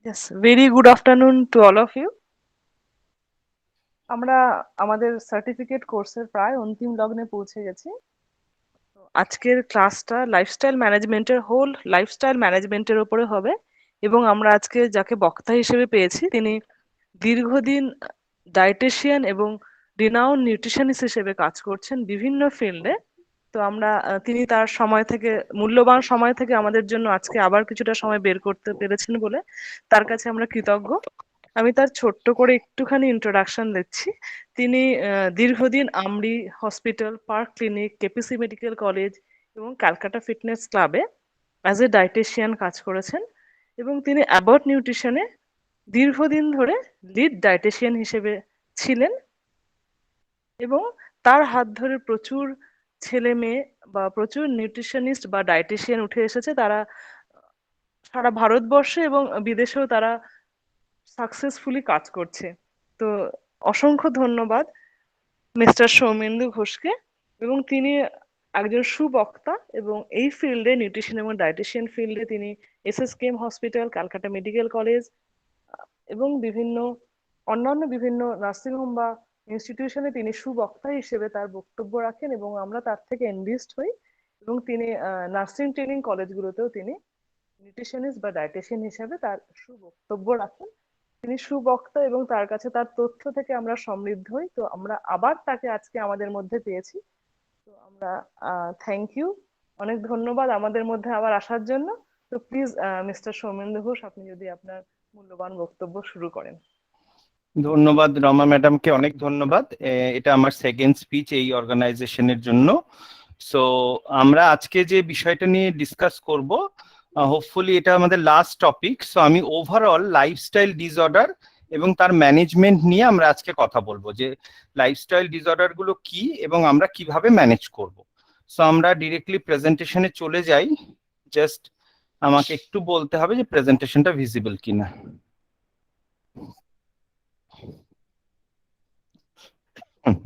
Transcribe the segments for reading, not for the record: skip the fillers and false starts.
Yes, very good afternoon to all of you. আমরা আমাদের certificate কোর্সের প্রায় অন্তিম লগ্নে পৌঁছে গেছি। তো আজকের ক্লাসটা লাইফস্টাইল ম্যানেজমেন্টের উপরে হবে এবং আমরা আজকে যাকে বক্তা হিসেবে পেয়েছি তিনি দীর্ঘদিন ডায়েটিশিয়ান এবং রিনাউন্ড নিউট্রিশনিস্ট হিসেবে কাজ করছেন বিভিন্ন ফিল্ডে। তো আমরা তিনি তার সময় থেকে মূল্যবান সময় থেকে আমাদের জন্য আজকে আবার কিছুটা সময় বের করতে পেরেছেন বলে তার কাছে আমরা কৃতজ্ঞ। আমি তার ছোট্ট করে একটুখানি ইন্ট্রোডাকশন দিচ্ছি। তিনি দীর্ঘদিন AMRI hospital, park clinic, KPC medical college এবং ক্যালকাটা ফিটনেস ক্লাবে অ্যাজ এ ডায়েটিশিয়ান কাজ করেছেন এবং তিনি অ্যাবট নিউট্রিশনে দীর্ঘদিন ধরে লিড ডায়েটিশিয়ান হিসেবে ছিলেন এবং তার হাত ধরে প্রচুর ছেলে মেয়ে বা প্রচুর নিউট্রিশনিস্ট বা ডায়েটিশিয়ান উঠে এসেছে। তারা সারা ভারতবর্ষে এবং বিদেশেও তারা সাকসেসফুলি কাজ করছে। তো অসংখ্য ধন্যবাদ মিস্টার সৌমেন্দু ঘোষকে। এবং তিনি একজন সুবক্তা এবং এই ফিল্ডে নিউট্রিশন এবং ডায়েটিশিয়ান ফিল্ডে তিনি SSKM hospital, Calcutta medical college এবং অন্যান্য বিভিন্ন নার্সিং হোম বা ইনস্টিটিউশনে তিনি সুবক্তা হিসেবে তার বক্তব্য রাখেন এবং আমরা তার থেকে এনলিস্ট হই। এবং তিনি নার্সিং ট্রেনিং কলেজগুলোতেও তিনি নিউট্রিশনিস্ট বা ডায়েটিশিয়ান হিসেবে তার সুবক্তব্য রাখেন। তিনি সুবক্তা এবং তার কাছে তার তথ্য থেকে আমরা সমৃদ্ধ হই। তো আমরা আবার তাকে আজকে আমাদের মধ্যে পেয়েছি। তো আমরা থ্যাংক ইউ, অনেক ধন্যবাদ আমাদের মধ্যে আবার আসার জন্য। তো প্লিজ মিস্টার সৌমেন্দু ঘোষ, আপনি যদি আপনার মূল্যবান বক্তব্য শুরু করেন। ধন্যবাদ রমা ম্যাডামকে, অনেক ধন্যবাদ। এটা আমার সেকেন্ড স্পিচ এই অর্গানাইজেশনের জন্য। সো আমরা আজকে যে বিষয়টা নিয়ে ডিসকাস করব, হোপফুলি এটা আমাদের লাস্ট টপিক। সো আমি ওভারঅল লাইফস্টাইল ডিসঅর্ডার এবং তার ম্যানেজমেন্ট নিয়ে আমরা আজকে কথা বলবো, যে লাইফস্টাইল ডিসঅর্ডার গুলো কি এবং আমরা কিভাবে ম্যানেজ করব। সো আমরা ডিরেক্টলি প্রেজেন্টেশনে চলে যাই। জাস্ট আমাকে একটু বলতে হবে যে প্রেজেন্টেশনটা ভিজিবল কিনা।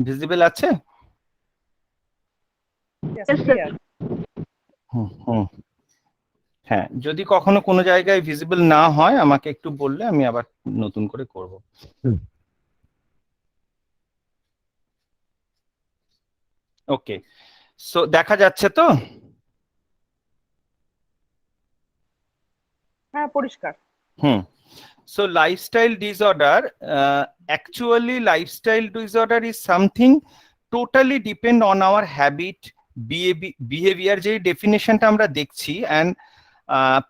ভিজিবল আছে? হ্যাঁ, যদি কখনো কোনো জায়গায় ভিজিবল না হয় আমাকে একটু বললে আমি আবার নতুন করে করব। ওকে, সো দেখা যাচ্ছে তো? হ্যাঁ, পরিষ্কার। So lifestyle disorder, actually lifestyle disorder is something totally depend on our habit, behavior, যে ডেফিনেশনটা আমরা দেখছি, and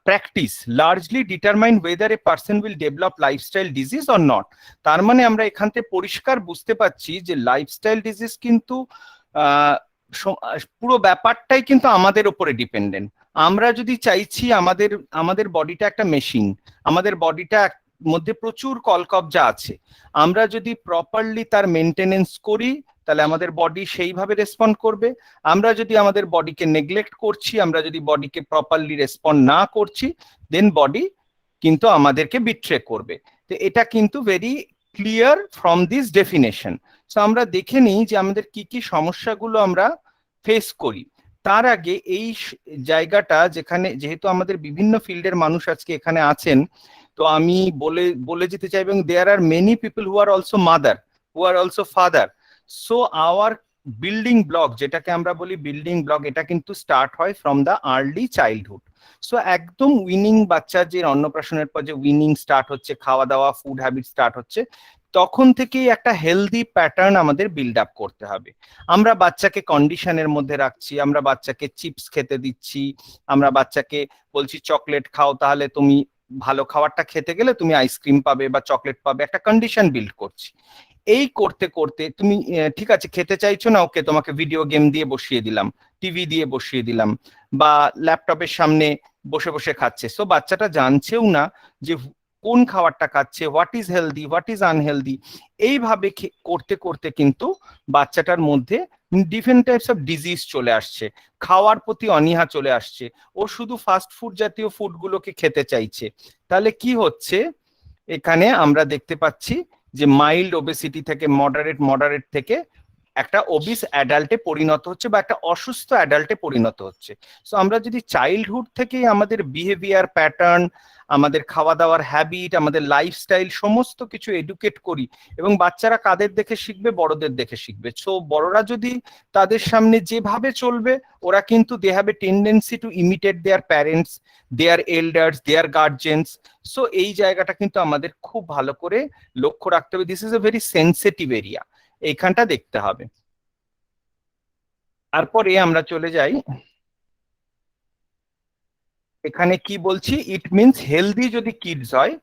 practice largely determine whether a person will develop lifestyle disease or not. তার মানে আমরা এখান থেকে পরিষ্কার বুঝতে পারছি যে লাইফস্টাইল ডিজিজ কিন্তু পুরো ব্যাপারটাই কিন্তু আমাদের উপরে ডিপেন্ডেন্ট। আমরা যদি চাইছি, আমাদের বডিটা একটা মেশিন, আমাদের বডিটা মধ্যে প্রচুর কলকবজা আছে, আমরা যদি প্রপারলি তার মেনটেনেন্স করি তাহলে আমাদের বডি সেইভাবে রেসপন্ড করবে। আমরা যদি আমাদের বডিকে নেগলেক্ট করছি, আমরা যদি বডিকে প্রপারলি রেসপন্ড না করছি, দেন বডি কিন্তু আমাদেরকে বিট্রে করবে। তো এটা কিন্তু very clear from this definition. So আমরা দেখে নিই যে আমাদের কি কি সমস্যাগুলো আমরা ফেস করি। তার আগে এই জায়গাটা যেহেতু আমাদের বিভিন্ন ফিল্ডের মানুষ আজকে এখানে আছেন, তো আমি বলে যেতে চাই, এবং there are many people who are also mother, who are also father. So our building block, যেটাকে আমরা বলি বিল্ডিং ব্লক, এটা কিন্তু স্টার্ট হয় from the early childhood. So একদম উইনিং বাচ্চা, যে অন্নপ্রাশনের পর যে উইনিং স্টার্ট হচ্ছে, খাওয়া দাওয়া ফুড হ্যাবিট স্টার্ট হচ্ছে, তখন থেকেই একটা হেলদি প্যাটার্ন আমাদের বিল্ড আপ করতে হবে। আমরা বাচ্চাকে কন্ডিশনের মধ্যে রাখছি, আমরা বাচ্চাকে চিপস খেতে দিচ্ছি, আমরা বাচ্চাকে বলছি চকলেট খাও, তাহলে তুমি ভালো খাবারটা খেতে গেলে তুমি আইসক্রিম পাবে বা চকলেট পাবে, একটা কন্ডিশন বিল্ড করছি। এই করতে করতে তুমি ঠিক আছে খেতে চাইছো না, ওকে তোমাকে ভিডিও গেম দিয়ে বসিয়ে দিলাম, টিভি দিয়ে বসিয়ে দিলাম, বা ল্যাপটপের সামনে বসে বসে খাচ্ছে। সো বাচ্চাটা জানছেও না যে কোন খাবারটা খাচ্ছে, what is healthy, what is unhealthy. এইভাবে করতে করতে কিন্তু বাচ্চাটার মধ্যে ডিফারেন্ট টাইপস অফ ডিজিজ চলে আসছে, খাওয়ার প্রতি অনীহা চলে আসছে, ও শুধু ফাস্ট ফুড জাতীয় ফুডগুলোকে খেতে চাইছে। তাহলে কি হচ্ছে, এখানে আমরা দেখতে পাচ্ছি যে মাইল্ড ওবেসিটি থেকে মডারেট থেকে একটা ওবিস অ্যাডাল্টে পরিণত হচ্ছে বা একটা অসুস্থ অ্যাডাল্টে পরিণত হচ্ছে। সো আমরা যদি চাইল্ডহুড থেকেই আমাদের বিহেভিয়ার প্যাটার্ন, আমাদের খাওয়া দাওয়ার হ্যাবিট, আমাদের লাইফস্টাইল সমস্ত কিছু এডুকেট করি, এবং বাচ্চারা কাদের দেখে শিখবে? বড়দের দেখে শিখবে। সো বড়রা যদি তাদের সামনে যেভাবে চলবে, ওরা কিন্তু they have a tendency to imitate their parents, their elders, their guardians. So এই জায়গাটা কিন্তু আমাদের খুব ভালো করে লক্ষ্য রাখতে হবে। This is a very sensitive area, এইখানটা দেখতে হবে। তারপরে আমরা চলে যাই, এখানে কি বলছি, ইট মিনস হেলদি যদি কিডস হয়,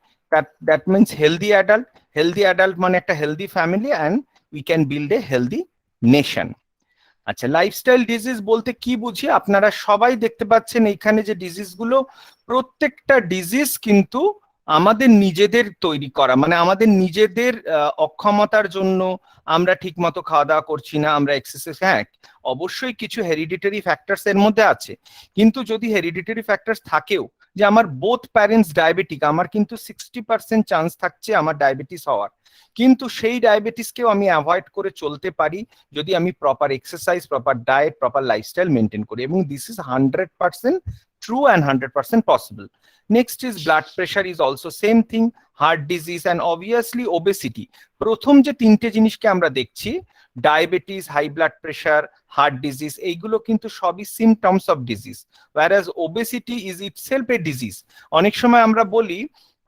that means healthy adult. Healthy adult মানে একটা healthy family, and we can build a healthy nation. আচ্ছা, লাইফস্টাইল ডিজিজ বলতে কি বুঝি? আপনারা সবাই দেখতে পাচ্ছেন এইখানে যে ডিজিজ গুলো, প্রত্যেকটা ডিজিজ কিন্তু আমাদের নিজেদের তৈরি করা, মানে আমাদের নিজেদের অক্ষমতার জন্য আমরা ঠিক মতো খাওয়া দাওয়া করছি না, আমরা এক্সারসাইজ, হ্যাঁ অবশ্যই কিছু হেরিডিটারি ফ্যাক্টরস এর মধ্যে আছে, কিন্তু যদি হেরিডিটারি ফ্যাক্টরস থাকেও, যে আমার বোথ প্যারেন্টস ডায়াবেটিক, আমার কিন্তু 60% চান্স থাকছে আমার ডায়াবেটিস হওয়ার, কিন্তু সেই ডায়াবেটিসকেও আমি অ্যাভয়েড করে চলতে পারি যদি আমি proper exercise, proper diet, proper lifestyle maintain করি, এবং this is 100% true and 100% possible. Next is blood pressure is also same thing, heart disease and obviously obesity. প্রথম যে তিনটে জিনিসকে আমরা দেখছি, diabetes, high blood pressure, heart disease, এইগুলো কিন্তু সবই symptoms of disease, whereas obesity is itself a disease. অনেক সময় আমরা বলি,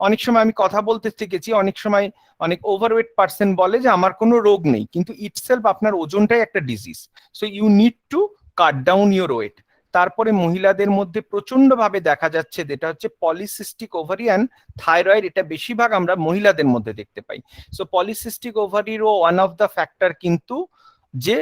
অনেক সময় আমি কথা বলতে শিখেছি, অনেক সময় অনেক ওভারওয়েট পার্সন বলে যে আমার কোনো রোগ নেই, কিন্তু ইটসেলফ আপনার ওজনটাই একটা disease. So you need to cut down your weight. তারপরে মহিলাদের মধ্যে প্রচন্ড ভাবে দেখা যাচ্ছে, যেটা হচ্ছে পলিসিস্টিক ওভারি অ্যান্ড থাইরয়েড, এটা বেশিরভাগ আমরা মহিলাদের মধ্যে দেখতে পাই। সো পলিসিস্টিক ওভারিরও ওয়ান অফ দ্য ফ্যাক্টর কিন্তু যে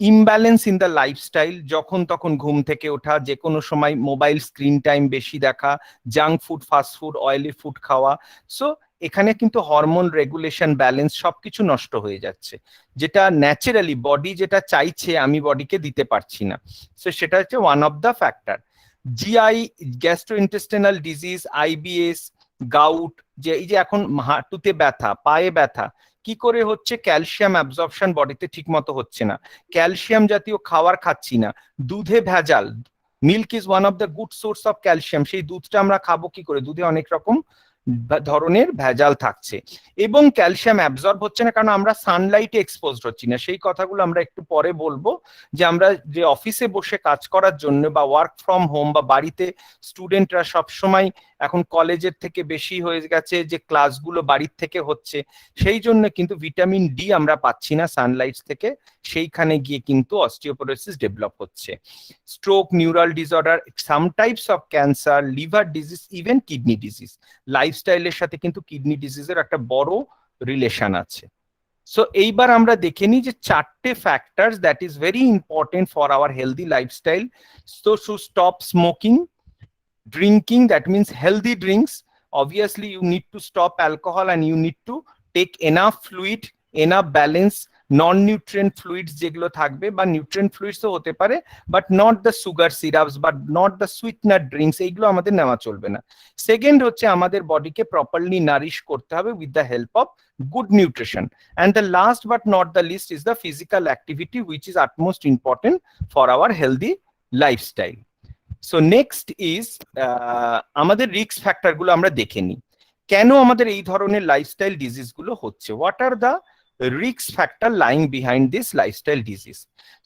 ইমব্যালেন্স ইন দ্য লাইফস্টাইল, যখন তখন ঘুম থেকে ওঠা, যে কোনো সময় মোবাইল স্ক্রিন টাইম বেশি দেখা, junk food, fast food, oily food খাওয়া। সো এখানে কিন্তু হরমোন রেগুলেশন, ব্যালেন্স সবকিছু নষ্ট হয়ে যাচ্ছে, যেটা ন্যাচারালি বডি যেটা চাইছে আমি বডিকে দিতে পারছি না। সো সেটা হচ্ছে one of the factor. GI, gastrointestinal disease, IBS, gout, যে এই যে এখন হাঁটুতে ব্যথা, পায়ে ব্যথা, কি করে হচ্ছে? ক্যালসিয়াম অ্যাবজর্পশন বডিতে ঠিক মতো হচ্ছে না, ক্যালসিয়াম জাতীয় খাবার খাচ্ছি না, দুধে ভেজাল, milk is one of the good source of calcium, সেই দুধটা আমরা খাবো কি করে? দুধে অনেক রকম ধরনের ভেজাল থাকছে, এবং ক্যালসিয়াম অ্যাবজর্ব হচ্ছে না কারণ আমরা সানলাইটে এক্সপোজড হচ্ছি না। সেই কথাগুলো আমরা একটু পরে বলবো, যে আমরা যে অফিসে বসে কাজ করার জন্য বা ওয়ার্ক ফ্রম হোম বা বাড়িতে স্টুডেন্টরা সবসময় এখন কলেজের থেকে বেশি হয়ে গেছে যে ক্লাসগুলো বাড়ির থেকে হচ্ছে, সেই জন্য কিন্তু ভিটামিন ডি আমরা পাচ্ছি না সানলাইট থেকে, সেইখানে গিয়ে কিন্তু অস্টিওপোরোসিস ডেভেলপ হচ্ছে, stroke, neural disorder, some types of cancer, liver disease, even kidney disease. লাইফস্টাইলের সাথে কিন্তু কিডনি ডিজিজের একটা বড় রিলেশন আছে। সো এইবার আমরা দেখে নিই যে চারটে factors that is very important for our healthy lifestyle. So to stop smoking, drinking, that means healthy drinks, obviously you need to stop alcohol and you need to take enough fluid, enough balance, non-nutrient fluids যেগুলো থাকবে, বা nutrient fluids তো হতে পারে, but not the sugar syrups, but not the sweetener drinks, এইগুলো আমাদের নেওয়া চলবে না। সেকেন্ড হচ্ছে আমাদের বডিকে প্রপারলি নারিশ করতে হবে with the help of good nutrition, and the last but not the least is the physical activity, which is utmost important for our healthy lifestyle. So next is আমাদের risk factor গুলো আমরা দেখে নিই, কেন আমাদের এই ধরনের লাইফস্টাইল ডিজিজ গুলো হচ্ছে, what are the risk factor lying behind this lifestyle disease.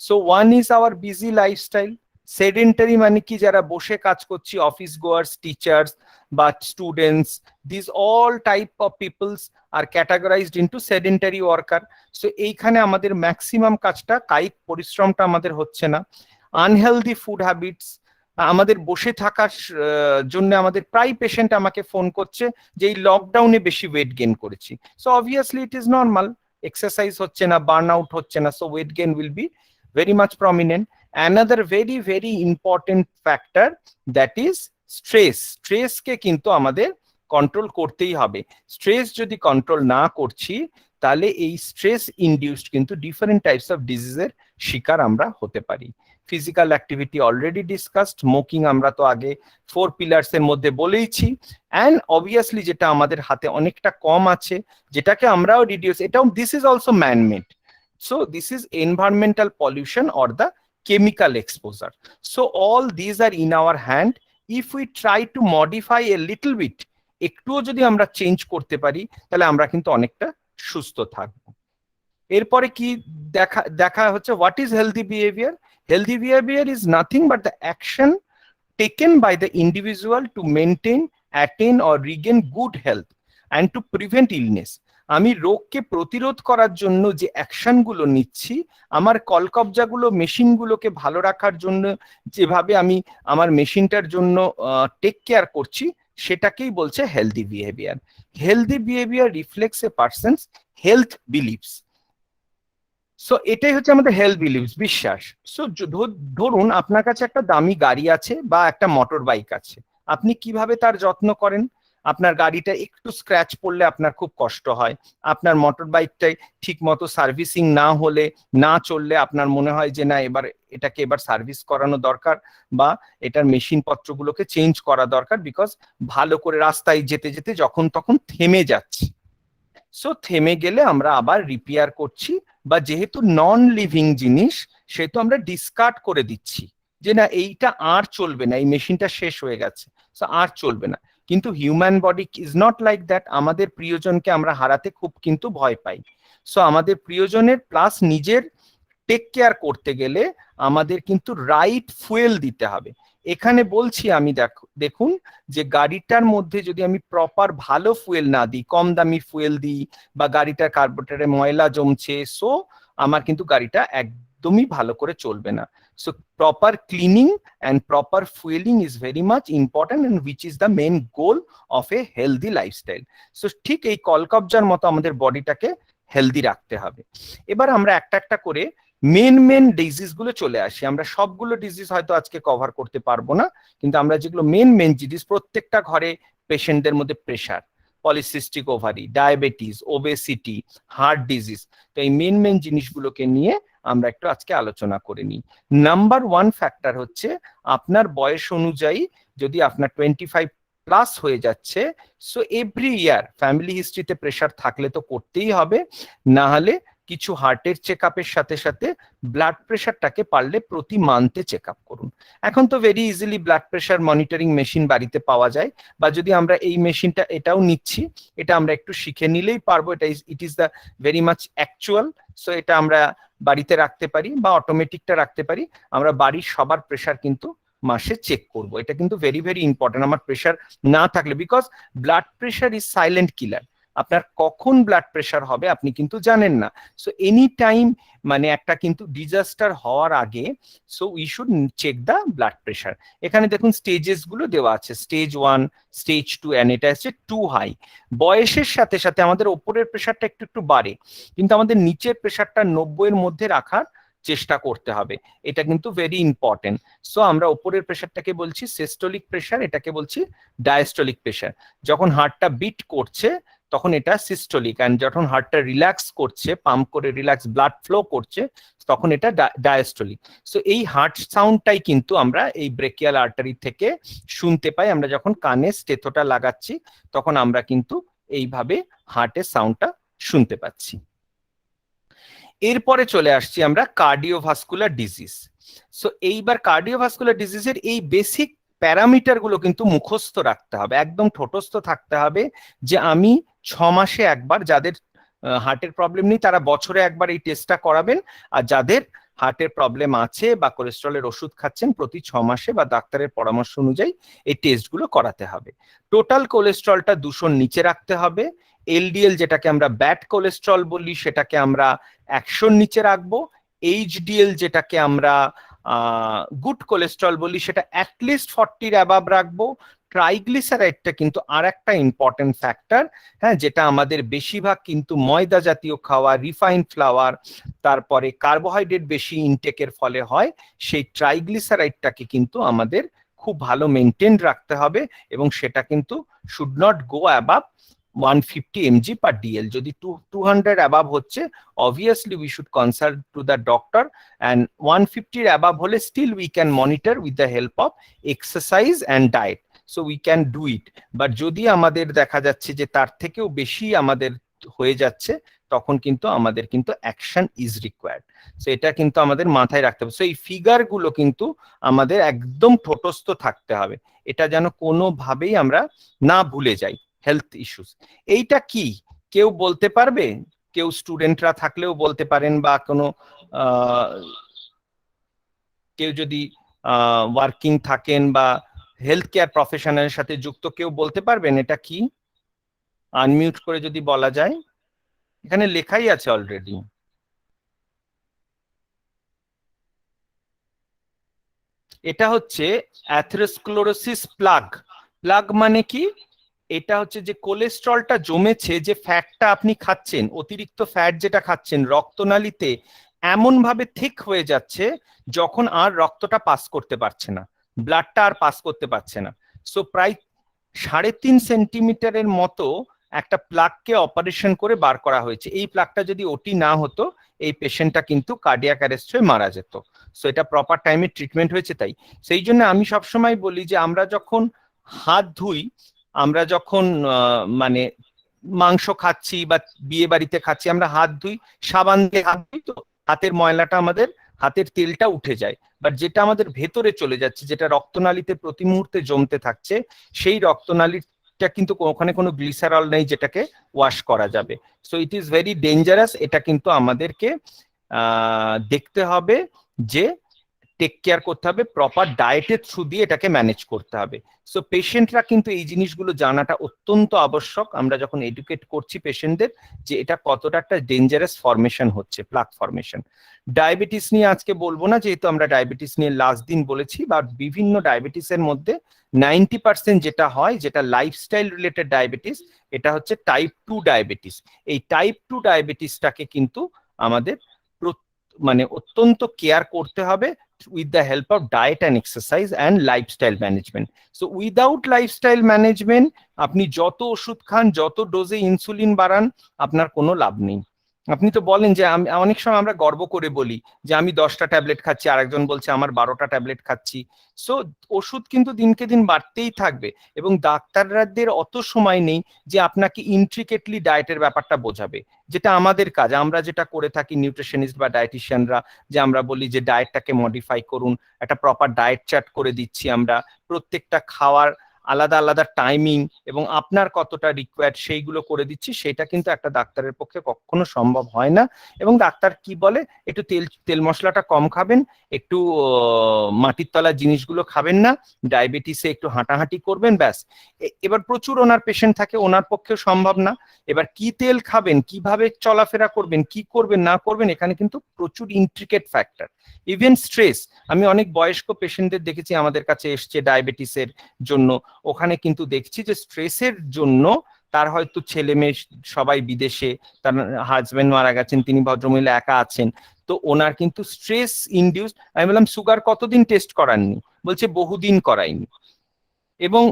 So one is our busy lifestyle, sedentary মানে কি, যারা বসে কাজ করছি, অফিস গোয়ার্স, টিচার্স বা students, this all type of people's R categorised into sedentary worker. So এইখানে আমাদের maximum কাজটা, কায়িক পরিশ্রমটা আমাদের হচ্ছে না। আনহেলদি ফুড হ্যাবিটস, আমাদের বসে থাকার জন্য আমাদের প্রায় পেশেন্ট আমাকে ফোন করছে যে এই লকডাউনে বেশি ওয়েট গেইন করেছি। So obviously it is normal, exercise হচ্ছে না, বার্ন আউট হচ্ছে না, so weight gain will be very much prominent. Another very very important factor, that is stress. Stress কে কিন্তু আমাদের কন্ট্রোল করতেই হবে। স্ট্রেস যদি কন্ট্রোল না করছি, তাহলে এই স্ট্রেস ইনডিউসড কিন্তু ডিফারেন্ট টাইপস অফ ডিজিজের শিকার আমরা হতে পারি। Physical activity already discussed, smoking আমরা তো আগে 4 পিলার্স এর মধ্যে বলেইছি, অ্যান্ড অবভিয়াসলি যেটা আমাদের হাতে অনেকটা কম আছে, যেটাকে আমরাও রিডিউস, এটাও this is also man made, So this is environmental pollution or the chemical exposure. So all these are in our hand. If we try to modify a little bit, একটুও যদি আমরা চেঞ্জ করতে পারি, তাহলে আমরা কিন্তু অনেকটা সুস্থ থাকবো। এরপরে কি দেখা দেখা হচ্ছে, what is healthy behaviour? Healthy behaviour is nothing but the action taken by the individual to maintain, attain or regain good health and to prevent illness. আমি রোগকে প্রতিরোধ করার জন্য যে অ্যাকশনগুলো নিচ্ছি, আমার কলকবজাগুলো মেশিনগুলোকে ভালো রাখার জন্য যেভাবে আমি আমার মেশিনটার জন্য টেক কেয়ার করছি, সেটাকেই বলছে healthy behaviour. Healthy behaviour reflects a person's health believes. So এটাই হচ্ছে আমাদের হেলথ বিলিভস, বিশ্বাস। সো ধরুন আপনার কাছে একটা দামি গাড়ি আছে বা একটা মোটর বাইক আছে, আপনি কিভাবে তার যত্ন করেন? আপনার গাড়িটা একটু স্ক্র্যাচ পড়লে আপনার খুব কষ্ট হয়, আপনার মোটর বাইকটাই ঠিক মতো সার্ভিসিং না হলে, না চললে আপনার মনে হয় যে না এটাকে এবার সার্ভিস করানো দরকার বা এটার মেশিন পত্রগুলোকে চেঞ্জ করা দরকার, বিকজ ভালো করে রাস্তায় যেতে যেতে যখন তখন থেমে যাচ্ছে। সো থেমে গেলে আমরা আবার রিপেয়ার করছি, বা যেহেতু নন লিভিং জিনিস সেহেতু আমরা ডিসকার্ড করে দিচ্ছি যে না এইটা আর চলবে না, এই মেশিনটা শেষ হয়ে গেছে, সো আর চলবে না। কিন্তু human body is not like that. আমাদের প্রিয়জনকে আমরা হারাতে খুব কিন্তু ভয় পাই। সো আমাদের প্রিয়জনের প্লাস নিজের টেক কেয়ার করতে গেলে আমাদের কিন্তু রাইট ফুয়েল দিতে হবে। এখানে বলছি আমি, দেখুন যে গাড়িটার মধ্যে যদি আমি প্রপার ভালো ফুয়েল না দিই, কম দামি ফুয়েল দিই, বা গাড়িটার কার্বোরেটরে ময়লা জমছে, সো আমার কিন্তু গাড়িটা একদমই ভালো করে চলবে না। So proper cleaning and proper fuelling is very much important, and which is the main goal of a healthy lifestyle. So ঠিক এই কলকবজার মতো আমাদের বডিটাকে হেলদি রাখতে হবে। এবার আমরা একটা একটা করে মেন ডিজিজ গুলো চলে আসি। আমরা সবগুলো ডিজিজ হয়তো আজকে কভার করতে পারবো না, কিন্তু আমরা যেগুলো মেন ডিজিজ, প্রত্যেকটা ঘরে পেশেন্টদের মধ্যে pressure, polycystic ovary, diabetes, obesity, heart disease, তো এই মেন জিনিসগুলোকে নিয়ে আমরা একটু আজকে আলোচনা করে নিই। নাম্বার 1 ফ্যাক্টর হচ্ছে আপনার বয়স অনুযায়ী, যদি আপনার 25 প্লাস হয়ে যাচ্ছে, সো এভরি ইয়ার ফ্যামিলি হিস্ট্রিতে প্রেশার থাকলে তো করতেই হবে, না হলে কিছু হার্টের চেক আপের সাথে সাথে ব্লাড প্রেশারটাকে পারলে প্রতি মান্থে চেক আপ করুন। এখন তো very easily blood pressure monitoring machine বাড়িতে পাওয়া যায়, বা যদি আমরা এই মেশিনটা এটাও নিচ্ছি, এটা আমরা একটু শিখে নিলেই পারবো। It is the very much actual. So এটা আমরা বাড়িতে রাখতে পারি বা অটোমেটিকটা রাখতে পারি। আমরা বাড়ির সবার প্রেশার কিন্তু মাসে চেক করব। এটা কিন্তু ভেরি ইম্পর্টেন্ট আমার প্রেশার না থাকলে, because blood pressure is silent killer. আপনার কখন ব্লাড প্রেশার হবে আপনি কিন্তু জানেন না। সো এনি টাইম, মানে একটা কিন্তু ডিজাস্টার হওয়ার আগে, so we should check the blood pressure. এখানে দেখুন স্টেজেস গুলো দেওয়া আছে, স্টেজ 1, স্টেজ 2, এন্ড এটা হচ্ছে 2 হাই। বয়সের সাথে সাথে আমাদের ওপরের প্রেশারটা একটু বাড়ে, কিন্তু আমাদের নিচের প্রেশারটা 90 এর মধ্যে রাখার চেষ্টা করতে হবে। এটা কিন্তু ভেরি ইম্পর্টেন্ট। সো আমরা উপরের প্রেশারটাকে বলছি সিস্টোলিক প্রেশার, এটাকে বলছি ডায়াস্টোলিক প্রেশার। যখন হার্টটা বিট করছে তখন এটা সিস্টোলিক, এন্ড যখন হার্টটা রিল্যাক্স করছে, পাম্প করে রিল্যাক্স ব্লাড ফ্লো করছে, তখন এটা ডায়াস্টোলিক। সো এই হার্ট সাউন্ডটাই কিন্তু আমরা এই ব্রেকিয়াল আর্টারি থেকে শুনতে পাই। আমরা যখন কানে স্টেথোটা লাগাচ্ছি তখন আমরা কিন্তু এইভাবে হার্টের সাউন্ডটা শুনতে পাচ্ছি। এরপরে চলে আসছি আমরা কার্ডিওভাস্কুলার ডিজিজ। সো এইবার কার্ডিওভাস্কুলার ডিজিজের এই বেসিক প্যারামিটার গুলো কিন্তু মুখস্থ রাখতে হবে, একদম ঠোঁটস্থ থাকতে হবে, যে আমি 6 মাসে একবার, যাদের হার্টের প্রবলেম নেই তারা বছরে একবার এই টেস্টটা করাবেন, আর যাদের হার্টের প্রবলেম আছে বা কোলেস্ট্রলের ওষুধ খাচ্ছেন প্রতি 6 মাসে বা ডাক্তারের পরামর্শ অনুযায়ী এই টেস্টগুলো করাতে হবে। টোটাল কোলেস্ট্রলটা 200 নিচে রাখতে হবে। এলডিএল যেটাকে আমরা ব্যাড কোলেস্ট্রল বলি সেটাকে আমরা 100 নিচে রাখবো। এইচডিএল যেটাকে আমরা গুড কোলেস্ট্রল বলি সেটা অ্যাটলিস্ট 40 অ্যাবাভ রাখবো। ট্রাইগ্লিসারাইডটা কিন্তু আর একটা ইম্পর্টেন্ট ফ্যাক্টর, হ্যাঁ, যেটা আমাদের বেশিরভাগ কিন্তু ময়দা জাতীয় খাওয়া, রিফাইন্ড ফ্লাওয়ার, তারপরে কার্বোহাইড্রেট বেশি ইনটেকের ফলে হয়। সেই ট্রাইগ্লিসারাইডটাকে কিন্তু আমাদের খুব ভালো মেনটেন রাখতে হবে, এবং সেটা কিন্তু should not go above 150 mg per dl. যদি 200 অ্যাবাভ হচ্ছে, obviously we should consult to the doctor, and 150 above হলে still we can monitor with the help of exercise and diet, so we can do it. But যদি আমাদের দেখা যাচ্ছে যে তার থেকেও বেশি আমাদের হয়ে যাচ্ছে, তখন কিন্তু আমাদের কিন্তু অ্যাকশন ইজ রিকোয়ার্ড। সো এটা কিন্তু আমাদের মাথায় রাখতে হবে। সো এই ফিগার গুলো কিন্তু আমাদের একদম ঠোঁটস্থ থাকতে হবে, এটা যেন কোনোভাবেই আমরা না ভুলে যাই। হেলথ ইস্যুস এইটা কি কেউ বলতে পারবে? কেউ স্টুডেন্টরা থাকলেও বলতে পারেন, বা কোনো কেউ যদি ওয়ার্কিং থাকেন বা হেলথ কেয়ার প্রফেশনের সাথে যুক্ত, কেউ বলতে পারবেন এটা কি? আনমিউট করে যদি বলা যায়। এখানে লেখাই আছে অলরেডি। এটা হচ্ছে অ্যাথেরোস্ক্লেরোসিস প্লাগ। প্লাগ মানে কি? এটা হচ্ছে যে কোলেস্ট্রলটা জমেছে, যে ফ্যাটটা আপনি খাচ্ছেন, অতিরিক্ত ফ্যাট যেটা খাচ্ছেন রক্তনালীতে এমন ভাবে থিক হয়ে যাচ্ছে যখন আর রক্তটা পাস করতে পারছে না, ব্লাডটা আর পাস করতে পারছে না। সো প্রায় 3.5 সেন্টিমিটারের মতো একটা প্লাগকে অপারেশন করে বার করা হয়েছে। এই প্লাগটা যদি ওটি না হতো, এই পেশেন্টটা কিন্তু কার্ডিয়াক অ্যারেস্ট হয়ে মারা যেত। সো এটা প্রপার টাইমে ট্রিটমেন্ট হয়েছে তাই। সেই জন্য আমি সবসময় বলি যে আমরা যখন হাত ধুই, আমরা যখন মানে মাংস খাচ্ছি বা বিয়ে বাড়িতে খাচ্ছি, আমরা হাত ধুই, সাবান দিয়ে হাত ধুই, তো হাতের ময়লাটা আমাদের, হাতের তেলটা উঠে যায়। বাট যেটা আমাদের ভেতরে চলে যাচ্ছে, যেটা রক্তনালীতে প্রতি মুহূর্তে জমতে থাকছে, সেই রক্তনালীটা কিন্তু ওখানে কোনো গ্লিসারল নেই যেটাকে ওয়াশ করা যাবে। So it is very dangerous. এটা কিন্তু আমাদেরকে দেখতে হবে যে টেক কেয়ার করতে হবে, প্রপার ডায়েটের থ্রু দিয়ে এটাকে ম্যানেজ করতে হবে। সো পেশেন্টরা কিন্তু এই জিনিসগুলো জানাটা অত্যন্ত আবশ্যক। আমরা যখন এডুকেট করছি পেশেন্টদের যে এটা কতটা একটা ডেঞ্জারাস ফরমেশন হচ্ছে, প্লাক ফরমেশন। ডায়াবেটিস নিয়ে আজকে বলবো না, যেহেতু আমরা ডায়াবেটিস নিয়ে লাস্ট দিন বলেছি, বা বিভিন্ন ডায়াবেটিসের মধ্যে 90% যেটা হয়, যেটা লাইফস্টাইল রিলেটেড ডায়াবেটিস, এটা হচ্ছে টাইপ 2 ডায়াবেটিস। এই টাইপ 2 ডায়াবেটিসটাকে কিন্তু আমাদের মানে অত্যন্ত কেয়ার করতে হবে with the help of diet and exercise and lifestyle management. So without lifestyle management, আপনি যত ওষুধ খান, যত ডোজে ইনসুলিন বাড়ান, আপনার কোনো লাভ নেই। আপনি তো বলেন যে অনেক সময় আমরা গর্ব করে বলি যে আমি 10টা ট্যাবলেট খাচ্ছি, আরেকজন বলছে আমার 12টা ট্যাবলেট খাচ্ছি। সো ওষুধ কিন্তু দিনকে দিন বাড়তেই থাকবে, এবং ডাক্তারদের অত সময় নেই যে আপনাকে ইন্ট্রিকেটলি ডায়েটের ব্যাপারটা বোঝাবে, যেটা আমাদের কাজ। আমরা যেটা করে থাকি নিউট্রিশনিস্ট বা ডায়েটিশিয়ানরা, যে আমরা বলি যে ডায়েটটাকে মডিফাই করুন, একটা প্রপার ডায়েট চার্ট করে দিচ্ছি আমরা, প্রত্যেকটা খাওয়ার আলাদা আলাদা টাইমিং এবং আপনার কতটা রিকোয়ার্ড সেইগুলো করে দিচ্ছি। সেটা কিন্তু একটা ডাক্তারের পক্ষে কখনো সম্ভব হয় না। এবং ডাক্তার কি বলে, একটু তেল মশলাটা কম খাবেন, একটু মাটির তলার জিনিসগুলো খাবেন না, ডায়াবেটিসে একটু হাঁটাহাঁটি করবেন, ব্যাস। এবার প্রচুর ওনার পেশেন্ট থাকে, ওনার পক্ষেও সম্ভব না। এবার কি তেল খাবেন, কিভাবে চলাফেরা করবেন, কি করবেন না করবেন, এখানে কিন্তু প্রচুর ইন্ট্রিকেট ফ্যাক্টর। ইভেন স্ট্রেস, আমি অনেক বয়স্ক পেশেন্টদের দেখেছি আমাদের কাছে এসছে ডায়াবেটিসের জন্য, ওখানে কিন্তু দেখছি যে স্ট্রেসের জন্য তার হয়তো ছেলে মেয়ে সবাই বিদেশে, তার হাজবেন্ড মারা গেছেন, তিনি ভদ্রমহিলা একা আছেন, তো ওনার কিন্তু স্ট্রেস ইনডিউসড। আমি বললাম সুগার কতদিন টেস্ট করাননি? বলছে বহুদিন করাইনি। এবং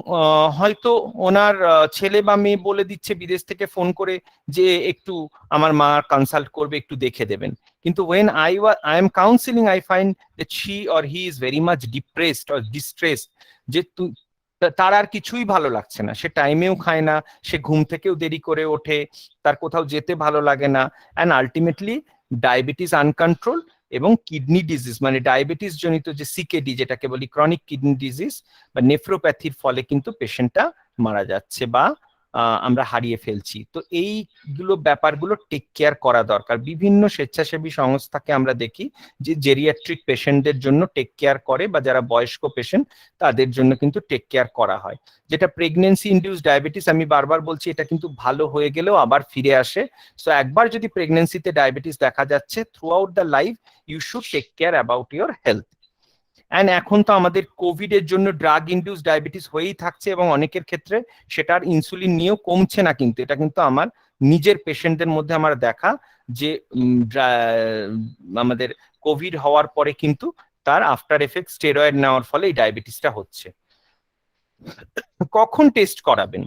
হয়তো ওনার ছেলে বা মেয়ে বলে দিচ্ছে বিদেশ থেকে ফোন করে যে একটু আমার মা কনসাল্ট করবে, একটু দেখে দেবেন। কিন্তু when I am counseling, I find that she or he is very much depressed or distressed, যে তার আর কিছুই ভালো লাগছে না, সে টাইমেও খায় না, সে ঘুম থেকেও দেরি করে ওঠে, তার কোথাও যেতে ভালো লাগে না, অ্যান্ড আলটিমেটলি ডায়াবেটিস আনকন্ট্রোল এবং কিডনি ডিজিজ, মানে ডায়াবেটিস জনিত যে সিকেডি যেটাকে বলি, ক্রনিক কিডনি ডিজিজ বা নেফ্রোপ্যাথির ফলে কিন্তু পেশেন্টটা মারা যাচ্ছে বা আমরা হারিয়ে ফেলছি। তো এইগুলো ব্যাপারগুলো টেক কেয়ার করা দরকার। বিভিন্ন স্বেচ্ছাসেবী সংস্থাকে আমরা দেখি যে জেরিয়াট্রিক পেশেন্টদের জন্য টেক কেয়ার করে, বা যারা বয়স্ক পেশেন্ট তাদের জন্য কিন্তু টেক কেয়ার করা হয়। যেটা প্রেগনেন্সি ইনডিউস ডায়াবেটিস, আমি বারবার বলছি এটা কিন্তু ভালো হয়ে গেলেও আবার ফিরে আসে। সো একবার যদি প্রেগনেন্সিতে ডায়াবেটিস দেখা যাচ্ছে, throughout the life you should take care about your health. And এখন তো আমাদের কোভিড এর জন্য ড্রাগ ইনডিউস ডায়াবেটিস হয়েই থাকছে, এবং অনেকের ক্ষেত্রে সেটার ইনসুলিন নিয়েও কমছে না। কিন্তু এটা কিন্তু আমার নিজের পেশেন্টদের মধ্যে আমার দেখা যে আমাদের কোভিড হওয়ার পরে কিন্তু তার আফটার এফেক্ট স্টেরয়েড নেওয়ার ফলে এই ডায়াবেটিসটা হচ্ছে। কখন টেস্ট করাবেন?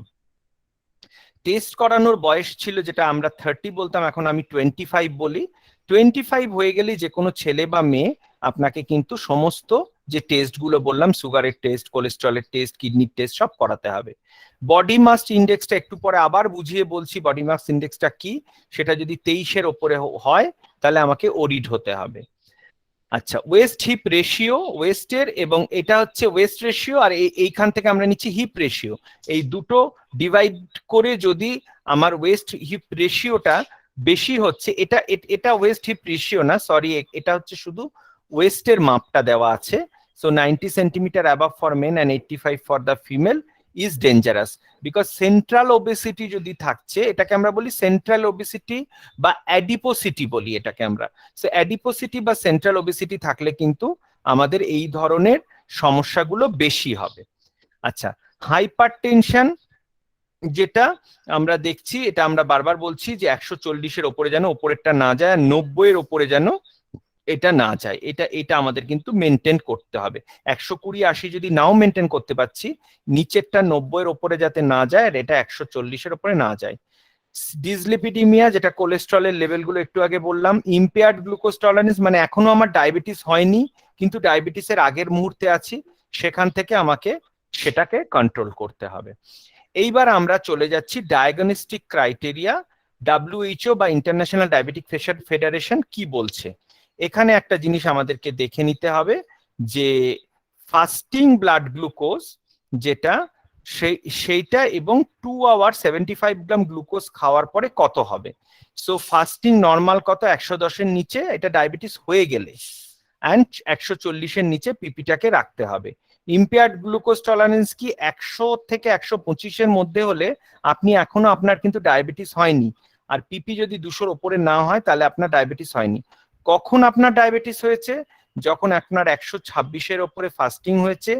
টেস্ট করানোর বয়স ছিল যেটা আমরা 30 বলতাম, এখন আমি 25 বলি। 25 হয়ে গেলে যে কোনো ছেলে বা মেয়ে আপনাকে কিন্তু সমস্ত যে টেস্টগুলো বললাম, সুগারের টেস্ট, কোলেস্ট্রলের টেস্ট, কিডনির টেস্ট সব করাতে হবে। বডি মাস ইন্ডেক্সটা একটু পরে আবার বুঝিয়ে বলছি বডি মাস ইন্ডেক্সটা কি। সেটা যদি 23-এর ওপরে হয় তাহলে আমাকে ওরিড হতে হবে। আচ্ছা, ওয়েস্ট হিপ রেশিও, ওয়েস্টের এবং এটা হচ্ছে ওয়েস্ট রেশিও, আর এইখান থেকে আমরা নিচ্ছি হিপ রেশিও। এই দুটো ডিভাইড করে যদি আমার ওয়েস্ট হিপ রেশিওটা বেশি হচ্ছে, এটা ওয়েস্ট হিপ রেশিও না, সরি, এটা হচ্ছে শুধু ওয়েস্টের মাপটা দেওয়া আছে। So 90 centimetre above for men and 85 for the female is dangerous, because central obesity যদি থাকছে, এটাকে আমরা বলি সেন্ট্রাল ওবেসিটি বা অ্যাডিপোসিটি বলি এটাকে আমরা। সো অ্যাডিপোসিটি বা সেন্ট্রাল ওবেসিটি থাকলে কিন্তু আমাদের এই ধরনের সমস্যাগুলো বেশি হবে। আচ্ছা, হাইপারটেনশন যেটা আমরা দেখছি, এটা আমরা বারবার বলছি যে 140-এর ওপরে যেন ওপরেরটা না যায়, আর 90-এর ওপরে যেন এটা না যায়। এটা আমাদের কিন্তু মেনটেন করতে হবে। 120-80 যদি নাও মেনটেন করতে পারছি, নিচেরটা 90-এর ওপরে যাতে না যায়, আর এটা 140-এর ওপরে না যায়। ডিসলিপিডিমিয়া, যেটা কোলেস্ট্রলের লেভেলগুলো একটু আগে বললাম। ইম্পেয়ার্ড গ্লুকোজ টলারেন্স, মানে এখনো আমার ডায়াবেটিস হয়নি কিন্তু ডায়াবেটিসের আগের মুহূর্তে আছি, সেখান থেকে আমাকে সেটাকে কন্ট্রোল করতে হবে। এইবার আমরা চলে যাচ্ছি ডায়াগনস্টিক ক্রাইটেরিয়া। ডাব্লিউএইচও বা ইন্টারন্যাশনাল ডায়াবেটিক ফেডারেশন কি বলছে। এখানে একটা জিনিস আমাদেরকে দেখে নিতে হবে যে ফাস্টিং ব্লাড গ্লুকোজ যেটা, সেইটা এবং 2 আওয়ার 75 গ্রাম গ্লুকোজ খাওয়ার পরে কত হবে। সো ফাস্টিং নর্মাল কত, 110-এর নিচে, এটা ডায়াবেটিস হয়ে গেলে, অ্যান্ড 140-এর নিচে পিপিটাকে রাখতে হবে। ইম্পেয়ার্ড গ্লুকোজ টলারেন্স কি 100 থেকে 125-এর মধ্যে হলে আপনি এখনো, আপনার কিন্তু ডায়াবেটিস হয়নি। আর পিপি যদি 200-র ওপরে না হয় তাহলে আপনার ডায়াবেটিস হয়নি। কখন আপনার ডায়াবেটিস হয়েছে? যখন আপনার 126-এর ওপরে ফাস্টিং হয়েছে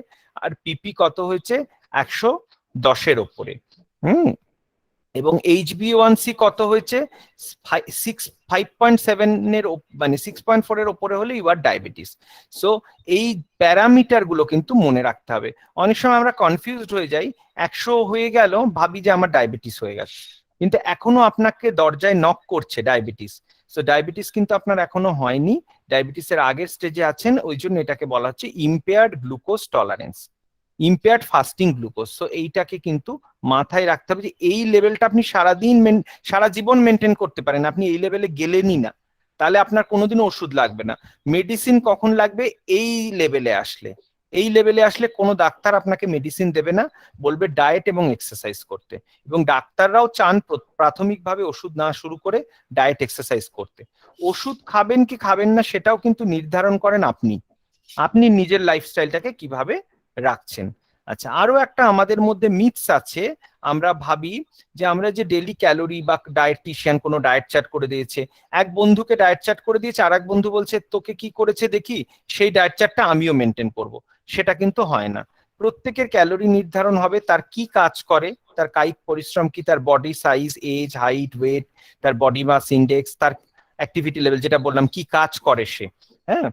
আর পিপি কত হয়েছে, 110-এর ওপরে। এবং HbA1c কত হয়েছে, 5.7-এর, মানে 6.4-এর ওপরে হলে ইউ আর ডায়াবেটিস। সো এই প্যারামিটার গুলো কিন্তু মনে রাখতে হবে। অনেক সময় আমরা কনফিউজড হয়ে যাই, 100 হয়ে গেল, ভাবি যে আমার ডায়াবেটিস হয়ে গেছে, কিন্তু এখনো আপনাকে দরজায় নক করছে ডায়াবেটিস। সো ডায়াবেটিস কিন্তু আপনার এখনো হয়নি, ডায়াবেটিসের আগের স্টেজে আছেন, ওই জন্য এটাকে বলা হচ্ছে impaired glucose tolerance, impaired fasting glucose. So এইটাকে কিন্তু মাথায় রাখতে হবে যে এই লেভেলটা আপনি সারাদিন, সারা জীবন মেনটেন করতে পারেন, আপনি এই লেভেলে গেলেনই না, তাহলে আপনার কোনোদিনও ওষুধ লাগবে না। মেডিসিন কখন লাগবে, এই লেভেলে আসলে। এই লেভেলে আসলে কোনো ডাক্তার আপনাকে মেডিসিন দেবে না, বলবে ডায়েট এবং এক্সারসাইজ করতে, এবং ডাক্তাররাও চান প্রাথমিকভাবে ওষুধ না শুরু করে ডায়েট এক্সারসাইজ করতে। ওষুধ খাবেন কি খাবেন না সেটাও কিন্তু নির্ধারণ করেন আপনি, আপনি নিজের লাইফস্টাইলটাকে কিভাবে রাখছেন। আচ্ছা, আরো একটা আমাদের মধ্যে মিথস আছে, আমরা ভাবি যে আমরা যে ডেলি ক্যালোরি বা ডায়েটিশিয়ান কোনো ডায়েট চার্ট করে দিয়েছে, এক বন্ধুকে ডায়েট চার্ট করে দিয়েছে, আর এক বন্ধু বলছে তোকে কি করেছে দেখি, সেই ডায়েট চার্টটা আমিও মেনটেন করব। সেটা কিন্তু হয় না। প্রত্যেকের ক্যালোরি নির্ধারণ হবে তার কি কাজ করে, তার কায়িক পরিশ্রম কি, তার body size, age, height, weight, তার বডি মাস ইন্ডেক্স, তার অ্যাক্টিভিটি লেভেল যেটা বললাম কি কাজ করে সে, হ্যাঁ,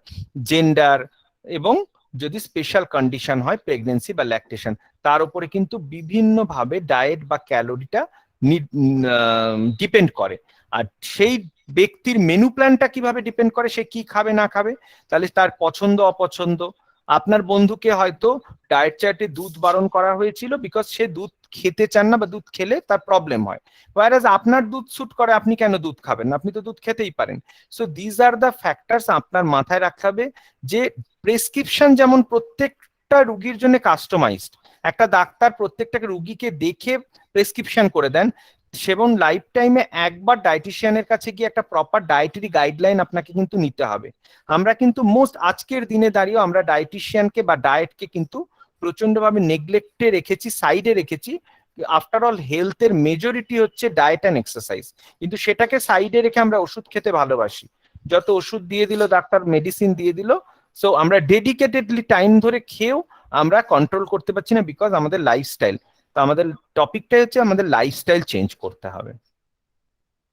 জেন্ডার, এবং যদি স্পেশাল কন্ডিশন হয় প্রেগনেন্সি বা ল্যাকটেশন, তার উপরে কিন্তু বিভিন্নভাবে ডায়েট বা ক্যালোরিটা ডিপেন্ড করে। আর সেই ব্যক্তির মেনু প্ল্যানটা কিভাবে ডিপেন্ড করে, সে কি খাবে না খাবে, তাহলে তার পছন্দ অপছন্দ। আপনার বন্ধুকে হয়তো ডায়েট চার্টে দুধ বারণ করা হয়েছিল বিকজ সে দুধ খেতে চান না বা দুধ খেলে তার প্রবলেম হয়, ওয়ারাজ আপনার দুধ স্যুট করে, আপনি কেন দুধ খাবেন না, আপনি তো দুধ খেতেই পারেন। So these are the factors আপনার মাথায় রাখতে হবে যে প্রেসক্রিপশন যেমন প্রত্যেকটা রুগীর জন্য কাস্টমাইজড, একটা ডাক্তার প্রত্যেকটা রুগীকে দেখে প্রেসক্রিপশন করে দেন, সেবন লাইফ টাইমে একবার ডায়েটিশিয়ানের কাছে গিয়ে একটা প্রপার ডায়েটারি গাইডলাইন আপনাকে কিন্তু নিতে হবে। আমরা কিন্তু আজকের দিনে দাঁড়িয়েও আমরা ডায়েটিশিয়ানকে বা ডায়েটকে কিন্তু প্রচন্ডভাবে নেগলেক্টে রেখেছি, সাইডে রেখেছি। আফটার অল হেলথের মেজরিটি হচ্ছে ডায়েট অ্যান্ড এক্সারসাইজ, কিন্তু সেটাকে সাইডে রেখে আমরা ওষুধ খেতে ভালোবাসি। যত ওষুধ দিয়ে দিল ডাক্তার, মেডিসিন দিয়ে দিল, সো আমরা ডেডিকেটেডলি টাইম ধরে খেয়েও আমরা কন্ট্রোল করতে পারছি না, বিকজ আমাদের লাইফস্টাইল। তো আমাদের টপিকটাই হচ্ছে আমাদের লাইফস্টাইল চেঞ্জ করতে হবে।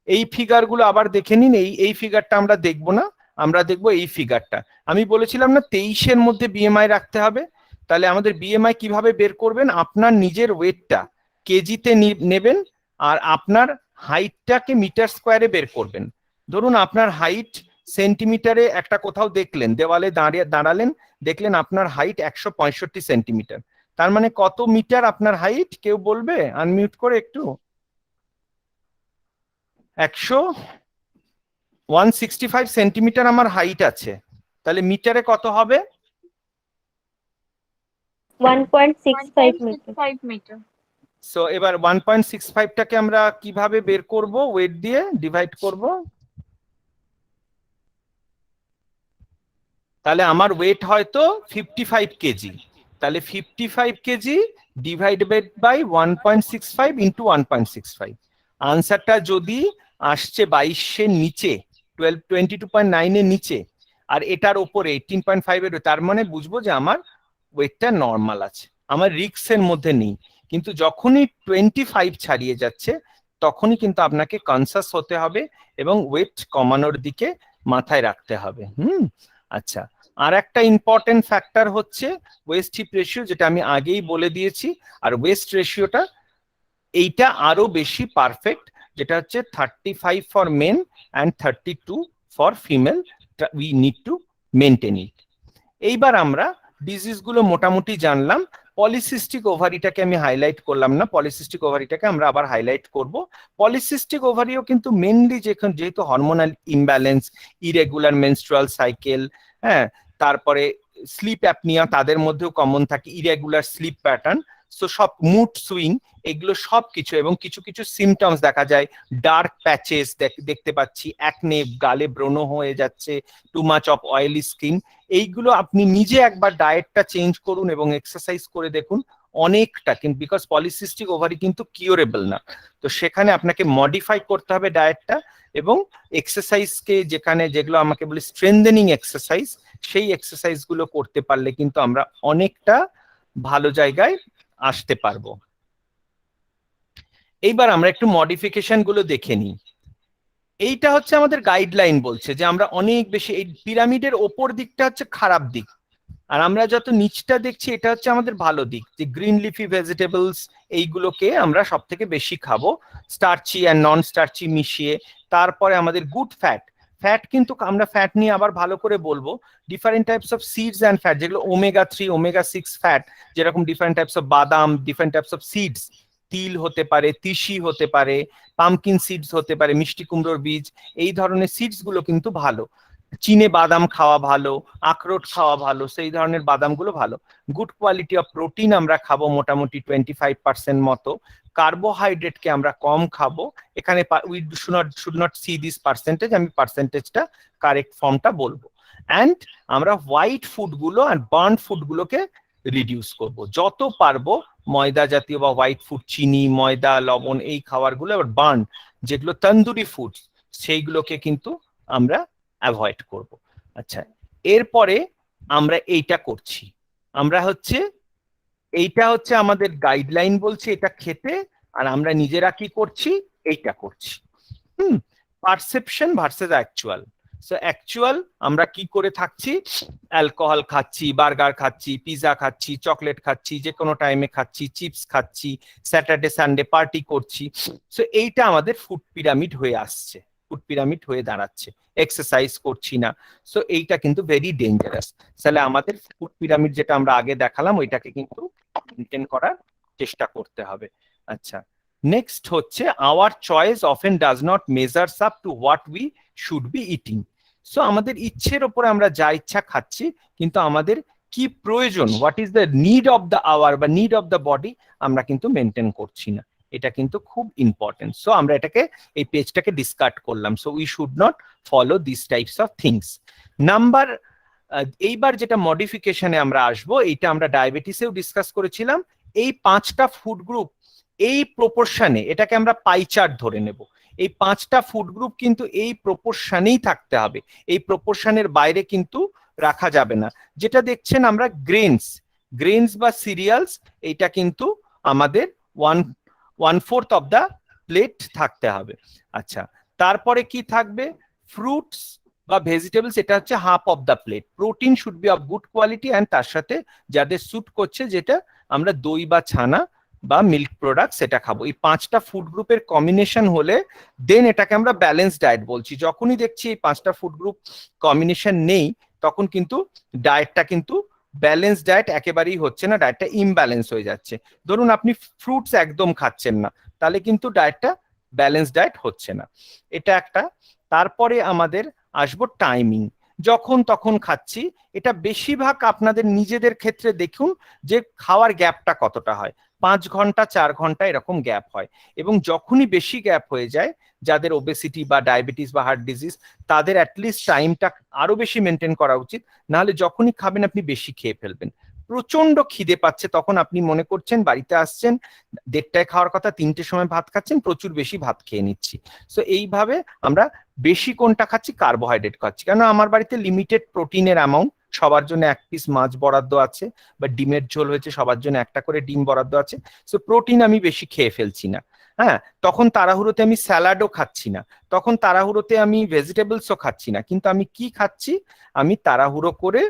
এই ফিগারগুলো আবার দেখে নিন, এই ফিগারটা আমরা দেখবো না, আমরা দেখবো এই ফিগারটা। আমি বলেছিলাম না 23-এর মধ্যে বিএমআই রাখতে হবে, তাহলে আমাদের বিএমআই কিভাবে বের করবেন, আপনার নিজের ওয়েটটা কেজিতে নেবেন আর আপনার হাইটটাকে মিটার স্কোয়ারে বের করবেন। ধরুন আপনার হাইট সেন্টিমিটারে একটা কোথাও দেখলেন, দেওয়ালে দাঁড়ালেন, দেখলেন আপনার হাইট 165 সেন্টিমিটার, তার মানে কত মিটার আপনার হাইট? কেউ বলবে আনমিউট করে একটু? 165 সেন্টিমিটার আমার হাইট আছে, তাহলে মিটারে কত হবে? 1.65 meter. সো এবার 1.65 টাকে আমরা কিভাবে বের করব? ওয়েট দিয়ে ডিভাইড করব। তাহলে আমার ওয়েট হয়তো 55 কেজি, তাহলে 55 কেজি ডিভাইডেড বাই 1.65 ইন্টু 1.65। আনসারটা যদি আসছে 22 নিচে, 22.9 এর নিচে, আর এটার উপরে 18.5 এর, তার মানে বুঝবো যে আমার ওয়েটটা নর্মাল আছে, আমার রিস্কের মধ্যে নেই। কিন্তু যখনই 25 ছাড়িয়ে যাচ্ছে তখনই কিন্তু আপনাকে কনসাস হতে হবে এবং ওয়েট কমানোর দিকে মাথায় রাখতে হবে। আচ্ছা, আর একটা ইম্পর্টেন্ট ফ্যাক্টর হচ্ছে ওয়েস্ট হিপ রেশিও, যেটা আমি আগেই বলে দিয়েছি। আর ওয়েস্ট রেশিওটা এইটা আরো বেশি পারফেক্ট, যেটা হচ্ছে 35 for men and 32 for female. We need to maintain ইট। এইবার আমরা ডিজিজ গুলো মোটামুটি জানলাম। পলিসিস্টিক ওভারিটাকে আমি হাইলাইট করলাম না, পলিসিস্টিক ওভারিটাকে আমরা আবার হাইলাইট করব। পলিসিস্টিক ওভারিও কিন্তু মেনলি যেহেতু hormonal imbalance, irregular menstrual cycle, হ্যাঁ, তারপরে স্লিপ অ্যাপনিয়া তাদের মধ্যেও কমন থাকে, ইরেগুলার স্লিপ প্যাটার্ন, সো সব মুড সুইং, এগুলো সব কিছু, এবং কিছু কিছু সিমটমস দেখা যায়, ডার্ক প্যাচেস দেখতে পাচ্ছি, অ্যাকনে, গালে ব্রণ হয়ে যাচ্ছে, too much of oily skin, এইগুলো আপনি নিজে একবার ডায়েটটা চেঞ্জ করুন এবং এক্সারসাইজ করে দেখুন অনেকটা, কিন্তু বিকজ পলিসিস্টিক ওভারি কিন্তু কিউরেবল না, তো সেখানে আপনাকে মডিফাই করতে হবে ডায়েটটা, এবং এক্সারসাইজকে যেগুলো আমাকে বলি স্ট্রেনদেনিং এক্সারসাইজ, সেই এক্সারসাইজ গুলো করতে পারলে কিন্তু আমরা অনেকটা ভালো জায়গায় আসতে পারবো। এইবার আমরা একটু মডিফিকেশন গুলো দেখে নিই। এইটা হচ্ছে আমাদের গাইডলাইন, বলছে যে আমরা অনেক বেশি, এই পিরামিডের ওপর দিকটা হচ্ছে খারাপ দিক, আর আমরা যত নিচটা দেখছি এটা হচ্ছে আমাদের ভালো দিক, যে গ্রিন লিফি ভেজিটেবলস এইগুলোকে আমরা সব থেকে বেশি খাবো, স্টার্চি অ্যান্ড নন স্টার্চি মিশিয়ে। তারপরে আমাদের গুড ফ্যাট, ফ্যাট কিন্তু আমরা ফ্যাট নিয়ে আবার ভালো করে বলবো, different types of seeds and fat, যেগুলো ওমেগা 3 ওমেগা 6 ফ্যাট, যেরকম ডিফারেন্ট টাইপস অফ বাদাম, ডিফারেন্ট টাইপস অফ সিডস, তিল হতে পারে, তিসি হতে পারে, পামকিন সিডস হতে পারে, মিষ্টি কুমড়োর বীজ, এই ধরনের সিডস গুলো কিন্তু ভালো। চীনে বাদাম খাওয়া ভালো, আখরোট খাওয়া ভালো, সেই ধরনের বাদামগুলো ভালো। গুড কোয়ালিটি অফ প্রোটিন আমরা খাবো মোটামুটি 25% মতো। কার্বোহাইড্রেটকে আমরা কম খাবো, এখানে we should not C this percentage, আমি পার্সেন্টেজটা কারেক্ট ফর্মটা বলবো। অ্যান্ড আমরা হোয়াইট ফুড গুলো আর বার্ন ফুড গুলোকে রিডিউস করব যত পারবো, ময়দা জাতীয় বা হোয়াইট ফুড, চিনি, ময়দা, লবণ, এই খাবারগুলো, আবার বার্ন যেগুলো তন্দুরি ফুড, সেইগুলোকে কিন্তু আমরা অ্যাভয়েড করব। আচ্ছা, এরপরে আমরা এইটা করছি, আমরা এইটা হচ্ছে আমাদের গাইডলাইন বলছে এটা খেতে, আর আমরা নিজেরা কি করছি, এইটা করছি। Perception versus actual. So actual আমরা কি করে থাকছি, অ্যালকোহল খাচ্ছি, বার্গার খাচ্ছি, পিৎজা খাচ্ছি, চকলেট খাচ্ছি, যে কোনো টাইমে খাচ্ছি, চিপস খাচ্ছি, স্যাটারডে সানডে পার্টি করছি। সো এইটা আমাদের ফুড পিরামিড হয়ে আসছে, ফুড পিরামিড হয়ে দাঁড়াচ্ছে, এক্সারসাইজ করছি না। সো এইটা কিন্তু ভেরি ডেঞ্জারাস। তাহলে আমাদের ফুড পিরামিড যেটা আমরা আগে দেখালাম ওইটাকে কিন্তু মেনটেন করার চেষ্টা করতে হবে। আচ্ছা, নেক্সট হচ্ছে hour choice often does not measures up to what we should be eating. So আমাদের ইচ্ছের ওপরে আমরা যা ইচ্ছা খাচ্ছি, কিন্তু আমাদের কি প্রয়োজন, what is the need of the hour বা নিড অফ দ্য বডি, আমরা কিন্তু মেনটেন করছি না। এটা কিন্তু খুব ইম্পর্টেন্ট। সো আমরা এটাকে, এই পেজটাকে ডিসকার্ড করলাম। So we should not follow this types of things. Number, এইবার যেটা মডিফিকেশনে আমরা আসবো, এইটা আমরা ডায়াবেটিসেও ডিসকাস করেছিলাম। এই 5টা ফুড গ্রুপ এই প্রপোর্শনে, এটাকে আমরা পাই চার্ট ধরে নেব, এই 5টা ফুড গ্রুপ কিন্তু এই প্রপোর্শনেই থাকতে হবে, এই প্রপোর্শনের বাইরে কিন্তু রাখা যাবে না। যেটা দেখছেন আমরা গ্রেনস বা সিরিয়ালস, এইটা কিন্তু আমাদের 1/4 অফ দ্য প্লেট থাকতে হবে। আচ্ছা, তারপরে কি থাকবে, ফ্রুটস বা ভেজিটেবলস, এটা হচ্ছে half of the plate. Protein should be of good quality, and তার সাথে যাদের স্যুট করছে, যেটা আমরা দই বা ছানা বা মিল্ক প্রোডাক্ট সেটা খাবো। এই 5টা ফুড গ্রুপের কম্বিনেশন হলে দেন এটাকে আমরা ব্যালেন্স ডায়েট বলছি। যখনই দেখছি এই 5টা ফুড গ্রুপ কম্বিনেশন নেই, তখন কিন্তু ডায়েটটা কিন্তু ব্যালেন্স ডায়েট একেবারেই হচ্ছে না, ডায়েটটা ইমব্যালেন্স হয়ে যাচ্ছে। ধরুন আপনি ফ্রুটস একদম খাচ্ছেন না, তাহলে কিন্তু ডায়েটটা ব্যালেন্স ডায়েট হচ্ছে না। এটা একটা। তারপরে আমাদের আসবো টাইমিং, যখন তখন খাচ্ছি। এটা বেশিরভাগ আপনাদের নিজেদের ক্ষেত্রে দেখুন যে খাওয়ার গ্যাপটা কতটা হয়, 5 ঘন্টা 4 ঘন্টা এরকম গ্যাপ হয়। এবং যখনই বেশি গ্যাপ হয়ে যায়, যাদের ওবেসিটি বা ডায়াবেটিস বা হার্ট ডিজিজ, তাদের অ্যাটলিস্ট টাইমটা আরো বেশি মেনটেন করা উচিত। নাহলে যখনই খাবেন আপনি বেশি খেয়ে ফেলবেন। প্রচন্ড খিদে পাচ্ছে, তখন আপনি মনে করছেন বাড়িতে আসছেন 1:30টায় খাওয়ার কথা, 3টের সময় ভাত খাচ্ছেন, প্রচুর বেশি ভাত খেয়ে নিচ্ছি। তো এইভাবে আমরা বেশি কোনটা খাচ্ছি, কার্বোহাইড্রেট খাচ্ছি। কেন আমার বাড়িতে লিমিটেড প্রোটিনের অ্যামাউন্ট, সবার জন্য 1 পিস মাছ বরাদ্দ আছে, বা ডিমের ঝোল হয়েছে সবার জন্য একটা করে ডিম বরাদ্দ আছে। সো প্রোটিন আমি বেশি খেয়ে ফেলছি না। হ্যাঁ, তখন তাড়াহুড়োতে আমি স্যালাডও খাচ্ছি না, তখন তাড়াহুড়োতে আমি ভেজিটেবলসও খাচ্ছি না, কিন্তু আমি কি খাচ্ছি, আমি তাড়াহুড়ো করে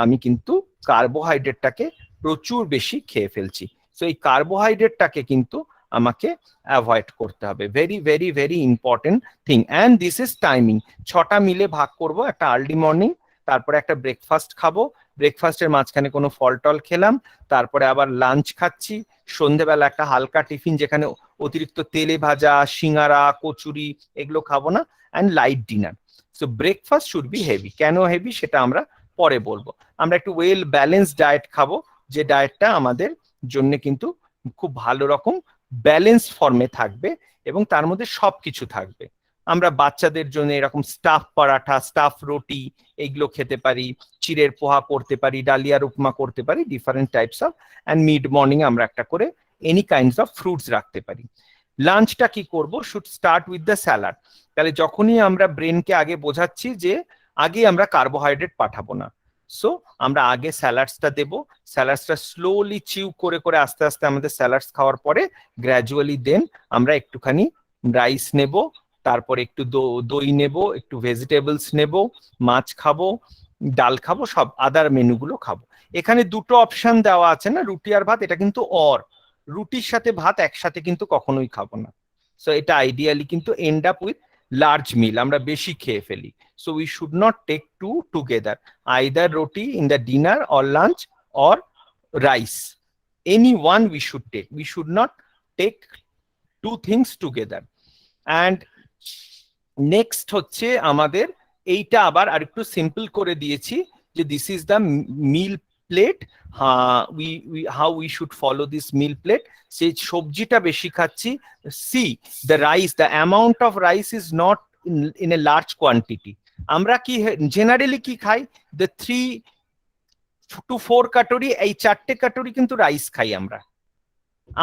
আমি কিন্তু কার্বোহাইড্রেটটাকে প্রচুর বেশি খেয়ে ফেলছি। সো এই কার্বোহাইড্রেটটাকে কিন্তু আমাকে অ্যাভয়েড করতে হবে। Very very very important thing. And this is timing. 6টা মিলে ভাগ করব, একটা আর্লি মর্নিং, তারপরে একটা ব্রেকফাস্ট খাবো, ব্রেকফাস্টের মাঝখানে কোনো ফল টল খেলাম, তারপরে আবার লাঞ্চ খাচ্ছি, সন্ধেবেলা একটা হালকা টিফিন যেখানে অতিরিক্ত তেলে ভাজা, সিঙ্গারা, কচুরি এগুলো খাবো না, and light dinner. So breakfast should be heavy. কেন হেভি সেটা আমরা পরে বলবো। আমরা একটু ওয়েল ব্যালেন্স ডায়েট খাবো, যে ডায়েটটা আমাদের জন্য কিন্তু খুব ভালো রকম ব্যালেন্স ফর্মে থাকবে এবং তার মধ্যে সবকিছু থাকবে। আমরা বাচ্চাদের জন্য এরকম স্টাফ পরাঠা, স্টাফ রুটি এইগুলো খেতে পারি, চিড়ের পোহা করতে পারি, ডালিয়ার উপমা করতে পারি, different types of. And mid morning আমরা একটা করে এনি কাইন্ডস অফ ফ্রুটস রাখতে পারি। লাঞ্চটা কি করব, should start with the salad. তাহলে যখনই আমরা ব্রেনকে আগে বোঝাচ্ছি যে আগে আমরা কার্বোহাইড্রেট পাঠাবো না, সো আমরা আগে স্যালাডসটা দেব। স্যালাডসটা স্লোলি চিউ করে করে আস্তে আস্তে আমাদের স্যালাডস খাওয়ার পরে গ্র্যাজুয়ালি দেন আমরা একটুখানি রাইস নেব, তারপরে একটু দই নেব, একটু ভেজিটেবলস নেব, মাছ খাবো, ডাল খাবো, সব আদার মেনুগুলো খাবো। এখানে দুটো অপশন দেওয়া আছে না, রুটি আর ভাত, এটা কিন্তু রুটির সাথে ভাত একসাথে কিন্তু কখনোই খাবো না। সো এটা আইডিয়ালি কিন্তু end up with large meal, আমরা বেশি খেয়ে ফেলি। So we should not take two together, either roti in the dinner or lunch or rice. Any one we should take. We should not take two things together. And next হচ্ছে আমাদের এইটা আবার আরেকটু simple করে দিয়েছি যে this is the meal plate. How we should follow this meal plate. সেই সবজিটা বেশি খাচ্ছি। See the rice, the amount of rice is not in a large quantity. আমরা কি জেনারেলি কি খাই, দ্য 3 to 4 কাটোরি, এই 4টে কাটোরি কিন্তু রাইস খাই আমরা,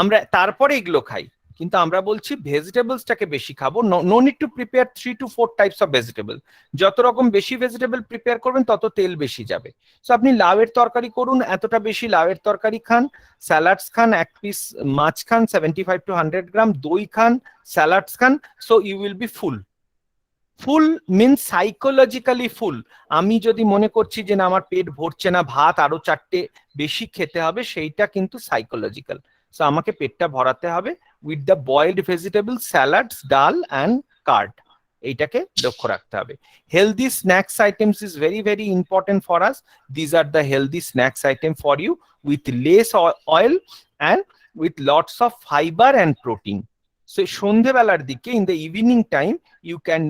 আমরা তারপরে এগুলো খাই। কিন্তু আমরা বলছি ভেজিটেবলসটাকে বেশি খাবো। No need to prepare 3 to 4 types of vegetable. যত রকম বেশি ভেজিটেবল প্রিপেয়ার করবেন তত তেল বেশি যাবে। সো আপনি লাউয়ের তরকারি করুন, এতটা বেশি লাউয়ের তরকারি খান, স্যালাডস খান, 1 পিস মাছ খান 75 to 100 গ্রাম, দই খান, স্যালাডস খান, so you will be full. Full means psychologically full. আমি যদি মনে করছি যে না আমার পেট ভরছে না, ভাত আরো 4টে বেশি খেতে হবে, সেইটা কিন্তু সাইকোলজিক্যাল। সো আমাকে পেটটা ভরাতে হবে with the boiled vegetable, salads, dal and curd, এইটাকে লক্ষ্য রাখতে হবে। Healthy snacks items is very very important for us. These are the healthy snacks item for you, with less oil and with lots of fibre and protein. So সন্ধেবেলার দিকে in the evening time you can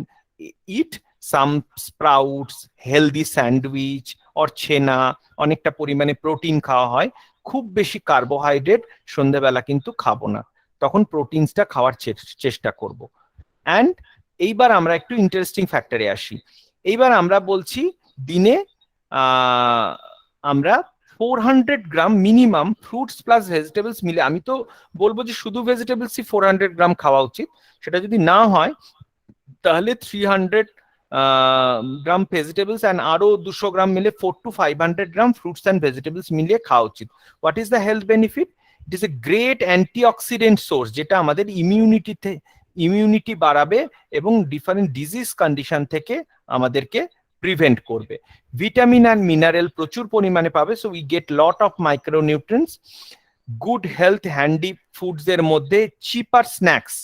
eat some sprouts, healthy sandwich or chhena, অনেকটা পরিমাণে protein খাওয়া হয়। খুব বেশি carbohydrate সন্ধ্যাবেলা কিন্তু খাবো না, তখন প্রোটিনসটা খাওয়ার চেষ্টা করব। অ্যান্ড এইবার আমরা একটু ইন্টারেস্টিং ফ্যাক্টরে আসি। এইবার আমরা বলছি দিনে আমরা 400 গ্রাম মিনিমাম ফ্রুটস প্লাস ভেজিটেবলস মিলে, আমি তো বলবো যে শুধু ভেজিটেবলসই 400 গ্রাম খাওয়া উচিত, সেটা যদি না হয় তাহলে 300 গ্রাম ভেজিটেবলস অ্যান্ড আরো 200 গ্রাম মিলে 400 to 500 gram fruits and vegetables মিলিয়ে খাওয়া উচিত। What is the health benefit? It is a great antioxidant source, যেটা আমাদের ইমিউনিটি বাড়াবে এবং ডিফারেন্ট ডিজিজ কন্ডিশন থেকে আমাদেরকে প্রিভেন্ট করবে। ভিটামিন অ্যান্ড মিনারেল প্রচুর পরিমাণে পাবে, so we get lot of micronutrients. Good health handy foods এর মধ্যে চিপার স্ন্যাক্স,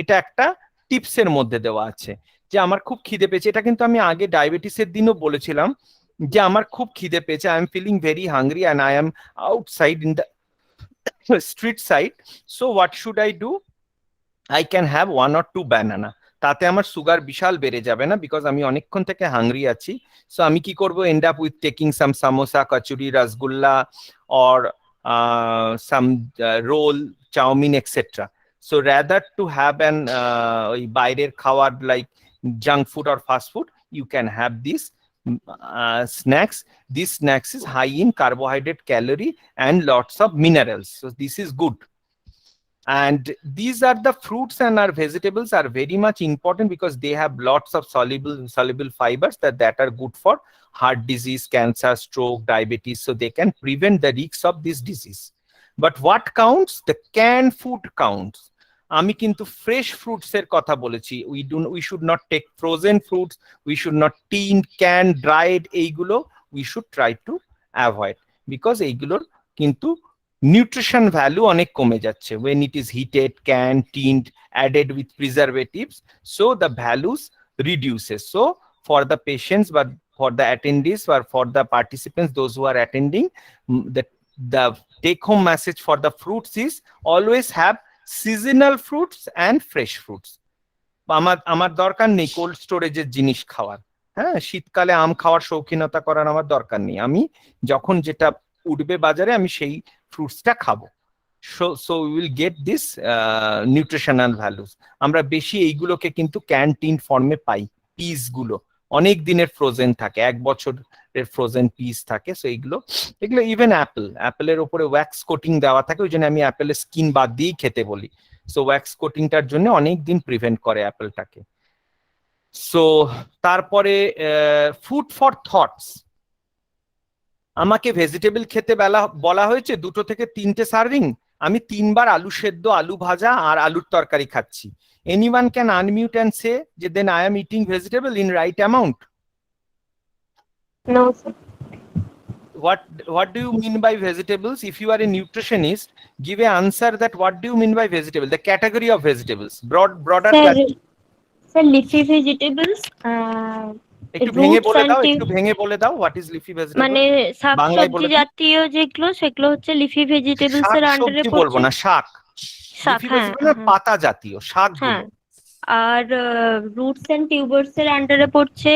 এটা একটা টিপস এর মধ্যে দেওয়া আছে। যে আমার খুব খিদে পেয়েছে, এটা কিন্তু আমি আগে ডায়াবেটিসের দিনও বলেছিলাম যে আমার খুব খিদে পেয়েছে, I am feeling very hungry and I am outside in the street side, so what should I do, I can have 1 or 2 banana. তাতে আমার সুগার বিশাল বেড়ে যাবে না, বিকজ আমি অনেকক্ষণ থেকে হাংরি আছি। সো আমি কি করবো, end up with taking some samosa, kachori, rasgulla, or some roll, chowmein, etcetera. So rather to have an ওই বাইরের খাওয়ার like junk food or fast food, you can have this snacks. This snacks is high in carbohydrate, calorie, and lots of minerals. So this is good. And these are the fruits and our vegetables are very much important because they have lots of soluble fibers that are good for heart disease, cancer, stroke, diabetes, so they can prevent the risks of this disease. But what counts? The canned food counts. আমি কিন্তু fresh fruits এর কথা বলেছি। We should not take frozen fruits, we should not tin, can, dried, এইগুলো we should try to avoid, because এইগুলোর কিন্তু nutrition value অনেক কমে যাচ্ছে when it is heated, canned, tinned, added with preservatives, so the values reduces. So for the patients, but for the attendees or for the participants, those who are attending, the take home message for the fruits is always have seasonal fruits and fresh fruits. আমার দরকার নেই cold স্টোরেজের জিনিস খাওয়ার, হ্যাঁ, শীতকালে আম খাওয়ার শৌখিনতা করার আমার দরকার নেই, আমি যখন যেটা উঠবে বাজারে আমি সেই ফ্রুটসটা খাবো। So will get this nutritional values. আমরা বেশি এইগুলোকে কিন্তু ক্যান্টিন ফর্মে পাই, পিস গুলো অনেক দিনের ফ্রোজেন থাকে, 1 বছরের ফ্রোজেন পিস থাকে। সো এগুলো ইভেন অ্যাপেলের উপরে ওয়্যাক্স কোটিং দেওয়া থাকে, ওই জন্য আমি অ্যাপেলের স্কিন বাদ দিয়েই খেতে বলি। সো ওয়্যাক্স কোটিংটার জন্য অনেক দিন প্রিভেন্ট করে অ্যাপেলটাকে। সো তারপরে ফুড ফর থটস, আমাকে ভেজিটেবল খেতে বলা হয়েছে 2 থেকে 3টে সার্ভিং, আমি 3বার আলু সেদ্ধ, আলু ভাজা আর আলুর তরকারি খাচ্ছি। Anyone can unmute and say যে then I am eating vegetable in right amount? No, sir. What do you mean by vegetables? If you are a nutritionist, give an answer that what do you mean by vegetable, the category of vegetables, broader Sir, leafy vegetables, একটু ভেঙে roots বলে and দাও, একটু ভেঙে বলে দাও, what is leafy vegetable? মানে বাংলায় শাকসবজি বলে দাও। জাতীয় যেগুলো সেগুলো হচ্ছে লিফি ভেজিটেবলস শাক এর আন্ডারে সবজি বলবো পড়ছে। না, শাক, শাক, লিফি হ্যাঁ, ভেজিটেবল পাতা জাতীয় শাকগুলো। হ্যাঁ। আর রুটস এন্ড টিউবার্স এর আন্ডারে পড়ছে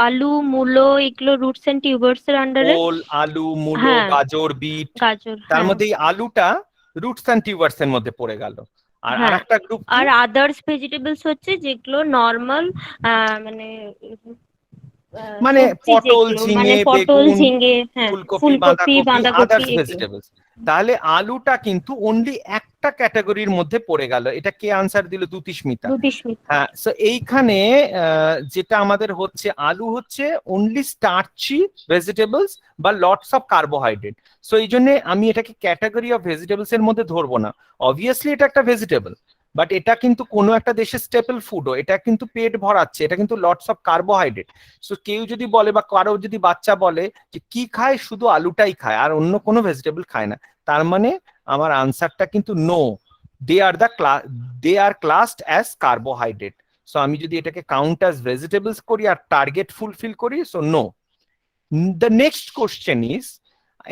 আলু, মূলো, এগুলো রুটস এন্ড টিউবার্স এর আন্ডারে। ওল, আলু, মূলো, হ্যাঁ, গাজর, বিট, গাজর, তার হ্যাঁ, মধ্যে এই আলুটা রুটস এন্ড টিউবার্স এর মধ্যে পড়ে গেল। আর হ্যাঁ। আরেকটা গ্রুপ আর আদার্স ভেজিটেবলস হচ্ছে যেগুলো নর্মাল, মানে মানে সবজি পটল, যেগুলো, মানে ঝিঙে, পটল, বেগুন, ঝিঙে, হ্যাঁ, ফুলকপি, ফুলকপি, বাঁধাকপি আদার্স এগুলো। ভেজিটেবলস। তাহলে আলুটা কিন্তু অনলি একটা ক্যাটাগরির মধ্যে পড়ে গেল। এটা কে আনসার দিল? দুতিস্মিতা। হ্যাঁ, সো এইখানে যেটা আমাদের হচ্ছে, আলু হচ্ছে অনলি স্টার্চি ভেজিটেবলস বা লটস অফ কার্বোহাইড্রেট। সো এই জন্য আমি এটাকে ক্যাটাগরি অফ ভেজিটেবলস এর মধ্যে ধরবো না। অবভিয়াসলি এটা একটা ভেজিটেবল, বাট এটা কিন্তু কোনো একটা দেশের স্টেপল ফুডও, এটা কিন্তু পেট ভরাচ্ছে, এটা কিন্তু লটস অফ কার্বোহাইড্রেট। সো কেউ যদি বলে বা কারো যদি বাচ্চা বলে যে কি খায়, শুধু আলুটাই খায় আর অন্য কোনো ভেজিটেবল খায় না, তার মানে আমার আনসারটা কিন্তু no, they are classed as carbohydrate. So আমি যদি এটাকে কাউন্ট অ্যাজ ভেজিটেবলস করি আর টার্গেট ফুলফিল করি, so no. The next question is,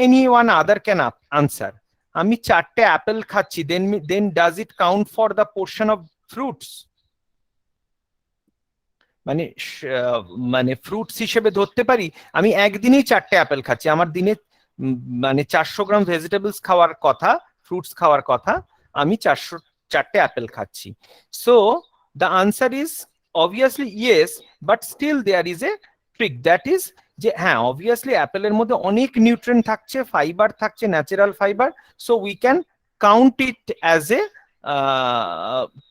any one other can answer. আমি 4টে অ্যাপেল খাচ্ছি, then does it count for the portion of fruits? মানে মানে ফ্রুটস হিসেবে ধরতে পারি আমি একদিনেই 4টে অ্যাপেল খাচ্ছি, আমার দিনে মানে 400 গ্রাম ভেজিটেবলস খাওয়ার কথা, ফ্রুটস খাওয়ার কথা, আমি 4টে অ্যাপেল খাচ্ছি। So the answer is obviously yes, but still there is a trick, that is যে হ্যাঁ, অবভিয়াসলি অ্যাপেলের মধ্যে অনেক নিউট্রিয়েন্ট থাকছে, ফাইবার থাকছে, natural fibre, so we can count it as a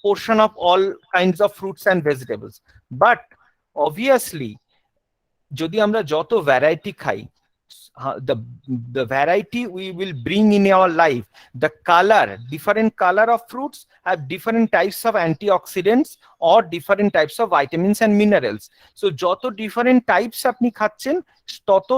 portion of all kinds of fruits and vegetables. But obviously যদি আমরা যত ভ্যারাইটি খাই, the variety we will bring in our life, the color, different color of fruits have different types of antioxidants or different types of vitamins and minerals. So joto different types apni khaচ্ছেন তত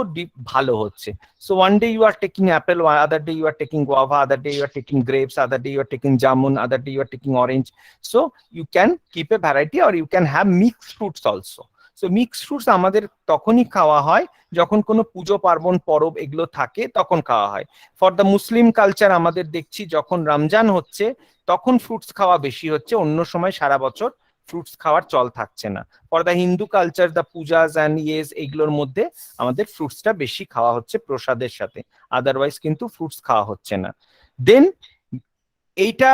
ভালো হচ্ছে. So one day you are taking apple, other day you are taking guava, other day you are taking grapes, other day you are taking jamun, other day you are taking orange. So you can keep a variety, or you can have mixed fruits also. So mixed fruits আমাদের তখনই খাওয়া হয় যখন কোনো পুজো পার্বণ পরব এগুলো থাকে তখন খাওয়া হয়. ফর দ্য মুসলিম কালচার আমাদের দেখছি যখন রমজান হচ্ছে তখন ফ্রুটস খাওয়া বেশি হচ্ছে, অন্য সময় সারা বছর ফ্রুটস খাওয়ার চল থাকছে না. For the Hindu culture, the Puja's and এইগুলোর মধ্যে আমাদের ফ্রুটসটা বেশি খাওয়া হচ্ছে প্রসাদের সাথে, আদারওয়াইজ কিন্তু ফ্রুটস খাওয়া হচ্ছে না. দেন এইটা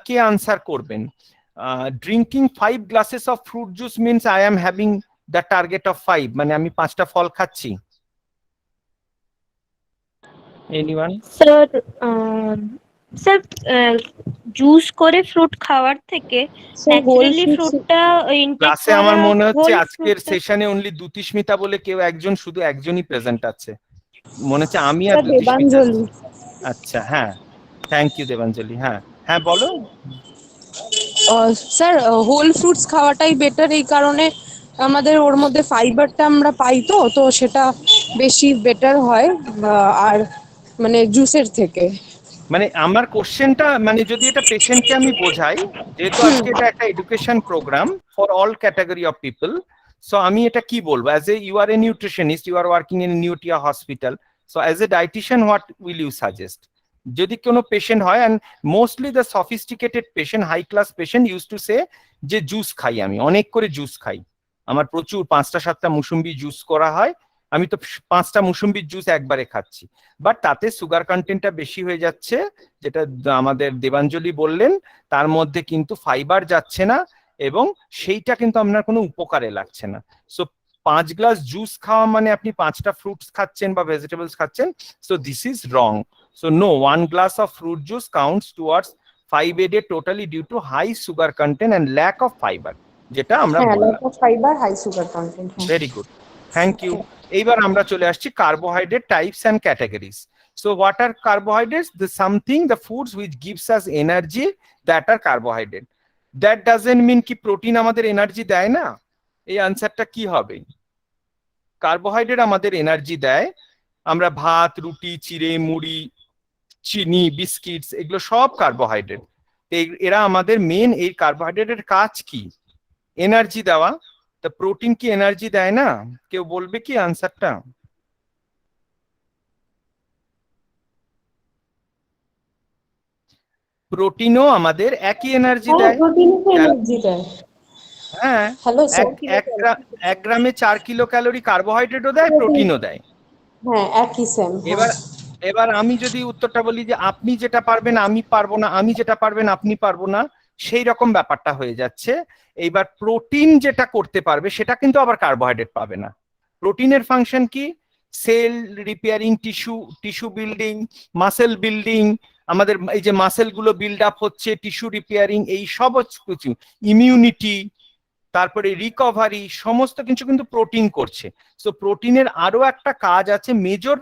কে আনসার করবেন? Drinking 5 glasses of fruit juice means I am having the target of 5, মানে আমি 5টা ফল খাচ্ছি. Anyone? স্যার স্যার জুস করে ফ্রুট খাওয়ার থেকে ন্যাচারালি ফ্রুটটা ইনটেক ক্লাসে করা, আমার মনে হচ্ছে whole আজকের fruit টা- সেশনে অনলি দুতিস্মিতা বলে কেউ একজন, শুধু একজনই প্রেজেন্ট আছে মনে হচ্ছে, আমি আর দুতিস্মিতা. দেবাঞ্জলি। আচ্ছা, হ্যাঁ, থ্যাংক ইউ দেবাঞ্জলি. হ্যাঁ হ্যাঁ বলো. স্যার হোল ফ্রুটস খাওয়াটাই বেটার, এই কারণে আমাদের ওর মধ্যে ফাইবারটা আমরা পাই, তো তো সেটা বেশি বেটার হয় আর মানে জুসের থেকে। মানে আমার কোশ্চেনটা, মানে যদি এটা পেশেন্টকে আমি বোঝাই, যেহেতু আজকে এটা একটা education programme for all category of people, so আমি এটা কি বলবো? As a you are a nutritionist, you are working in নিউট্রিয়া hospital, so as a dietician what will you suggest? যদি কোনো পেশেন্ট হয়, and mostly the sophisticated patient, high class patient use to say যে juice খাই, আমি অনেক করে juice খাই, আমার প্রচুর 5টা 7টা মুসুম্বি জুস করা হয়, আমি তো 5টা মুসুম্বির জুস একবারে খাচ্ছি, বাট তাতে সুগার কন্টেন্টটা বেশি হয়ে যাচ্ছে, যেটা আমাদের দেবাঞ্জলি বললেন, তার মধ্যে কিন্তু ফাইবার যাচ্ছে না, এবং সেইটা কিন্তু আপনার কোনো উপকারে লাগছে না. সো 5 গ্লাস জুস খাওয়া মানে আপনি 5টা ফ্রুটস খাচ্ছেন বা ভেজিটেবলস খাচ্ছেন, so this is wrong. So no, 1 glass of fruit juice counts towards 5 a day totally due to high sugar content and lack of fiber, যেটা আমরা বললাম. Fibre, high sugar content. Very good, thank you. এইবার আমরা চলে আসছি carbohydrate types and categories. So what are carbohydrates? The something, the foods which gives us energy, that are carbohydrate. That doesn't mean কি protein আমাদের energy দেয় না. এই আনসারটা কি হবে? কার্বোহাইড্রেট আমাদের এনার্জি দেয়, আমরা ভাত, রুটি, চিড়ে, মুড়ি, চিনি, বিস্কিটস, এগুলো সব কার্বোহাইড্রেট. এরা আমাদের মেন, এই কার্বোহাইড্রেটের কাজ কি? এনার্জি দেওয়া. তা প্রোটিন কি এনার্জি দেয় না? কেউ বলবে কি আনসারটা? প্রোটিনও আমাদের একই এনার্জি দেয়. হ্যাঁ, হ্যালো স্যার, 1 গ্রামে 4 কিলো ক্যালোরি কার্বোহাইড্রেটও দেয়, প্রোটিনও দেয়. হ্যাঁ একই সেম। এবার আমি যদি উত্তরটা বলি যে আপনি যেটা পারবেন আমি পারবো না, আমি যেটা পারবেন আপনি পারবো না, সেই রকম ব্যাপারটা হয়ে যাচ্ছে. এইবার প্রোটিন যেটা করতে পারবে সেটা কিন্তু আবার কার্বোহাইড্রেট পাবে না. প্রোটিনের ফাংশন কি? Cell repairing, tissue building, muscle building, আমাদের এই যে মাসেল গুলো বিল্ড আপ হচ্ছে, টিস্যু রিপেয়ারিং, এই সব কিছু, ইমিউনিটি, তারপরে রিকভারি, সমস্ত কিছু কিন্তু প্রোটিন করছে. সো প্রোটিনের আরো একটা কাজ আছে, মেজর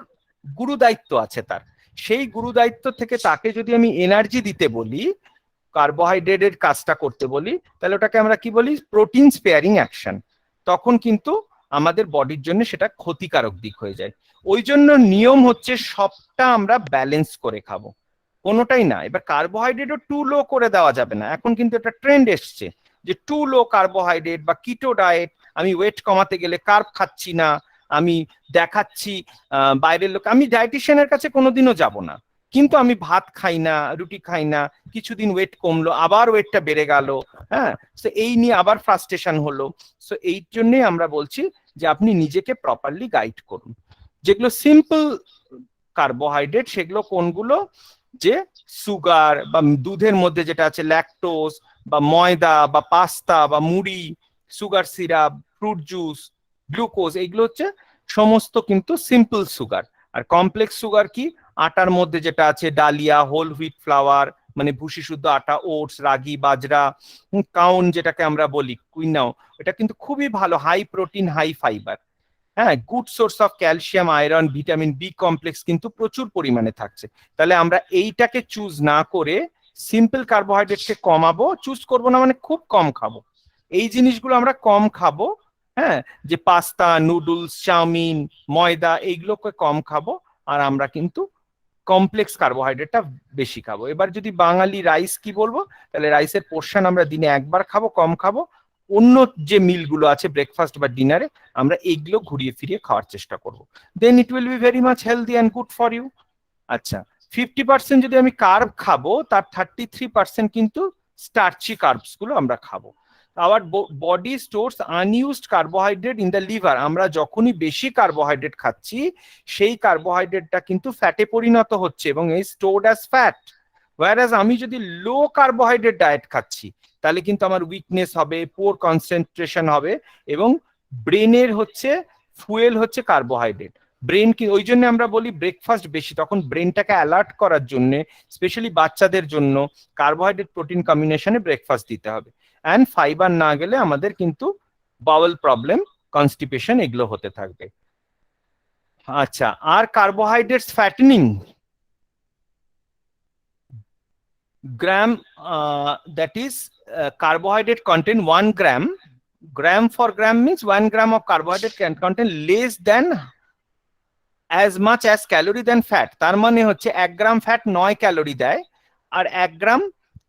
গুরুদায়িত্ব আছে তার. সেই গুরুদায়িত্ব থেকে তাকে যদি আমি এনার্জি দিতে বলি, কার্বোহাইড্রেটের কাজটা করতে বলি, তাহলে ওটাকে আমরা কি বলি? Protein sparing action. তখন কিন্তু আমাদের বডির জন্য সেটা ক্ষতিকারক দিক হয়ে যায়. ওই জন্য নিয়ম হচ্ছে সবটা আমরা ব্যালেন্স করে খাবো, কোনোটাই না. এবার কার্বোহাইড্রেটও টু লো করে দেওয়া যাবে না. এখন কিন্তু একটা ট্রেন্ড এসছে যে টু লো কার্বোহাইড্রেট বা কিটো ডায়েট, আমি ওয়েট কমাতে গেলে কার্ব খাচ্ছি না, আমি দেখাচ্ছি বাইরের লোক, আমি ডায়েটিশিয়ানের কাছে কোনোদিনও যাব না, কিন্তু আমি ভাত খাই না, রুটি খাই না, কিছুদিন ওয়েট কমলো, আবার ওয়েটটা বেড়ে গেল, হ্যাঁ, তো এই নিয়ে আবার ফ্রাস্ট্রেশন হলো. সো এই জন্যই আমরা বলছি যে আপনি নিজেকে প্রপারলি গাইড করুন. যেগুলো সিম্পল কার্বোহাইড্রেট সেগুলো কোনগুলো? যে সুগার বা দুধের মধ্যে যেটা আছে ল্যাকটোজ, বা ময়দা বা পাস্তা বা মুড়ি, sugar syrup, fruit juice, glucose, এইগুলো হচ্ছে সমস্ত কিন্তু সিম্পল সুগার. আর কমপ্লেক্স সুগার কি? আটার মধ্যে যেটা আছে ডালিয়া, হোল হুইট ফ্লাওয়ার, মানে ভুসি শুদ্ধ আটা, ওটস, রাগি, বাজরা, কাউন যেটাকে আমরা বলি, কুইনাও, এটা কিন্তু খুবই ভালো, হাই প্রোটিন হাই ফাইবার. হ্যাঁ, good source of calcium, iron, vitamin B complex কিন্তু প্রচুর পরিমাণে থাকছে। তাহলে আমরা এইটাকে চুজ না করে সিম্পল কার্বোহাইড্রেটকে কমাবো, চুজ করবো না মানে খুব কম খাবো, এই জিনিসগুলো আমরা কম খাবো। হ্যাঁ, যে পাস্তা, নুডলস, চাউমিন, ময়দা এইগুলোকে কম খাবো, আর আমরা কিন্তু কমপ্লেক্স কার্বোহাইড্রেটটা বেশি খাবো। এবার যদি বাঙালি রাইস কি বলবো, তাহলে রাইসের পোর্শন আমরা দিনে একবার খাবো, কম খাবো। অন্য যে মিলগুলো আছে ব্রেকফাস্ট বা ডিনারে, আমরা এইগুলো ঘুরিয়ে ফিরিয়ে খাওয়ার চেষ্টা করব, then it will be very much healthy and good for you. আচ্ছা, 50% যদি আমি কার্ব খাবো, তার 33% কিন্তু স্টার্চি কার্বস গুলো আমরা খাবো। Our body stores unused carbohydrate in the liver. আমরা যখনই বেশি কার্বোহাইড্রেট খাচ্ছি, সেই কার্বোহাইড্রেটটা কিন্তু ফ্যাটে পরিণত হচ্ছে এবং এই স্টোরড অ্যাজ ফ্যাট। ওয়ারাজ আমি যদি লো কার্বোহাইড্রেট ডায়েট খাচ্ছি, তাহলে কিন্তু আমার উইকনেস হবে, পোর কনসেন্ট্রেশন হবে, এবং ব্রেনের হচ্ছে ফুয়েল হচ্ছে কার্বোহাইড্রেট। ব্রেন কি, ওই জন্য আমরা বলি ব্রেকফাস্ট বেশি, তখন ব্রেনটাকে অ্যালার্ট করার জন্য, স্পেশালি বাচ্চাদের জন্য কার্বোহাইড্রেট প্রোটিন কম্বিনেশনে ব্রেকফাস্ট দিতে হবে। অ্যান্ড ফাইবার না গেলে আমাদের কিন্তু বাউল প্রবলেম, কনস্টিপেশন এগুলো হতে থাকবে। আচ্ছা, আর carbohydrates fattening gram, that is carbohydrate content 1 gram. Gram for gram means 1 gram of carbohydrate can contain less than as much as calorie than fat. তার মানে হচ্ছে 1 গ্রাম ফ্যাট 9 ক্যালোরি দেয়, আর 1 গ্রাম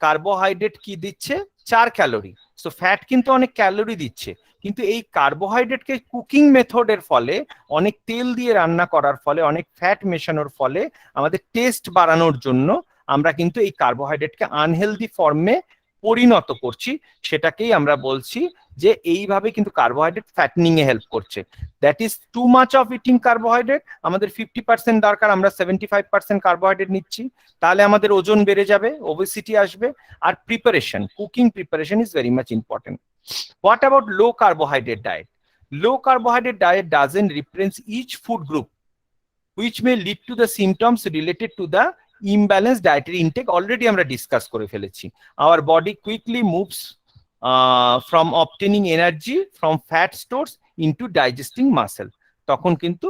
কার্বোহাইড্রেট কি দিচ্ছে, 4 ক্যালোরি। সো ফ্যাট কিন্তু অনেক calorie দিচ্ছে, কিন্তু এই কার্বোহাইড্রেটকে কুকিং মেথডের ফলে, অনেক তেল দিয়ে রান্না করার ফলে, অনেক ফ্যাট মেশানোর ফলে, আমাদের টেস্ট বাড়ানোর জন্য আমরা কিন্তু এই কার্বোহাইড্রেটকে আনহেলদি ফর্মে পরিণত করছি। সেটাকেই আমরা বলছি যে এইভাবে কিন্তু কার্বোহাইড্রেট ফ্যাটনিং এ হেল্প করছে। That is too much of eating carbohydrate. আমাদের 50% দরকার, আমরা 75% কার্বোহাইড্রেট নিচ্ছি, তাহলে আমাদের ওজন বেড়ে যাবে, ওবেসিটি আসবে। আর preparation, cooking preparation is very much important. What about low carbohydrate diet? Low carbohydrate diet doesn't reference each food group which may lead to the symptoms related to the imbalanced dietary intake. Already আমরা discuss করে ফেলেছি। Our body quickly moves from obtaining energy from fat stores into digesting muscle. তখন কিন্তু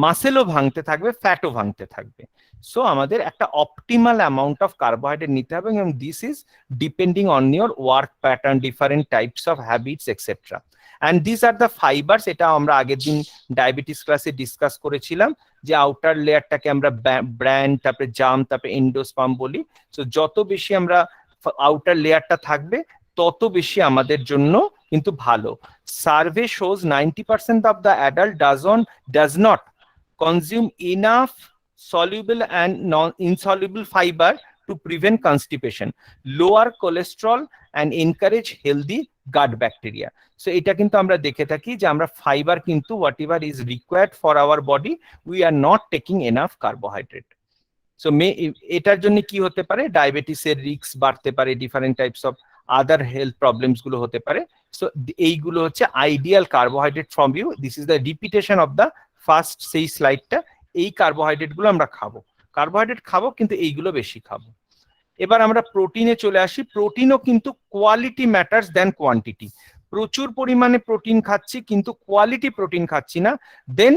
মাসেলও ভাঙতে থাকবে, ফ্যাটও ভাঙতে থাকবে। So আমাদের একটা অপটিমাল অ্যামাউন্ট অফ কার্বোহাইড্রেট নিতে হবে, এবং this is depending on your work pattern, different types of habits etcetera. And this are the fibres. এটা আমরা আগের দিন ডায়াবেটিস ক্লাসে ডিসকাস করেছিলাম, যে আউটার লেয়ারটাকে আমরা ব্র্যান্ড, তারপরে জাম, তারপরে এন্ডোস্পার্ম বলি। সো যত বেশি আমরা আউটার লেয়ারটা থাকবে, তত বেশি আমাদের জন্য কিন্তু ভালো। Survey shows 90% of the adult does not consume enough soluble and non-insoluble fiber to prevent constipation, lower cholesterol and encourage healthy gut bacteria. So এটা কিন্তু আমরা দেখে থাকি যে আমরা ফাইবার কিন্তু whatever is required for our body, we are not taking enough carbohydrate. So এটার জন্য কি হতে পারে, ডায়াবেটিসের রিস্ক বাড়তে পারে, different types of other health problems গুলো হতে পারে। সো এইগুলো হচ্ছে ideal carbohydrate from you. This is the repetition of the first সেই স্লাইডটা। এই কার্বোহাইড্রেট গুলো আমরা খাবো, কার্বোহাইড্রেট খাবো, কিন্তু এইগুলো বেশি খাবো। এবার আমরা প্রোটিনে চলে আসি। প্রোটিনও কিন্তু কোয়ালিটি ম্যাটার্স দ্যান কোয়ান্টিটি। প্রচুর পরিমাণে প্রোটিন খাচ্ছি কিন্তু কোয়ালিটি প্রোটিন খাচ্ছি না, then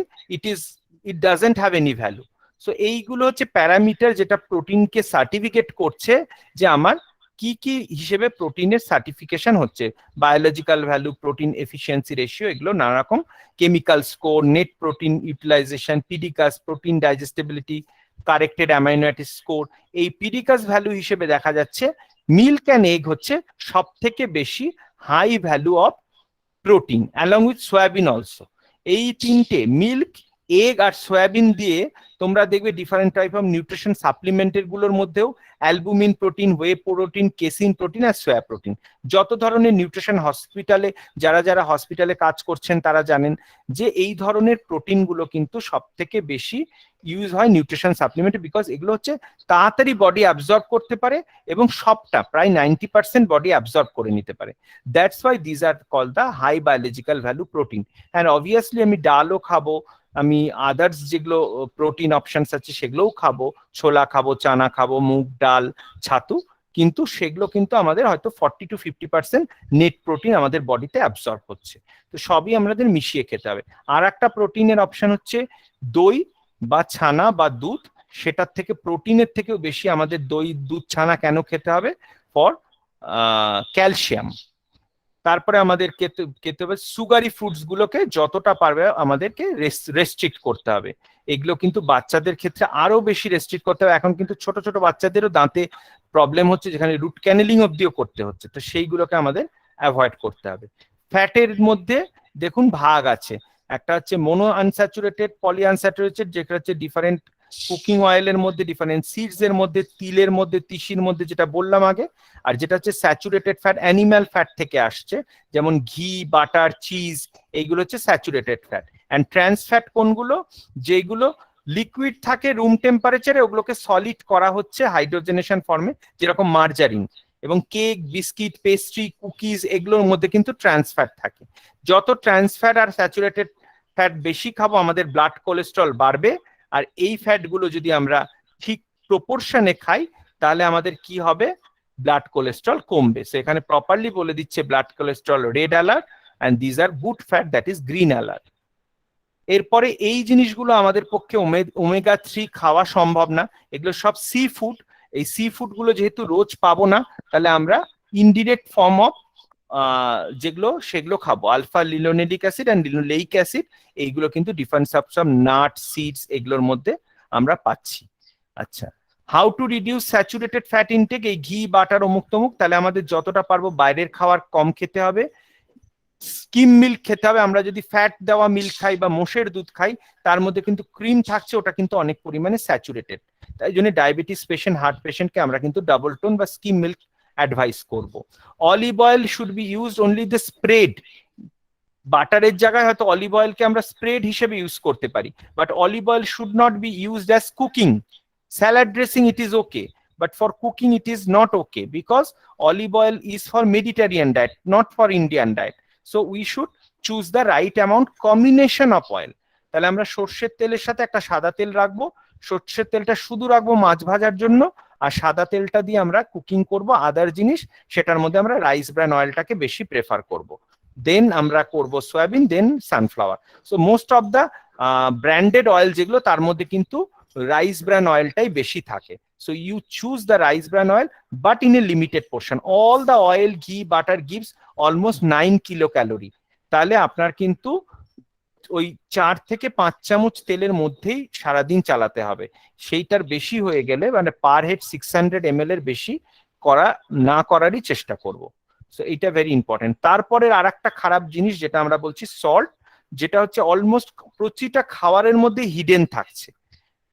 it doesn't have any value. So এইগুলো হচ্ছে প্যারামিটার যেটা প্রোটিনকে সার্টিফিকেট করছে যে আমার কি কি হিসেবে প্রোটিনের সার্টিফিকেশন হচ্ছে। Biological value, protein efficiency ratio, এগুলো নানা রকম chemical score, net protein utilization, PDCAAS, protein digestibility, corrected amino acid score. এই পিডিকাস ভ্যালু হিসেবে দেখা যাচ্ছে মিল্ক অ্যান্ড এগ হচ্ছে সব থেকে বেশি high value of protein, along with soybean also. এই তিনটে, মিল্ক, এগ আর সয়াবিন দিয়ে তোমরা দেখবে ডিফারেন্ট টাইপ অফ নিউট্রিশন সাপ্লিমেন্টের গুলোর মধ্যেও albumin protein, whey protein, casein protein আর সোয়া প্রোটিন। যত ধরনের নিউট্রিশন হসপিটালে, যারা হসপিটালে কাজ করছেন তারা জানেন যে এই ধরনের প্রোটিন গুলো কিন্তু সব থেকে বেশি ইউজ হয় নিউট্রিশন সাপ্লিমেন্টে, বিকজ এগুলো হচ্ছে তাড়াতাড়ি বডি অ্যাবজর্ব করতে পারে এবং সবটা প্রায় 90% বডি অ্যাবজর্ব করে নিতে পারে। That's why these are call the high biological value protein. And obviously আমি ডালও খাবো, আমি আদার্স যেগুলো প্রোটিন অপশনস আছে সেগুলোও খাবো, ছোলা খাবো, চানা খাবো, মুগ ডাল, ছাতু, কিন্তু সেগুলো কিন্তু আমাদের হয়তো 40 to 50% নেট প্রোটিন আমাদের বডিতে অ্যাবসর্ব হচ্ছে। তো সবই আমাদের মিশিয়ে খেতে হবে। আর একটা প্রোটিনের অপশন হচ্ছে দই বা ছানা বা দুধ, সেটার থেকে প্রোটিনের থেকেও বেশি আমাদের দই দুধ ছানা কেন খেতে হবে? For calcium. তারপরে আমাদের খেতে হবে সুগারি ফ্রুটস গুলোকে যতটা পারবে আমাদেরকে রেস্ট্রিক্ট করতে হবে। এগুলো কিন্তু বাচ্চাদের ক্ষেত্রে আরো বেশি রেস্ট্রিক্ট করতে হবে। এখন কিন্তু ছোট ছোট বাচ্চাদেরও দাঁতে প্রবলেম হচ্ছে, যেখানে রুট ক্যানেলিং অব্দিও করতে হচ্ছে, তো সেইগুলোকে আমাদের অ্যাভয়েড করতে হবে। ফ্যাটের মধ্যে দেখুন ভাগ আছে, একটা হচ্ছে মোনো আনস্যাচুরেটেড, পলি আনস্যাচুরেটেড, যেটা হচ্ছে ডিফারেন্ট কুকিং অয়েলের মধ্যে, ডিফারেন্ট সিডস এর মধ্যে, তিলের মধ্যে, তিসির মধ্যে, যেটা বললাম আগে। আর যেটা হচ্ছে স্যাচুরেটেড ফ্যাট, অ্যানিম্যাল ফ্যাট থেকে আসছে, যেমন ঘি, বাটার, চিজ, এইগুলো হচ্ছে saturated fat. And trans fat কোনগুলো? যেগুলো লিকুইড থাকে রুম টেম্পারেচারে, ওগুলোকে সলিড করা হচ্ছে হাইড্রোজেনেশন ফর্মে, যেরকম মার্জারিন। এবং কেক, বিস্কিট, পেস্ট্রি, কুকিজ, এগুলোর মধ্যে কিন্তু ট্রান্স ফ্যাট থাকে। যত ট্রান্স ফ্যাট আর স্যাচুরেটেড ফ্যাট বেশি খাবো, আমাদের ব্লাড কোলেস্ট্রল বাড়বে। আর এই ফ্যাটগুলো যদি আমরা ঠিক প্রপোর্শনে খাই, তাহলে আমাদের কি হবে? ব্লাড কোলেস্ট্রল কমবে। সো এখানে প্রপারলি বলে দিচ্ছে blood cholesterol red alert, and these are good fat, that is green alert. এরপরে এই জিনিসগুলো আমাদের পক্ষে ওমেগা 3 খাওয়া সম্ভব না, এগুলো সব সি ফুড। এই সি ফুড গুলো যেহেতু রোজ পাবো না, তাহলে আমরা ইনডিরেক্ট ফর্ম অফ যেগুলো সেগুলো খাবো, alpha linolenic acid and linoleic acid. এইগুলো কিন্তু ডিফারেন্ট সব নাট, সিডস, এগুলোর মধ্যে আমরা পাচ্ছি। আচ্ছা, how to reduce saturated fat intake? এই ঘি, বাটার, অমুক তমুক, তাহলে আমাদের যতটা পারবো বাইরের খাবার কম খেতে হবে, স্কিম মিল্ক খেতে হবে। আমরা যদি ফ্যাট দেওয়া মিল্ক খাই বা মোষের দুধ খাই, তার মধ্যে কিন্তু ক্রিম থাকছে, ওটা কিন্তু অনেক পরিমাণে স্যাচুরেটেড। তাই জন্য ডায়াবেটিস পেশেন্ট, হার্ট পেশেন্টকে আমরা কিন্তু ডাবল টোন বা স্কিম মিল্ক অ্যাডভাইস করব। Olive oil should be used only the spread. বাটারের জায়গায় হয়তো অলিভ অয়েলকে আমরা স্প্রেড হিসেবে ইউজ করতে পারি, but olive oil should not be used as cooking. Salad dressing it is okay, but for cooking it is not okay, because olive oil is for Mediterranean diet, not for Indian diet. So we should choose the right amount, combination of oil. তাহলে আমরা সর্ষের তেলের সাথে একটা সাদা তেল রাখবো, সর্ষের তেলটা শুধু রাখবো মাছ ভাজার জন্য, আর সাদা তেলটা দিয়ে আমরা কুকিং করব আদার জিনিস, সেটার মধ্যে আমরা রাইস ব্র্যান অয়েলটাকে বেশি প্রেফার করব। দেন আমরা করব soybean, then sunflower. So most of the branded oil যেগুলো, তার মধ্যে কিন্তু রাইস ব্র্যান অয়েলটাই বেশি থাকে। So you choose the rice bran oil, but in a limited portion. All the oil, ghee, butter gives almost 9 kilocalorie. তাহলে আপনার কিন্তু ওই 4 থেকে 5 চামচ তেলের মধ্যেই সারাদিন চালাতে হবে। সেইটার বেশি হয়ে গেলে মানে পার হেড 600 ml এর বেশি না করারই চেষ্টা করব। সো এটা ভেরি ইম্পর্টেন্ট। তারপরে আর একটা খারাপ জিনিস যেটা আমরা বলছি সল্ট, যেটা হচ্ছে অলমোস্ট প্রতিটা খাবারের মধ্যে হিডেন থাকছে।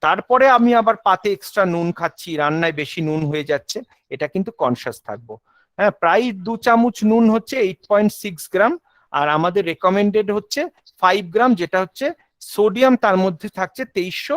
তারপরে আমি আবার পাতে এক্সট্রা নুন খাচ্ছি, রান্নায় বেশি নুন হয়ে যাচ্ছে, এটা কিন্তু কনসিয়াস থাকবো। হ্যাঁ, প্রায় 2 চামচ নুন হচ্ছে 8.6 গ্রাম, আর আমাদের রেকমেন্ডেড হচ্ছে 5 গ্রাম, যেটা হচ্ছে সোডিয়াম, তার মধ্যে থাকছে 2300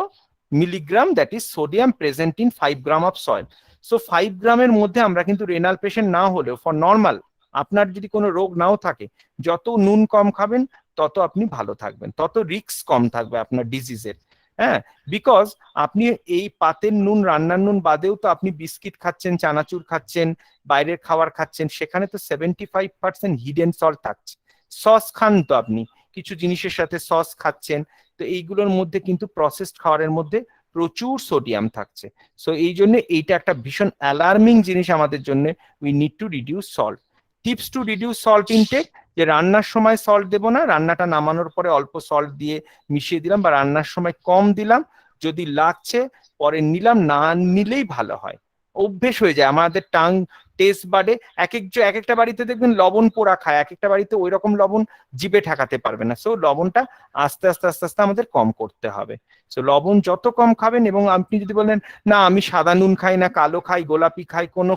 milligram, that is sodium present in 5 gram of soil. So 5 গ্রামের মধ্যে আমরা কিন্তু রেনাল পেশেন্ট না হলেও, ফর নর্মাল, আপনার যদি কোনো রোগ নাও থাকে, যত নুন কম খাবেন তত আপনি ভালো থাকবেন, তত রিস্ক কম থাকবে আপনার ডিজিজের। হ্যাঁ, বিকজ আপনি এই পাতের নুন, রান্নার নুন বাদেও তো আপনি বিস্কিট খাচ্ছেন, চানাচুর খাচ্ছেন, বাইরের খাবার খাচ্ছেন, সেখানে তো 75% হিডেন সল্ট থাকছে। সস খান তো আপনি, কিছু জিনিসের সাথে সস খাচ্ছেন, তো এইগুলোর মধ্যে কিন্তু প্রসেসড খাবারের মধ্যে প্রচুর সোডিয়াম থাকছে। সো এই জন্য এইটা একটা ভীষণ অ্যালার্মিং জিনিস আমাদের জন্য। We need to reduce salt. Tips to reduce salt intact, যে রান্নার সময় সল্ট দেবো না, রান্নাটা নামানোর পরে অল্প সল্ট দিয়ে মিশিয়ে দিলাম, বা রান্নার সময় কম দিলাম, যদি লাগছে পরে নিলাম, না নিলেই ভালো হয়। অভ্যেস হয়ে যায় আমাদের টাং টেস্ট বাডে। এক একটা বাড়িতে দেখবেন লবণ পোড়া খায়, এক একটা বাড়িতে ওই রকম লবণ জিভে ঠেকাতে পারবে না। সো লবণটা আস্তে আস্তে আস্তে আস্তে আমাদের কম করতে হবে। সো লবণ যত কম খাবেন, এবং আপনি যদি বলেন না আমি সাদা নুন খাই না, কালো খাই, গোলাপি খাই, কোনো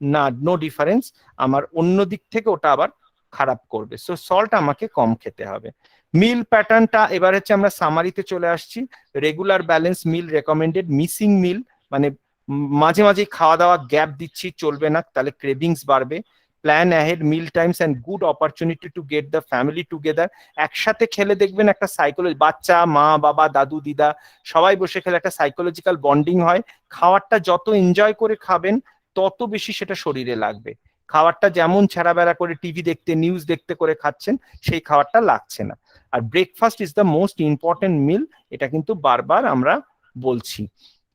না, নো ডিফারেন্স, আমার অন্য দিক থেকে ওটা আবার খারাপ করবে। সো সল্ট আমাকে কম খেতে হবে। মিল প্যাটার্নটা এবার হচ্ছে আমরা সামারিতে চলে আসছি। রেগুলার ব্যালেন্স মিল রেকমেন্ডেড। মিসিং মিল মানে মাঝে মাঝে খাওয়া দাওয়া গ্যাপ দিচ্ছি, চলবে না, তাহলে ক্রেভিংস বাড়বে। Plan ahead meal times and good opportunity to get the family together. একসাথে খেলে দেখবেন একটা সাইকোলজি, বাচ্চা, মা, বাবা, দাদু, দিদা সবাই বসে খেলে একটা সাইকোলজিক্যাল বন্ডিং হয়। খাবারটা যত এনজয় করে খাবেন, তত বেশি সেটা শরীরে লাগবে। খাবারটা যেমন ছাড়াবেড়া করে টিভি দেখতে নিউজ দেখতে করে খাচ্ছেন সেই খাবারটা লাগছে না। আর breakfast is the most important meal, এটা কিন্তু বারবার আমরা বলছি।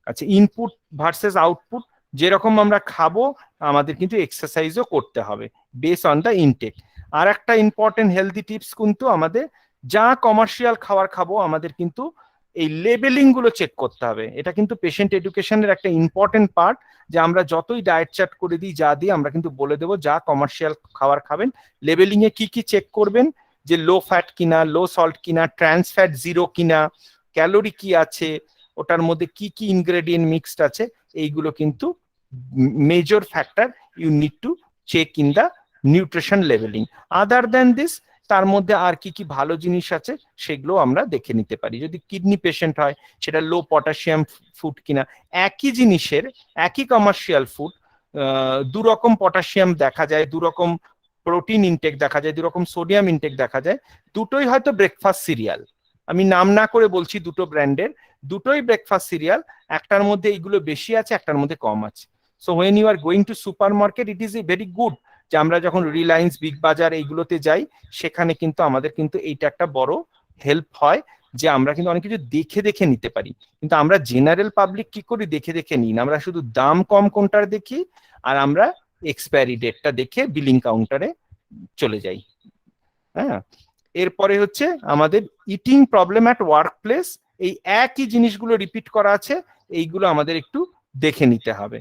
আচ্ছা, ইনপুট ভার্সেস আউটপুট, যেরকম আমরা খাবো আমাদের কিন্তু এক্সারসাইজও করতে হবে বেস অন দ্য ইনটেক। আর একটা ইম্পর্টেন্ট হেলদি টিপস কিন্তু আমাদের যা কমার্শিয়াল খাবার খাবো আমাদের কিন্তু এই লেবেলিং গুলো চেক করতে হবে। এটা কিন্তু পেশেন্ট এডুকেশনের একটা ইম্পর্টেন্ট পার্ট, যে আমরা যতই ডায়েট চার্ট করে দিই যা দিই আমরা কিন্তু বলে দেবো যা কমার্শিয়াল খাবার খাবেন লেবেলিং এ কি কি চেক করবেন, যে লো ফ্যাট কিনা, লো সল্ট কিনা, ট্রান্স ফ্যাট জিরো কিনা, ক্যালোরি কি আছে, ওটার মধ্যে কি কি ইনগ্রেডিয়েন্ট মিক্সড আছে, এইগুলো কিন্তু major factor you need to check in the nutrition levelling. Other than this তার মধ্যে আর কি কি ভালো জিনিস আছে সেগুলো আমরা দেখে নিতে পারি। যদি কিডনি পেশেন্ট হয় সেটা লো পটাশিয়াম ফুড কিনা, একই জিনিসের একই কমার্শিয়াল ফুড দুরকম পটাশিয়াম দেখা যায়, দুরকম প্রোটিন ইনটেক দেখা যায়, দুরকম সোডিয়াম ইনটেক দেখা যায়, দুটোই হয়তো ব্রেকফাস্ট সিরিয়াল, আমি নাম না করে বলছি দুটো ব্র্যান্ডের, দুটোই ব্রেকফাস্ট সিরিয়াল, একটার মধ্যে এইগুলো বেশি আছে একটার মধ্যে কম আছে। So when you are going to supermarket it is a very good যে আমরা যখন রিলায়েন্স, বিগ বাজার এইগুলোতে যাই সেখানে কিন্তু আমাদের কিন্তু এইটা একটা বড় হেল্প হয় যে আমরা কিন্তু অনেক কিছু দেখে দেখে নিতে পারি। কিন্তু আমরা জেনারেল পাবলিক কি করি, দেখে দেখে নিই না, আমরা শুধু দাম কম কোনটার দেখি আর আমরা এক্সপায়ারি ডেটটা দেখে বিলিং কাউন্টারে চলে যাই। হ্যাঁ, এরপরে হচ্ছে আমাদের eating problem at work place, এই একই জিনিসগুলো রিপিট করা আছে, এইগুলো আমাদের একটু দেখে নিতে হবে।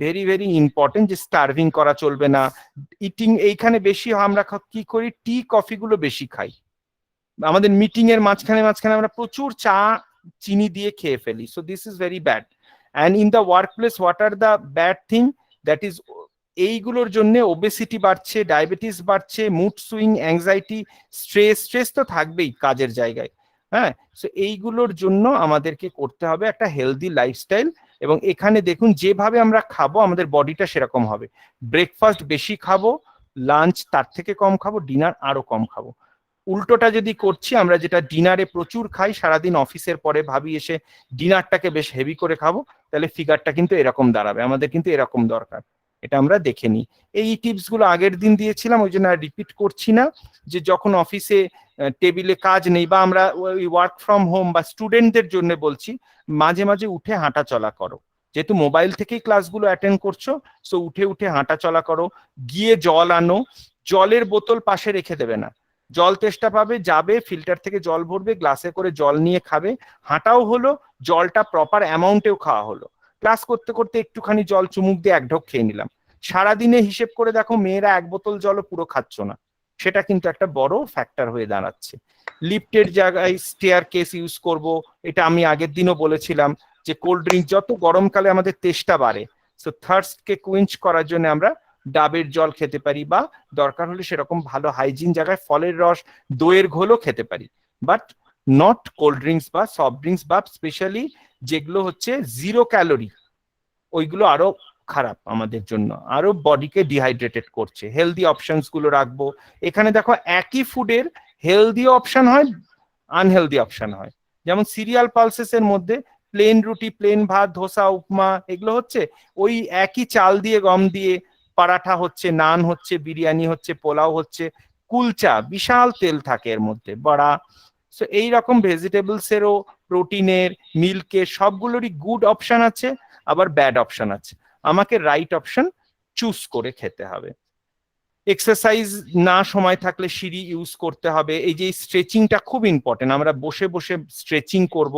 ভেরি ভেরি ইম্পর্টেন্ট যে স্টার্ভিং করা চলবে না। ইটিং এইখানে বেশি আমরা কি করি, টি কফি গুলো বেশি খাই, আমাদের মিটিং এর মাঝখানে মাঝখানে আমরা প্রচুর চা চিনি দিয়ে খেয়ে ফেলি। So this is very bad. And in the work place what are the bad thing, that is এইগুলোর জন্য ওবেসিটি বাড়ছে, ডায়াবেটিস বাড়ছে, মুড সুইং, অ্যাংজাইটি, স্ট্রেস তো থাকবেই কাজের জায়গায়। হ্যাঁ, সো এইগুলোর জন্য আমাদেরকে করতে হবে একটা হেলদি লাইফস্টাইল। এবং এখানে দেখুন যেভাবে আমরা খাবো আমাদের বডিটা সেরকম হবে। ব্রেকফাস্ট বেশি খাবো, লাঞ্চ তার থেকে কম খাবো, ডিনার আরো কম খাবো। উল্টোটা যদি করছি, আমরা যেটা ডিনারে প্রচুর খাই, সারাদিন অফিসের পরে ভাবি এসে ডিনারটাকে বেশ হেভি করে খাবো, তাহলে ফিগারটা কিন্তু এরকম দাঁড়াবে। আমাদের কিন্তু এরকম দরকার, এটা আমরা দেখে নিই। এই টিপস গুলো আগের দিন দিয়েছিলাম, ওই জন্য আর রিপিট করছি না। যে যখন অফিসে টেবিলে কাজ নেই বা আমরা ওয়ার্ক ফ্রম হোম বা স্টুডেন্টদের জন্য বলছি, মাঝে মাঝে উঠে হাঁটা চলা করো। যেহেতু মোবাইল থেকেই ক্লাসগুলো অ্যাটেন্ড করছো, সো উঠে উঠে হাঁটা চলা করো। গিয়ে জল আনো, জলের বোতল পাশে রেখে দেবে না, জল তেষ্টা পাবে যাবে ফিল্টার থেকে জল ভরবে, গ্লাসে করে জল নিয়ে খাবে। হাঁটাও হলো, জলটা প্রপার অ্যামাউন্টেও খাওয়া হলো। ক্লাস করতে করতে একটুখানি জল চুমুক দিয়ে এক ঢোক খেয়ে নিলাম। সারাদিনে হিসেব করে দেখো মেয়েরা এক বোতল জলও পুরো খাচ্ছ না, সেটা কিন্তু একটা বড় ফ্যাক্টর হয়ে দাঁড়াচ্ছে। লিফটের জায়গায় স্টেয়ার কেস ইউজ করব, এটা আমি আগের দিনও বলেছিলাম যে কোল্ড ড্রিঙ্ক যত গরমকালে আমাদের তেষ্টা বাড়ে, সো থার্স্টকে কুইঞ্চ করার জন্য আমরা ডাবের জল খেতে পারি, বা দরকার হলে সেরকম ভালো হাইজিন জায়গায় ফলের রস, দইয়ের ঘোলও খেতে পারি, বাট নট কোল্ড ড্রিঙ্কস বা সফট ড্রিঙ্কস, বা স্পেশালি যেগুলো হচ্ছে জিরো ক্যালোরি, ওইগুলো আরো খারাপ আমাদের জন্য, আরো বডিকে ডিহাইড্রেটেড করছে। হেলদি অপশনস গুলো রাখবো। এখানে দেখো একই ফুডের হেলদি অপশন হয়, আনহেলদি অপশন হয়। যেমন সিরিয়াল পালসেস এর মধ্যে প্লেন রুটি, প্লেন ভাত, ধোসা, উপমা, এগুলো হচ্ছে ওই একই চাল দিয়ে গম দিয়ে পরাঠা হচ্ছে, নান হচ্ছে, বিরিয়ানি হচ্ছে, পোলাও হচ্ছে, কুলচা বিশাল তেল থাকে এর মধ্যে, বড়া। সো এইরকম ভেজিটেবলস এরও, প্রোটিনের, মিল্কের, সবগুলোরই গুড অপশন আছে, আবার ব্যাড অপশন আছে। আমাকে রাইট অপশন চুজ করে খেতে হবে। এক্সারসাইজ না সময় থাকলে সিঁড়ি ইউজ করতে হবে। এই যে স্ট্রেচিংটা খুব ইম্পর্টেন্ট, আমরা বসে বসে স্ট্রেচিং করব,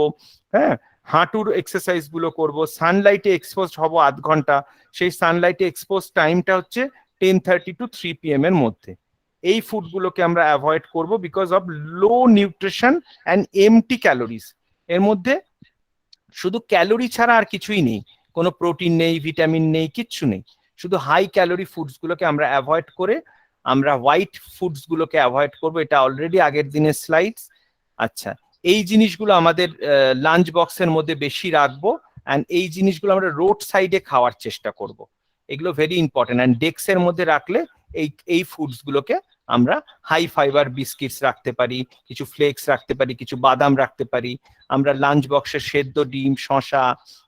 হ্যাঁ, হাঁটুর এক্সারসাইজ গুলো করবো। সানলাইটে এক্সপোজ হব আধ ঘন্টা, সেই সানলাইটে এক্সপোজ টাইমটা হচ্ছে 10:30 to 3 PM এর মধ্যে। এই ফুডগুলোকে আমরা অ্যাভয়েড করব because of low nutrition and empty calories. এর মধ্যে শুধু ক্যালোরি ছাড়া আর কিছুই নেই, কোনো প্রোটিন নেই, ভিটামিন নেই, কিচ্ছু নেই, শুধু হাই ক্যালোরি ফুডস গুলোকে আমরা অ্যাভয়েড করে আমরা হোয়াইট ফুডস গুলোকে অ্যাভয়েড করবো। এটা অলরেডি আগের দিনের স্লাইডস। আচ্ছা, এই জিনিসগুলো আমাদের লাঞ্চ বক্সের মধ্যে বেশি রাখবো, অ্যান্ড এই জিনিসগুলো আমরা রোড সাইডে খাওয়ার চেষ্টা করব। এগুলো ভেরি ইম্পর্টেন্ট। অ্যান্ড ডেস্কের মধ্যে রাখলে এই ফুডস গুলোকে আমরা হাই ফাইবার বিস্কিটস রাখতে পারি, কিছু ফ্লেক্স রাখতে পারি, কিছু বাদাম রাখতে পারি। আমরা লাঞ্চ বক্সে সেদ্ধ ডিম, শসা,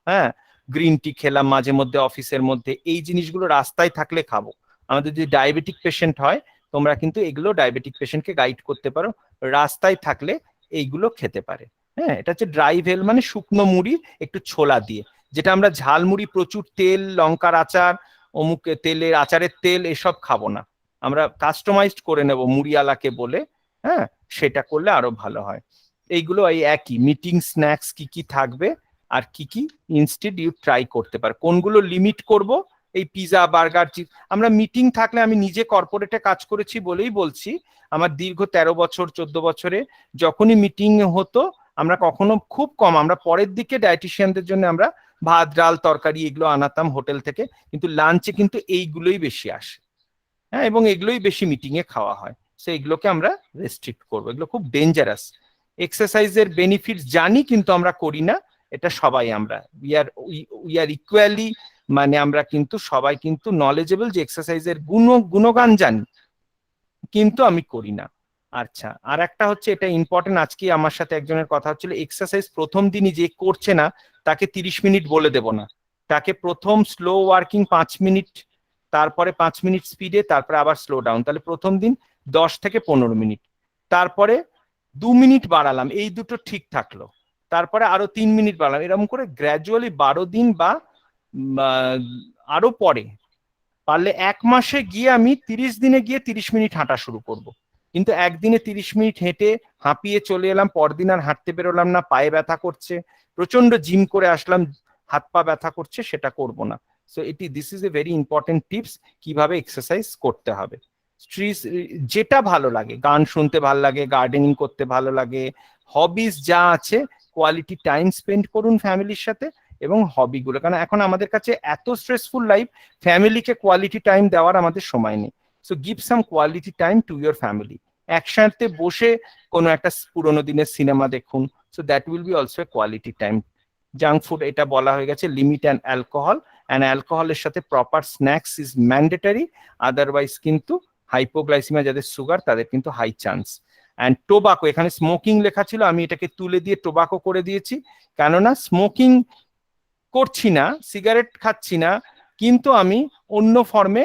হ্যাঁ, গ্রিন টি খেলাম মাঝে মধ্যে অফিসের মধ্যে, এই জিনিসগুলো রাস্তায় থাকলে খাবো। আমাদের যদি ডায়াবেটিক পেশেন্ট হয়, তোমরা কিন্তু এগুলো ডায়াবেটিক পেশেন্টকে গাইড করতে পারো, রাস্তায় থাকলে এইগুলো খেতে পারে। হ্যাঁ, এটা হচ্ছে ড্রাই ভেল, মানে শুকনো মুড়ি একটু ছোলা দিয়ে, যেটা আমরা ঝালমুড়ি প্রচুর তেল, লঙ্কার আচার, অমুক তেলের আচারের তেল এসব খাবো না, আমরা কাস্টমাইজড করে নেব মুড়িওয়ালাকে বলে। হ্যাঁ, সেটা করলে আরো ভালো হয়। এইগুলো এই একই মিটিং স্ন্যাক্স কি কি থাকবে আর কি কি ইনস্টেড ইউ ট্রাই করতে পারো, কোনগুলো লিমিট করব, এই পিজা বার্গার আমরা মিটিং থাকলে, আমি নিজে কর্পোরেটে কাজ করেছি বলেই বলছি, আমার দীর্ঘ 13 বছর 14 বছরে যখনই মিটিং হতো, আমরা কখনো খুব কম, আমরা পরের দিকে ডায়েটিশিয়ানদের জন্য আমরা ভাত ডাল তরকারি এগুলো আনাতাম হোটেল থেকে, কিন্তু লাঞ্চে কিন্তু এইগুলোই বেশি আসে। হ্যাঁ, এবং এগুলোই বেশি মিটিং এ খাওয়া হয়, সো এগুলোকে আমরা রেস্ট্রিক্ট করবো, এগুলো খুব ডেঞ্জারাস। এক্সারসাইজের বেনিফিটস জানি কিন্তু আমরা করি না, এটা সবাই আমরা উই আর ইকুয়ালি, মানে আমরা কিন্তু সবাই কিন্তু নলেজেবল যে এক্সারসাইজের গুণগান জানি, কিন্তু আমি করি না। আচ্ছা, আর একটা হচ্ছে এটা ইম্পর্টেন্ট, আজকে আমার সাথে একজনের কথা হচ্ছিল, এক্সারসাইজ প্রথম দিনই যে করছে না তাকে 30 মিনিট বলে দেব না, তাকে প্রথম স্লো ওয়ার্কিং 5 মিনিট, তারপরে 5 মিনিট স্পিডে, তারপরে আবার স্লো ডাউন, তাহলে প্রথম দিন 10 থেকে 15 মিনিট, তারপরে 2 মিনিট বাড়ালাম, এই দুটো ঠিক থাকলো, তারপরে আরো 3 মিনিট বাড়ালাম, এরকম করে গ্র্যাজুয়ালি 12 দিন বা আরো পরে পারলে 1 মাসে গিয়ে আমি 30 দিনে গিয়ে 30 মিনিট হাঁটা শুরু করব। কিন্তু একদিনে 30 মিনিট হেঁটে হাঁপিয়ে চলে এলাম, পরদিন আর হাঁটতে বেরোলাম না, পায়ে ব্যথা করছে, প্রচন্ড জিম করে আসলাম, হাত পা ব্যথা করছে, সেটা করব না। So this is a very important tips, কিভাবে এক্সারসাইজ করতে হবে। যেটা ভালো লাগে, গান শুনতে ভালো লাগে, গার্ডেনিং করতে ভালো লাগে, হবিজ যা আছে, কোয়ালিটি টাইম স্পেন্ড করুন ফ্যামিলির সাথে, এবং হবিগুলো, কারণ এখন আমাদের কাছে এত স্ট্রেসফুল লাইফ, ফ্যামিলিকে কোয়ালিটি টাইম দেওয়ার আমাদের সময় নেই। So give some quality time to your family, একসাথে বসে কোনো একটা পুরোনো দিনের সিনেমা দেখুন, so that will be also a quality time. Junk food এটা বলা হয়ে গেছে, লিমিট অ্যান্ড অ্যালকোহলের সাথে proper snacks is mandatory, otherwise কিন্তু হাইপোগ্লাইসিমিয়া যাদের সুগার তাদের কিন্তু হাই চান্স। অ্যান্ড টোবাকো, এখানে স্মোকিং লেখা ছিল, আমি এটাকে তুলে দিয়ে টোবাকো করে দিয়েছি, কেননা স্মোকিং করছি না, সিগারেট খাচ্ছি না, কিন্তু আমি অন্য ফর্মে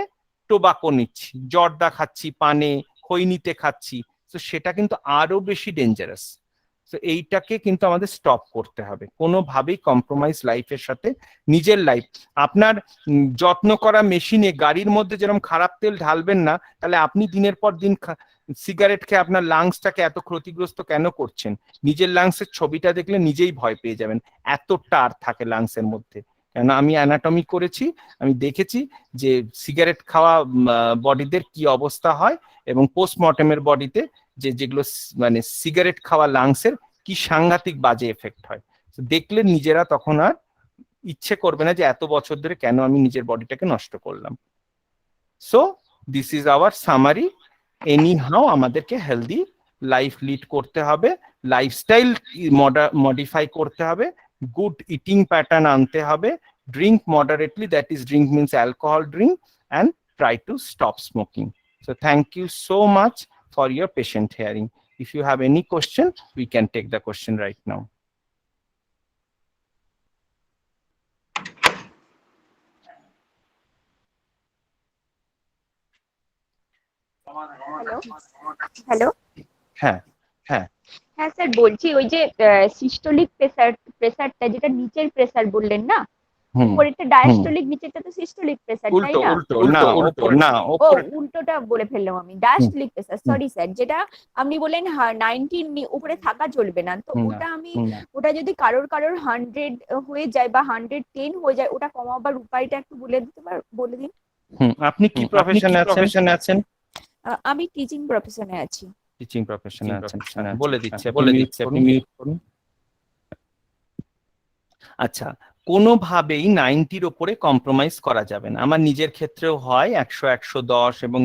টোবাকো নিচ্ছি, জর্দা খাচ্ছি, পানে খৈনিতে খাচ্ছি, তো সেটা কিন্তু আরো বেশি ডেঞ্জারাস। তো এইটাকে কিন্তু আমাদের স্টপ করতে হবে, কোনোভাবেই কম্প্রোমাইজ লাইফের সাথে নিজের লাইফ। আপনার যত্ন করা মেশিনে গাড়ির মধ্যে যেরকম খারাপ তেল ঢালবেন না, তাহলে আপনি দিনের পর দিন সিগারেট খেয়ে আপনার লাংসটাকে এত ক্ষতিগ্রস্ত কেন করছেন? নিজের লাংসের ছবিটা দেখলে নিজেই ভয় পেয়ে যাবেন, এত টার থাকে লাংসের মধ্যে। কেন, আমি অ্যানাটমি করেছি, আমি দেখেছি যে সিগারেট খাওয়া বডিদের কি অবস্থা হয়, এবং পোস্টমর্টেমের বডিতে যেগুলো মানে সিগারেট খাওয়া লাংসের কি সাংঘাতিক বাজে এফেক্ট হয়, দেখলে নিজেরা তখন আর ইচ্ছে করবে না যে এত বছর ধরে কেন আমি নিজের বডিটাকে নষ্ট করলাম। So this is our summary. Anyhow আমাদেরকে হেলদি লাইফ লিড করতে হবে, লাইফস্টাইল মডিফাই করতে হবে, গুড ইটিং প্যাটার্ন আনতে হবে, drink moderately, that is drink means alcohol drink, and try to stop smoking. So thank you so much for your patient hearing. If you have any question, we can take the question right now. Hello hello হ্যাঁ হ্যাঁ হ্যাঁ sir, বলছি ওই যে systolic প্রেসারটা, যেটা নিচের pressure বললেন না, উপরেরটা ডায়াস্টোলিক, নিচেরটা তো সিস্টোলিক প্রেসার, তাই উল্টো না? উল্টো না উল্টো না, ও উপরে উল্টোটা বলে ফেললাম আমি, ডায়াস্টোলিক প্রেসার, সরি স্যার। যেটা আপনি বললেন 90 উপরে থাকা চলবে না, তো ওটা আমি, ওটা যদি কারোর 100 হয়ে যায় বা 110 হয়ে যায়, ওটা কমাবার উপায়টা একটু বলে দিন। আপনি কি প্রফেশনে আছেন? আমি টিচিং প্রফেশনে আছি। টিচিং প্রফেশনে আছেন, বলে দিচ্ছে আপনি মিউট করুন। আচ্ছা, কোনোভাবেই 90-র উপরে কম্প্রোমাইজ করা যাবে না, আমার নিজের ক্ষেত্রেও হয় 100 110 এবং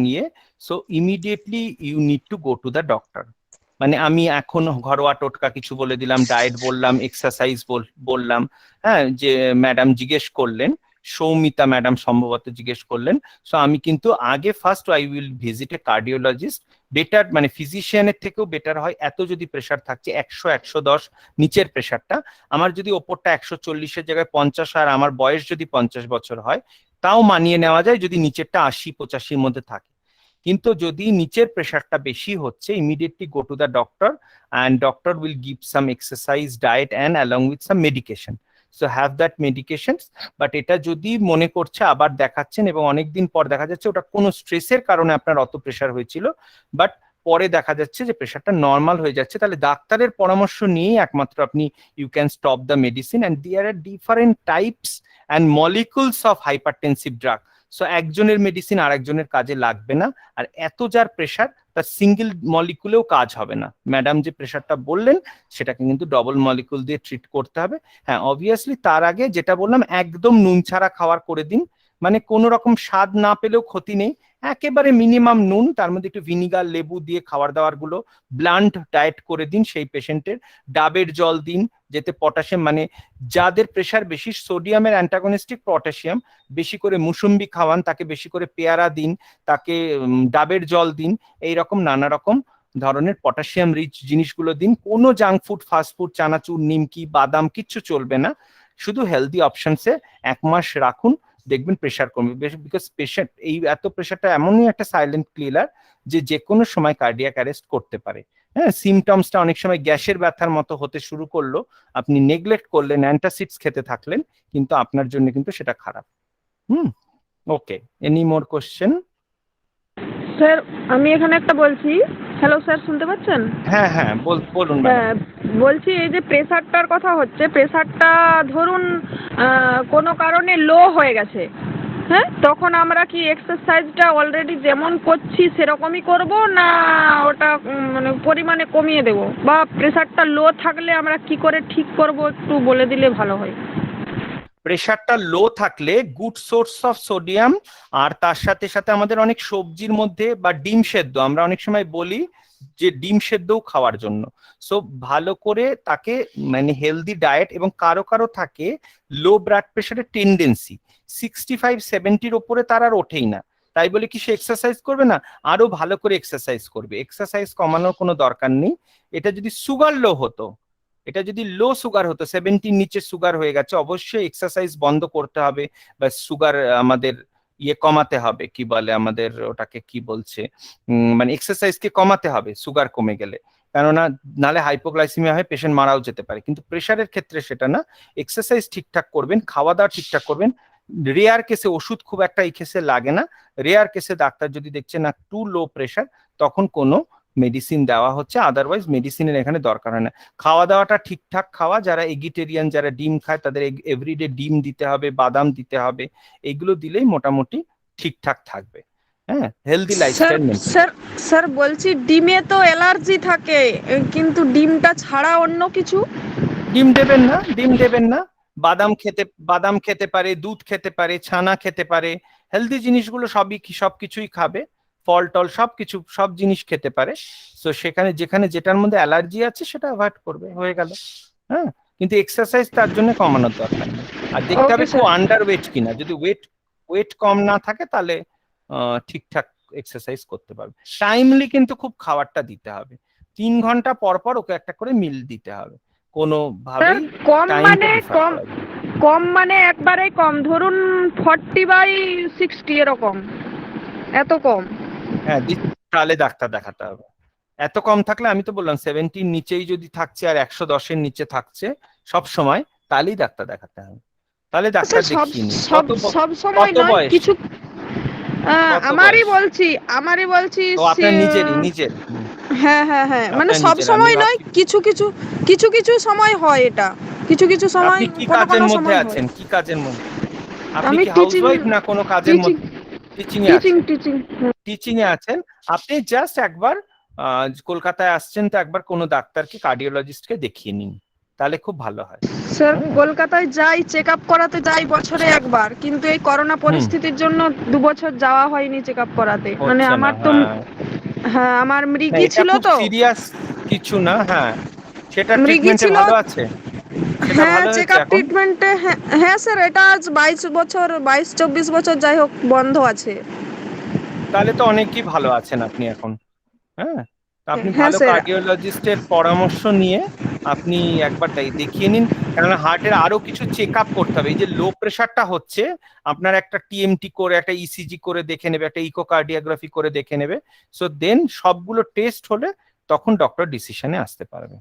so immediately you need to go to the doctor. মানে আমি এখন ঘরোয়া টোটকা কিছু বলে দিলাম, ডায়েট বললাম, এক্সারসাইজ বললাম, হ্যাঁ, যে ম্যাডাম জিজ্ঞেস করলেন, সৌমিতা ম্যাডাম সম্ভবত জিজ্ঞেস করলেন। সো আমি কিন্তু আগে first I will visit A cardiologist, better মানে ফিজিশিয়ানের থেকেও বেটার হয়। এত যদি প্রেশার থাকছে 100-110 নিচের প্রেশারটা, আমার যদি ওপরটা 140-এর জায়গায় 50 আর আমার বয়স যদি 50 বছর হয়, তাও মানিয়ে নেওয়া যায় যদি নিচেরটা 80-85-র মধ্যে থাকে। কিন্তু যদি নিচের প্রেশারটা বেশি হচ্ছে, immediately go to the doctor and doctor will give some exercise, diet and along with some medication. So have that medications. But এটা যদি মনে করছে আবার দেখাচ্ছেন এবং অনেকদিন পর দেখা যাচ্ছে ওটা কোনো স্ট্রেসের কারণে আপনার অত প্রেশার হয়েছিল, বাট পরে দেখা যাচ্ছে যে প্রেশারটা নর্মাল হয়ে যাচ্ছে, তাহলে ডাক্তারের পরামর্শ নিয়েই একমাত্র আপনি you can stop the medicine. And there are different types and molecules of hypertensive drug. So একজনের মেডিসিন আর একজনের কাজে লাগবে না, আর এত যার প্রেশার তার সিঙ্গেল মলিকুলেও কাজ হবে না। ম্যাডাম যে প্রেশারটা বললেন সেটাকে কিন্তু ডবল মলিকুল দিয়ে ট্রিট করতে হবে। হ্যাঁ, অবভিয়াসলি তার আগে যেটা বললাম, একদম নুন ছাড়া খাওয়ার করে দিন, মানে কোনো রকম স্বাদ না পেলেও ক্ষতি নেই, একেবারে মিনিমাম নুন, তার মধ্যে একটু ভিনিগার লেবু দিয়ে খাবার দাবার গুলো ব্লান্ট ডায়েট করে দিন সেই পেশেন্টের। ডাবের জল দিন, যেতে পটাশিয়াম, মানে যাদের প্রেশার বেশি, সোডিয়ামের অ্যান্টাগনিস্টিক পটাশিয়াম, বেশি করে মুসুম্বি খাওয়ান, তাকে বেশি করে পেয়ারা দিন, তাকে ডাবের জল দিন, এইরকম নানা রকম ধরনের পটাশিয়াম রিচ জিনিসগুলো দিন। কোনো জাঙ্ক ফুড, ফাস্ট ফুড, চানাচুর, নিমকি, বাদাম কিচ্ছু চলবে না, শুধু হেলদি অপশনসে 1 মাস রাখুন, দেখবেন প্রেশার কমবে। বিকজ পেশেন্ট এই এত প্রেশারটা এমনই একটা সাইলেন্ট কিলার যে কোনো সময় কার্ডিয়াক অ্যারেস্ট করতে পারে। হ্যাঁ, সিমটমসটা অনেক সময় গ্যাসের ব্যথার মতো হতে শুরু করলো, আপনি নেগলেক্ট করলেন, অ্যান্টাসিডস খেতে থাকলেন, কিন্তু আপনার জন্য কিন্তু সেটা খারাপ। ওকে, এনি মোর কোশ্চেন? স্যার আমি এখানে একটা বলছি। হ্যালো স্যার, শুনতে পাচ্ছেন? হ্যাঁ হ্যাঁ, বলুন। হ্যাঁ, বলছি এই যে প্রেসারটার কথা হচ্ছে, প্রেসারটা ধরুন কোনো কারণে লো হয়ে গেছে, হ্যাঁ, তখন আমরা কি এক্সারসাইজটা অলরেডি যেমন করছি সেরকমই করব, না ওটা মানে পরিমাণে কমিয়ে দেব, বা প্রেসারটা লো থাকলে আমরা কি করে ঠিক করব একটু বলে দিলে ভালো হয়। প্রেশারটা লো থাকলে গুড সোর্স অফ সোডিয়াম, আর তার সাথে সাথে আমাদের অনেক সবজির মধ্যে বা ডিম সেদ্ধ, আমরা অনেক সময় বলি যে ডিম সেদ্ধও খাওয়ার জন্য। সো ভালো করে তাকে মানে হেলদি ডায়েট, এবং কারো কারো থাকে লো ব্লাড প্রেশারের টেন্ডেন্সি 65-70-র ওপরে তার আর ওঠেই না, তাই বলে কি সে এক্সারসাইজ করবে না? আরো ভালো করে এক্সারসাইজ করবে। এক্সারসাইজ কমানোর কোনো দরকার নেই। এটা যদি সুগার লো হতো, এটা যদি লো সুগার হতো, 70-র নিচে সুগার হয়ে গেছে, অবশ্যই এক্সারসাইজ বন্ধ করতে হবে, বা সুগার আমাদের কমাতে হবে, কি বলে আমাদের ওটাকে কি বলছে, মানে এক্সারসাইজকে কমাতে হবে সুগার কমে গেলে, কেননা নালে হাইপোগ্লাইসিমিয়া হয়ে পেশেন্ট মারাও যেতে পারে। কিন্তু প্রেশারের ক্ষেত্রে সেটা না, এক্সারসাইজ ঠিকঠাক করবেন, খাওয়া দাওয়া ঠিকঠাক করবেন। রেয়ার কেসে ওষুধ খুব একটা এই কেসে লাগে না, রেয়ার কেসে ডাক্তার যদি দেখছে না টু লো প্রেশার, তখন কোনো মেডিসিন দেওয়া হচ্ছে, আদারওয়াইজ মেডিসিনের এখানে দরকার হয় না। খাওয়া দাওয়াটা ঠিকঠাক খাওয়া, যারা এগিটেরিয়ান, যারা ডিম খায়, তাদের এভরিডে ডিম দিতে হবে, বাদাম দিতে হবে, এগুলো দিলেই মোটামুটি ঠিকঠাক থাকবে। হ্যাঁ, হেলদি লাইফস্টাইল মেনটেন। স্যার বলছি ডিমে তো অ্যালার্জি থাকে, কিন্তু ডিমটা ছাড়া অন্য কিছু? ডিম দেবেন না, বাদাম খেতে পারে, দুধ খেতে পারে, ছানা খেতে পারে, হেলদি জিনিসগুলো সবকিছুই খাবে, ফল টল সবকিছু, সব জিনিস খেতে পারে। তো সেখানে যেখানে যেটার মধ্যে অ্যালার্জি আছে সেটা অ্যাভয়েড করবে, হয়ে গেল। হ্যাঁ, কিন্তু এক্সারসাইজ তার জন্য কমানোর দরকার নেই। আর দেখতে হবে খুব আন্ডার ওয়েট কিনা, যদি ওয়েট কম না থাকে তাহলে ঠিকঠাক এক্সারসাইজ করতে পারবে। টাইমলি কিন্তু খুব খাবারটা দিতে হবে, 3 ঘন্টা পর পর ওকে একটা করে মিল দিতে হবে, কোনো ভাবে কম মানে একবারে কম, ধরুন 40/60 এরকম, এত কম? হ্যাঁ, তাহলে ডাক্তার দেখাতে হবে। এত কম থাকলে, আমি তো বললাম 70-র নিচেই যদি থাকছে আর 110-এর নিচে থাকছে সব সময়, তাহলেই ডাক্তার দেখাতে হবে। তাহলে ডাক্তার দেখিয়ে নিন। সব সময় নয়, কিছু আমারই বলছি তো আপনার নিজের হ্যাঁ, মানে সব সময় নয়, কিছু সময় হয় এটা, কিছু সময়। আপনি কি কাজের মধ্যে আছেন? কি কাজের মধ্যে? আপনি কি হাউসওয়াইফ না কোনো কাজের মধ্যে? টিচিং এ আছেন। আপনি জাস্ট একবার কলকাতায় আসছেন, তো একবার কোনো ডাক্তারকে, কার্ডিওলজিস্টকে দেখিয়ে নিন, তাহলে খুব ভালো হয়। স্যার কলকাতায় যাই, চেক আপ করাতে যাই বছরে একবার, কিন্তু এই করোনা পরিস্থিতির জন্য 2 বছর যাওয়া হয়নি চেক আপ করাতে। মানে আমার তো হ্যাঁ, আমার মৃগী ছিল, তো সিরিয়াস কিছু না। হ্যাঁ, সেটা ট্রিটমেন্টে ভালো আছে। সেটা হ্যাঁ ভালো চেক হয়েছে আপ এখন? ট্রিটমেন্টে, হ্যাঁ হ্যাঁ স্যার, এটা আজ 22 বছর, 22-24 বছর যাই হোক বন্ধ আছে। তাহলে তো অনেকই ভালো আছেন আপনি এখন। হ্যাঁ, তা আপনি হ্যাঁ ভালো স্যার। কার্ডিওলজিস্টের পরামর্শ নিয়ে আপনি একবার দেখিয়ে নিন, কেননা হার্টের আরো কিছু চেক আপ করতে হবে। এই যে লো প্রেশারটা হচ্ছে, আপনার একটা টিএমটি করে, একটা ইসিজি করে দেখে নেবে, একটা ইকোকার্ডিওগ্রাফি করে দেখে নেবে। সো দেন সবগুলো টেস্ট হলে তখন ডক্টর ডিসিশনে আসতে পারবে।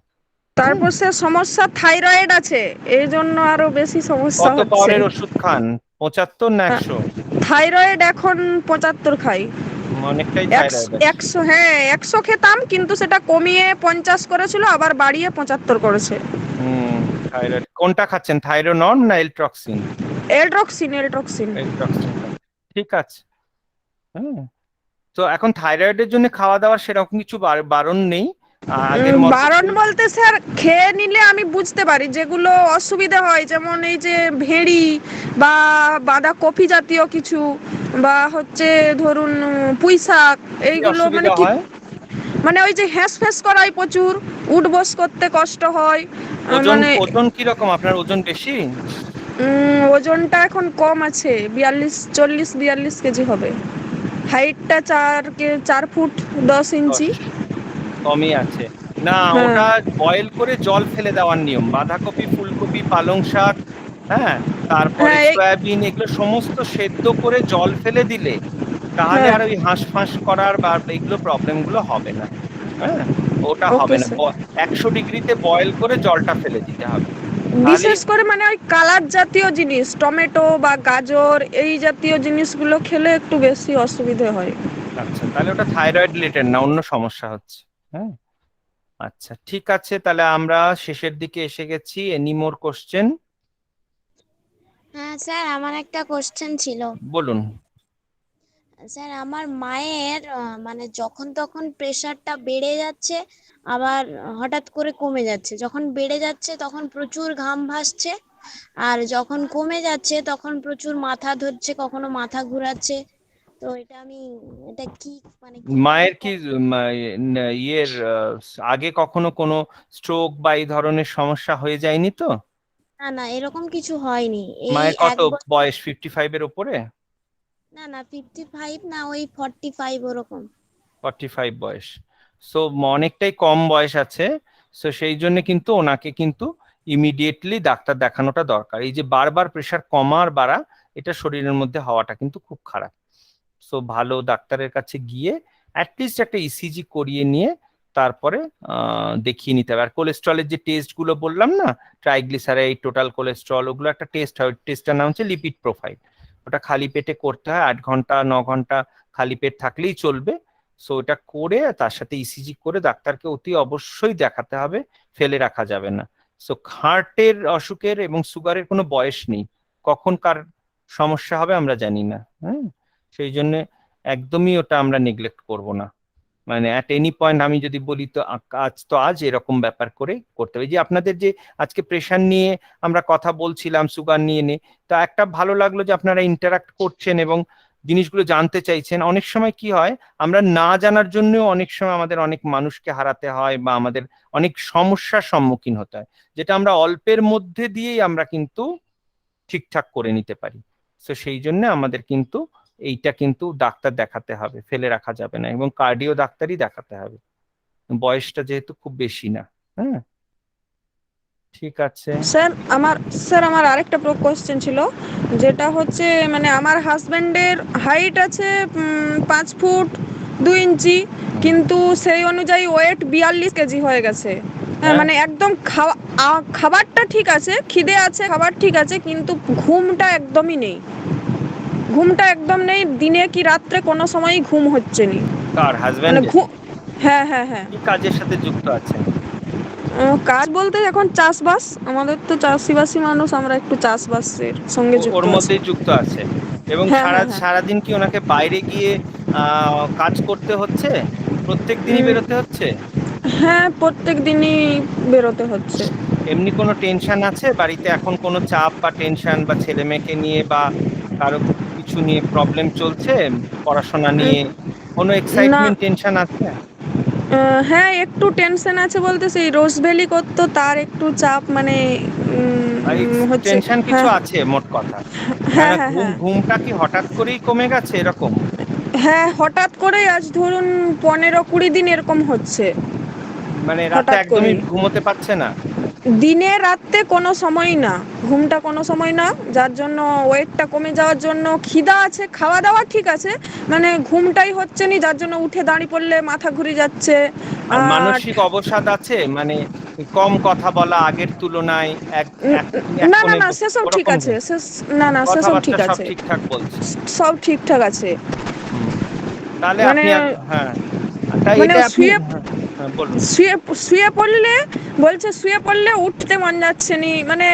তারপর স্যার সমস্যা থাইরয়েড আছে, এই জন্য আরো বেশি সমস্যা কত হচ্ছে। পাওয়ারের ওষুধ খান, 75 না 100? থাইরয়েড এখন 75 খাই। অনেকটাই থাইরয়েড আছে। 100, হ্যাঁ 100 খেতাম, কিন্তু সেটা কমিয়ে 50 করেছিল, আবার বাড়িয়ে 75 করেছে। হুম, থাইরয়েড কোনটা খাচ্ছেন, থাইরোনন না এলট্রক্সিন? এলট্রক্সিন, এলট্রক্সিন। এলট্রক্সিন খাচ্ছেন, ঠিক আছে। হ্যাঁ, তো এখন থাইরয়েডের জন্য খাওয়া দাওয়া সেরকম কিছু বারণ নেই আগের মতো। বারণ বলতে স্যার খেয়ে নিলে আমি বুঝতে পারি যেগুলো অসুবিধা হয়, যেমন এই যে ভেড়ি বা বাঁধাকপি জাতীয় কিছু, বা হচ্ছে ধরুন পুঁই শাক, কি এইগুলো মানে অসুবিধা কি, হয়? মানে ওই যে হ্যাঁস ফ্যাঁস করায় প্রচুর, উঠবস করতে কষ্ট হয়। ওজন মানে ওজন কিরকম, আপনার ওজন বেশি? ওজনটা এখন কম আছে, 40-42 কেজি হবে। হাইটটা 4 ফুট 10 ইঞ্চি। 10 কমই আছে। না, হ্যাঁ ওটা বয়েল করে জল ফেলে দেওয়ার নিয়ম। বাঁধাকপি, ফুলকপি, পালং শাক, হ্যাঁ, তারপরে হ্যাঁ সয়াবিন, এগুলো সমস্ত সেদ্ধ করে জল ফেলে দিলে তাহলে হ্যাঁ। আর ওই হাঁসফাঁস করার বা এগুলো প্রবলেম গুলো হবে না। হ্যাঁ, ওটা হবে ওকে না। স্যার। 100 ডিগ্রিতে বয়েল করে জলটা ফেলে দিতে হবে, তাহলেই। বিশেষ করে মানে ওই কালার জাতীয় জিনিস, টমেটো বা গাজর, এই জাতীয় জিনিসগুলো খেলে একটু বেশি অসুবিধে হয়। আচ্ছা, তাহলে ওটা থাইরয়েড রিলেটেড না, অন্য সমস্যা হচ্ছে। হ্যাঁ, আচ্ছা ঠিক আছে, তাহলে আমরা শেষের দিকে এসে গেছি। Any more question? হ্যাঁ স্যার, আমার একটা কোশ্চেন ছিল। বলুন। স্যার আমার মায়ের মানে যখন তখন প্রেশারটা বেড়ে যাচ্ছে, আবার হঠাৎ করে কমে যাচ্ছে। যখন বেড়ে যাচ্ছে তখন প্রচুর ঘাম ভাসছে, আর যখন কমে যাচ্ছে তখন প্রচুর মাথা ধরছে, কখনো মাথা ঘোরাচ্ছে। তো এটা কি, মানে কিভাবে মায়ের কি ইয়ের আগে কখনো কোনো স্ট্রোক বা এই ধরনের সমস্যা হয়ে যায়নি তো? না না, এরকম কিছু হয়নি। এই মায়ের কত 1 বছর। বয়স, 55-এর উপরে? না না, 55 না, ওই 45 ওরকম। 45 বয়স, সো অনেকটাই কম বয়স আছে। সো সেই জন্য কিন্তু ওনাকে কিন্তু ইমিডিয়েটলি ডাক্তার দেখানোটা দরকার। এই যে বারবার প্রেশার কমা আর বাড়া, এটা শরীরের মধ্যে হওয়াটা কিন্তু খুব খারাপ। সো ভালো ডাক্তারের কাছে গিয়ে অ্যাটলিস্ট একটা ইসিজি করিয়ে নিয়ে তারপরে দেখিয়ে নিতে হবে। আর কোলেস্ট্রলের যে টেস্ট গুলো বললাম না, ট্রাইগ্লিসারাইড, টোটাল কোলেস্ট্রল, ওগুলো একটা টেস্ট হয়। টেস্টটার নাম হচ্ছে লিপিড প্রোফাইল। ওটা খালি পেটে করতে হয়, 8 ঘন্টা 9 ঘন্টা খালি পেট থাকলেই চলবে। সো এটা করে তার সাথে ইসিজি করে ডাক্তারকে অতি অবশ্যই দেখাতে হবে, ফেলে রাখা যাবে না। সো হার্টের অসুখের এবং সুগারের কোনো বয়স নেই, কখন কার সমস্যা হবে আমরা জানি না। হ্যাঁ, সেই জন্য একদমই ওটা আমরা নেগলেক্ট করব না। মানে অ্যাট এনি পয়েন্ট আমি যদি বলি তো আজ এরকম ব্যাপার করে করতে হবে। যে আপনাদের যে আজকে প্রেশার নিয়ে আমরা কথা বলছিলাম, সুগার নিয়ে তা একটা ভালো লাগলো যে আপনারা ইন্টারাক্ট করছেন এবং জিনিসগুলো জানতে চাইছেন। অনেক সময় কি হয়, আমরা না জানার জন্য অনেক সময় আমাদের অনেক মানুষকে হারাতে হয় বা আমাদের অনেক সমস্যার সম্মুখীন হতে হয়, যেটা আমরা অল্পের মধ্যে দিয়েই আমরা কিন্তু ঠিকঠাক করে নিতে পারি। তো সেই জন্য আমাদের কিন্তু এইটা কিন্তু ডাক্তার দেখাতে হবে, ফেলে রাখা যাবে না, এবং কার্ডিও ডাক্তারই দেখাতে হবে, বয়সটা যেহেতু খুব বেশি না। হ্যাঁ, ঠিক আছে। স্যার আমার আরেকটা কোশ্চেন ছিল, যেটা হচ্ছে মানে আমার হাজবেন্ডের হাইট আছে 5 ফুট 2 ইঞ্চি, কিন্তু সেই অনুযায়ী ওয়েট 42 কেজি হয়ে গেছে। হ্যাঁ, হ্যাঁ, মানে একদম খাবারটা ঠিক আছে, খিদে আছে, খাবার ঠিক আছে, কিন্তু ঘুমটা একদমই নেই। ঘুমটা একদম নেই, দিনে কি রাত্রে কোনো সময়ই ঘুম হচ্ছে না। কার, মানে হাজবেন্ডের? ঘুম, হ্যাঁ হ্যাঁ হ্যাঁ। কি কাজের সাথে যুক্ত আছেন? কাজ বলতে এখন চাষবাস, আমাদের তো চাষিবাসী মানুষ, আমরা একটু চাষবাসের সঙ্গে ওর যুক্ত আছি। মধ্যেই যুক্ত আছে, এবং হ্যাঁ হ্যাঁ হ্যাঁ। সারাদিন কি ওনাকে বাইরে গিয়ে কাজ করতে হচ্ছে? প্রত্যেক দিনই উম, বেরোতে হচ্ছে? হ্যাঁ প্রত্যেক দিনই বেরোতে হচ্ছে। এমনি কোনো টেনশন আছে বাড়িতে এখন, কোনো চাপ বা টেনশন, বা ছেলে মেয়েকে নিয়ে বা কারো কিছু নিয়ে প্রবলেম চলছে, পড়াশোনা উম, নিয়ে কোনো না, এক্সাইটমেন্ট, টেনশন আছে? হ্যাঁ একটু টেনশন আছে বলতে সেই রোজ ভ্যালি করতো, তার একটু চাপ, মানে হচ্ছে টেনশন কিছু হ্যাঁ আছে মোট কথা? হ্যাঁ মানে হ্যাঁ হ্যাঁ ঘুমটা কি হঠাৎ করেই কমে গেছে এরকম? হ্যাঁ হঠাৎ করেই আজ ধরুন 15-20 দিন এরকম হচ্ছে, মানে রাতে হঠাৎ একদমই করেই। ঘুমোতে পারছে না? দিনে রাতে কোনো সময় না, ঘুমটা কোনো সময় না, যার জন্য ওয়েটটা কমে যাওয়ার জন্য খিদা আছে, খাওয়া দাওয়া ঠিক আছে, মানে ঘুমটাই হচ্ছে না, যার জন্য উঠে দাঁড়িয়ে পড়লে মাথা ঘুরে যাচ্ছে। আর আর মানসিক অবসাদ আছে, মানে কম কথা বলা আগের তুলনায়, এক এক এক না না কোণে না সেসব ঠিক ওরকম আছে, না না সেসব কথাবার্তা ঠিক সব আছে, ঠিকঠাক বলছে? সব ঠিকঠাক আছে। হুম। তাহলে মানে আপনি হ্যাঁ, তাই মানে এটা আপনি শুয়ে হ্যাঁ, হ্যাঁ, বলুন। শুয়ে শুয়ে পড়লে বলছে, শুয়ে পড়লে উঠতে মন যাচ্ছে নি, মানে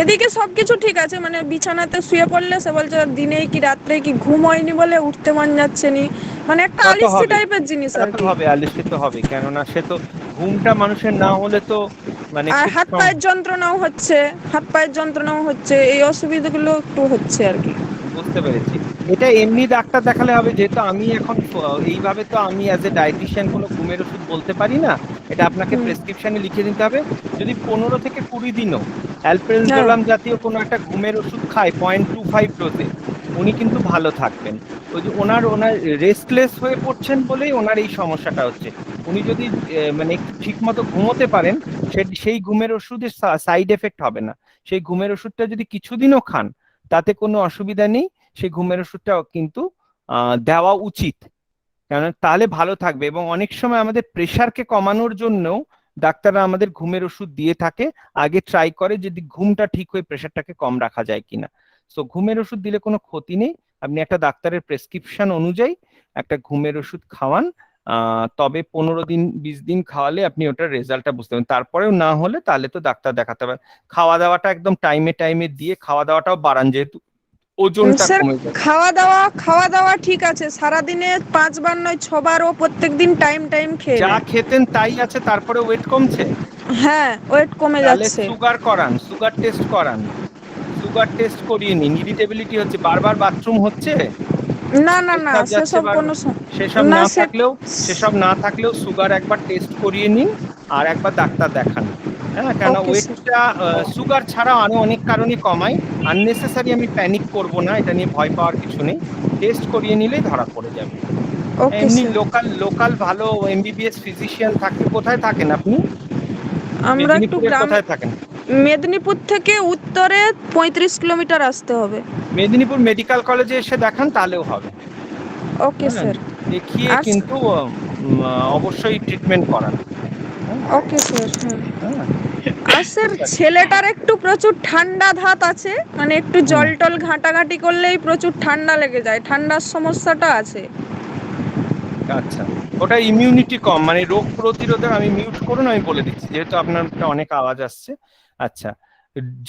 এদিকে সবকিছু ঠিক আছে, মানে বিছানাতে শুয়ে পড়লে সে বলছে দিনে কি রাত্রে কি ঘুম হয়নি বলে উঠতে মন যাচ্ছে নি, মানে একটা তা তো আলিস্যি হবে, টাইপের জিনিস তা আর তো কি। হবে, আলিস্যিত হবে, কেননা সে তো ঘুমটা মানুষের না হলে তো মানে আর খুব হাত পায়ের যন্ত্রণাও হচ্ছে, হাত পায়ের যন্ত্রণাও হচ্ছে, এই অসুবিধাগুলো একটু হচ্ছে আর কি। বুঝতে পেরেছি। এটা এমনি ডাক্তার দেখালে হবে, যেহেতু আমি এখন এইভাবে তো আমি অ্যাজ এ ডায়েটিশিয়ান কোনো ঘুমের ওষুধ বলতে পারি না, এটা আপনাকে হুম, প্রেসক্রিপশনে লিখে দিতে হবে। যদি 15 থেকে 20 দিনও হ্যাঁ অ্যালপ্রেনজোলাম জাতীয় কোনো একটা ঘুমের ওষুধ খায় 0.25 ডোজে, উনি কিন্তু ভালো থাকবেন। ওই যে ওনার ওনার রেস্টলেস হয়ে পড়ছেন বলেই ওনার এই সমস্যাটা হচ্ছে। উনি যদি মানে একটু ঠিক মতো ঘুমোতে পারেন, সেই ঘুমের ওষুধের সাইড এফেক্ট হবে না। সেই ঘুমের ওষুধটা যদি কিছুদিনও খান, তাতে কোনো অসুবিধা নেই, সেই ঘুমের ওষুধটা কিন্তু দেওয়া উচিত, কারণ তাহলে ভালো থাকবে। এবং অনেক সময় আমাদের প্রেশারকে কমানোর জন্য ডাক্তাররা আমাদের ঘুমের ওষুধ দিয়ে থাকে, আগে ট্রাই করে যদি ঘুমটা ঠিক হয়ে প্রেশারটাকে কম রাখা যায় কিনা। তো ঘুমের ওষুধ দিলে কোনো ক্ষতি নেই, আপনি একটা ডাক্তারের প্রেসক্রিপশন অনুযায়ী একটা ঘুমের ওষুধ খাওয়ান। তবে 15 দিন 20 দিন খাওয়ালে আপনি ওটার রেজাল্টটা বুঝতে পারবেন। তারপরেও না হলে তাহলে তো ডাক্তার দেখাতে হবে। খাওয়া দাওয়াটা একদম টাইমে টাইমে দিয়ে, খাওয়া দাওয়াটাও বাড়ান, যেহেতু ওজনটা স্যার কমে যায়। খাওয়া দাওয়া ঠিক আছে, সারাদিনে 5 বার নয় 6বার ও প্রত্যেকদিন টাইম টাইম খেয়ে যা নেয়। খেতেন তাই আছে, তারপরে ওয়েট কমছে? হ্যাঁ ওয়েট কমে তাহলে যাচ্ছে। সুগার করান, সুগার টেস্ট করান, সুগার টেস্ট করিয়ে নিন। ইরিটেবিলিটি হচ্ছে, বারবার বাথরুম হচ্ছে, না না না পেশাব যাচ্ছে সেসব বারবার, কোনো সেসব না না সে থাকলেও সুগার একবার টেস্ট করিয়ে নিন, আর একবার ডাক্তার দেখান। হ্যাঁ, কেন ওকে স্যার। ওয়েটটা সুগার ছাড়াও আরো অনেক কারণে কমায়। আননেসেসারি আমি প্যানিক করব না, এটা নিয়ে ভয় পাওয়ার কিছু নেই, টেস্ট করিয়ে নিলেই ধরা পড়ে যাবে। ওকে এমনি স্যার। লোকাল লোকাল ভালো এমবিবিএস ফিজিশিয়ান থাকে। কোথায় থাকেন আপনি? আমরা একটু মেদিনীপুরের গ্রামে, কোথায় থাকেন? মেদিনীপুর থেকে উত্তরে 35 কিলোমিটার আসতে হবে। মেদিনীপুর মেডিকেল কলেজে এসে দেখান, তাহলেও হবে। ওকে হ্যাঁ, স্যার। দেখিয়ে আর কিন্তু অবশ্যই ট্রিটমেন্ট করান। হ্যাঁ, ওকে স্যার হ্যাঁ। হ্যাঁ, আর স্যার ঠিক আছে। ছেলেটার একটু প্রচুর ঠান্ডা ধাত আছে, মানে একটু হুম, জল টল ঘাঁটাঘাঁটি করলেই প্রচুর ঠান্ডা লেগে যায়, ঠান্ডার সমস্যাটা আছে। আচ্ছা, ওটা ইমিউনিটি কম, মানে রোগ প্রতিরোধক। আমি মিউট করুন, আমি বলে দিচ্ছি, যেহেতু আপনারটা অনেক আওয়াজ আসছে। আচ্ছা,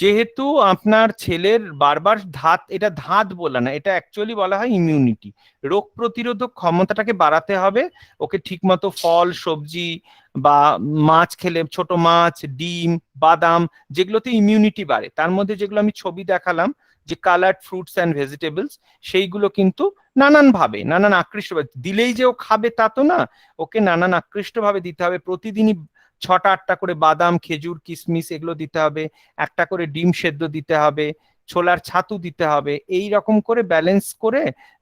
যেহেতু আপনার ছেলের বারবার ধাত, এটা ধাত বলে না, এটা অ্যাকচুয়ালি বলা হয় ইমিউনিটি। রোগ প্রতিরোধক ক্ষমতাটাকে বাড়াতে হবে। ওকে ঠিকমতো ফল সবজি বা মাছ খেলে, ছোট মাছ, ডিম, বাদাম, যেগুলোতে ইমিউনিটি বাড়ে, তার মধ্যে যেগুলো আমি ছবি দেখালাম, যে কালার্ড ফ্রুটস অ্যান্ড ভেজিটেবলস, সেইগুলো কিন্তু নানান ভাবে, নানান আকৃষ্ট দিলেই যে ও খাবে তা তো না, ওকে নানান আকৃষ্ট ভাবে দিতে হবে। প্রতিদিনই 6টা 8টা করে বাদাম, খেজুর, কিশমিশ এগুলো দিতে হবে, একটা করে ডিম সেদ্ধ দিতে হবে, ছোলার ছাতু দিতে হবে। এই রকম করে ব্যালেন্স করে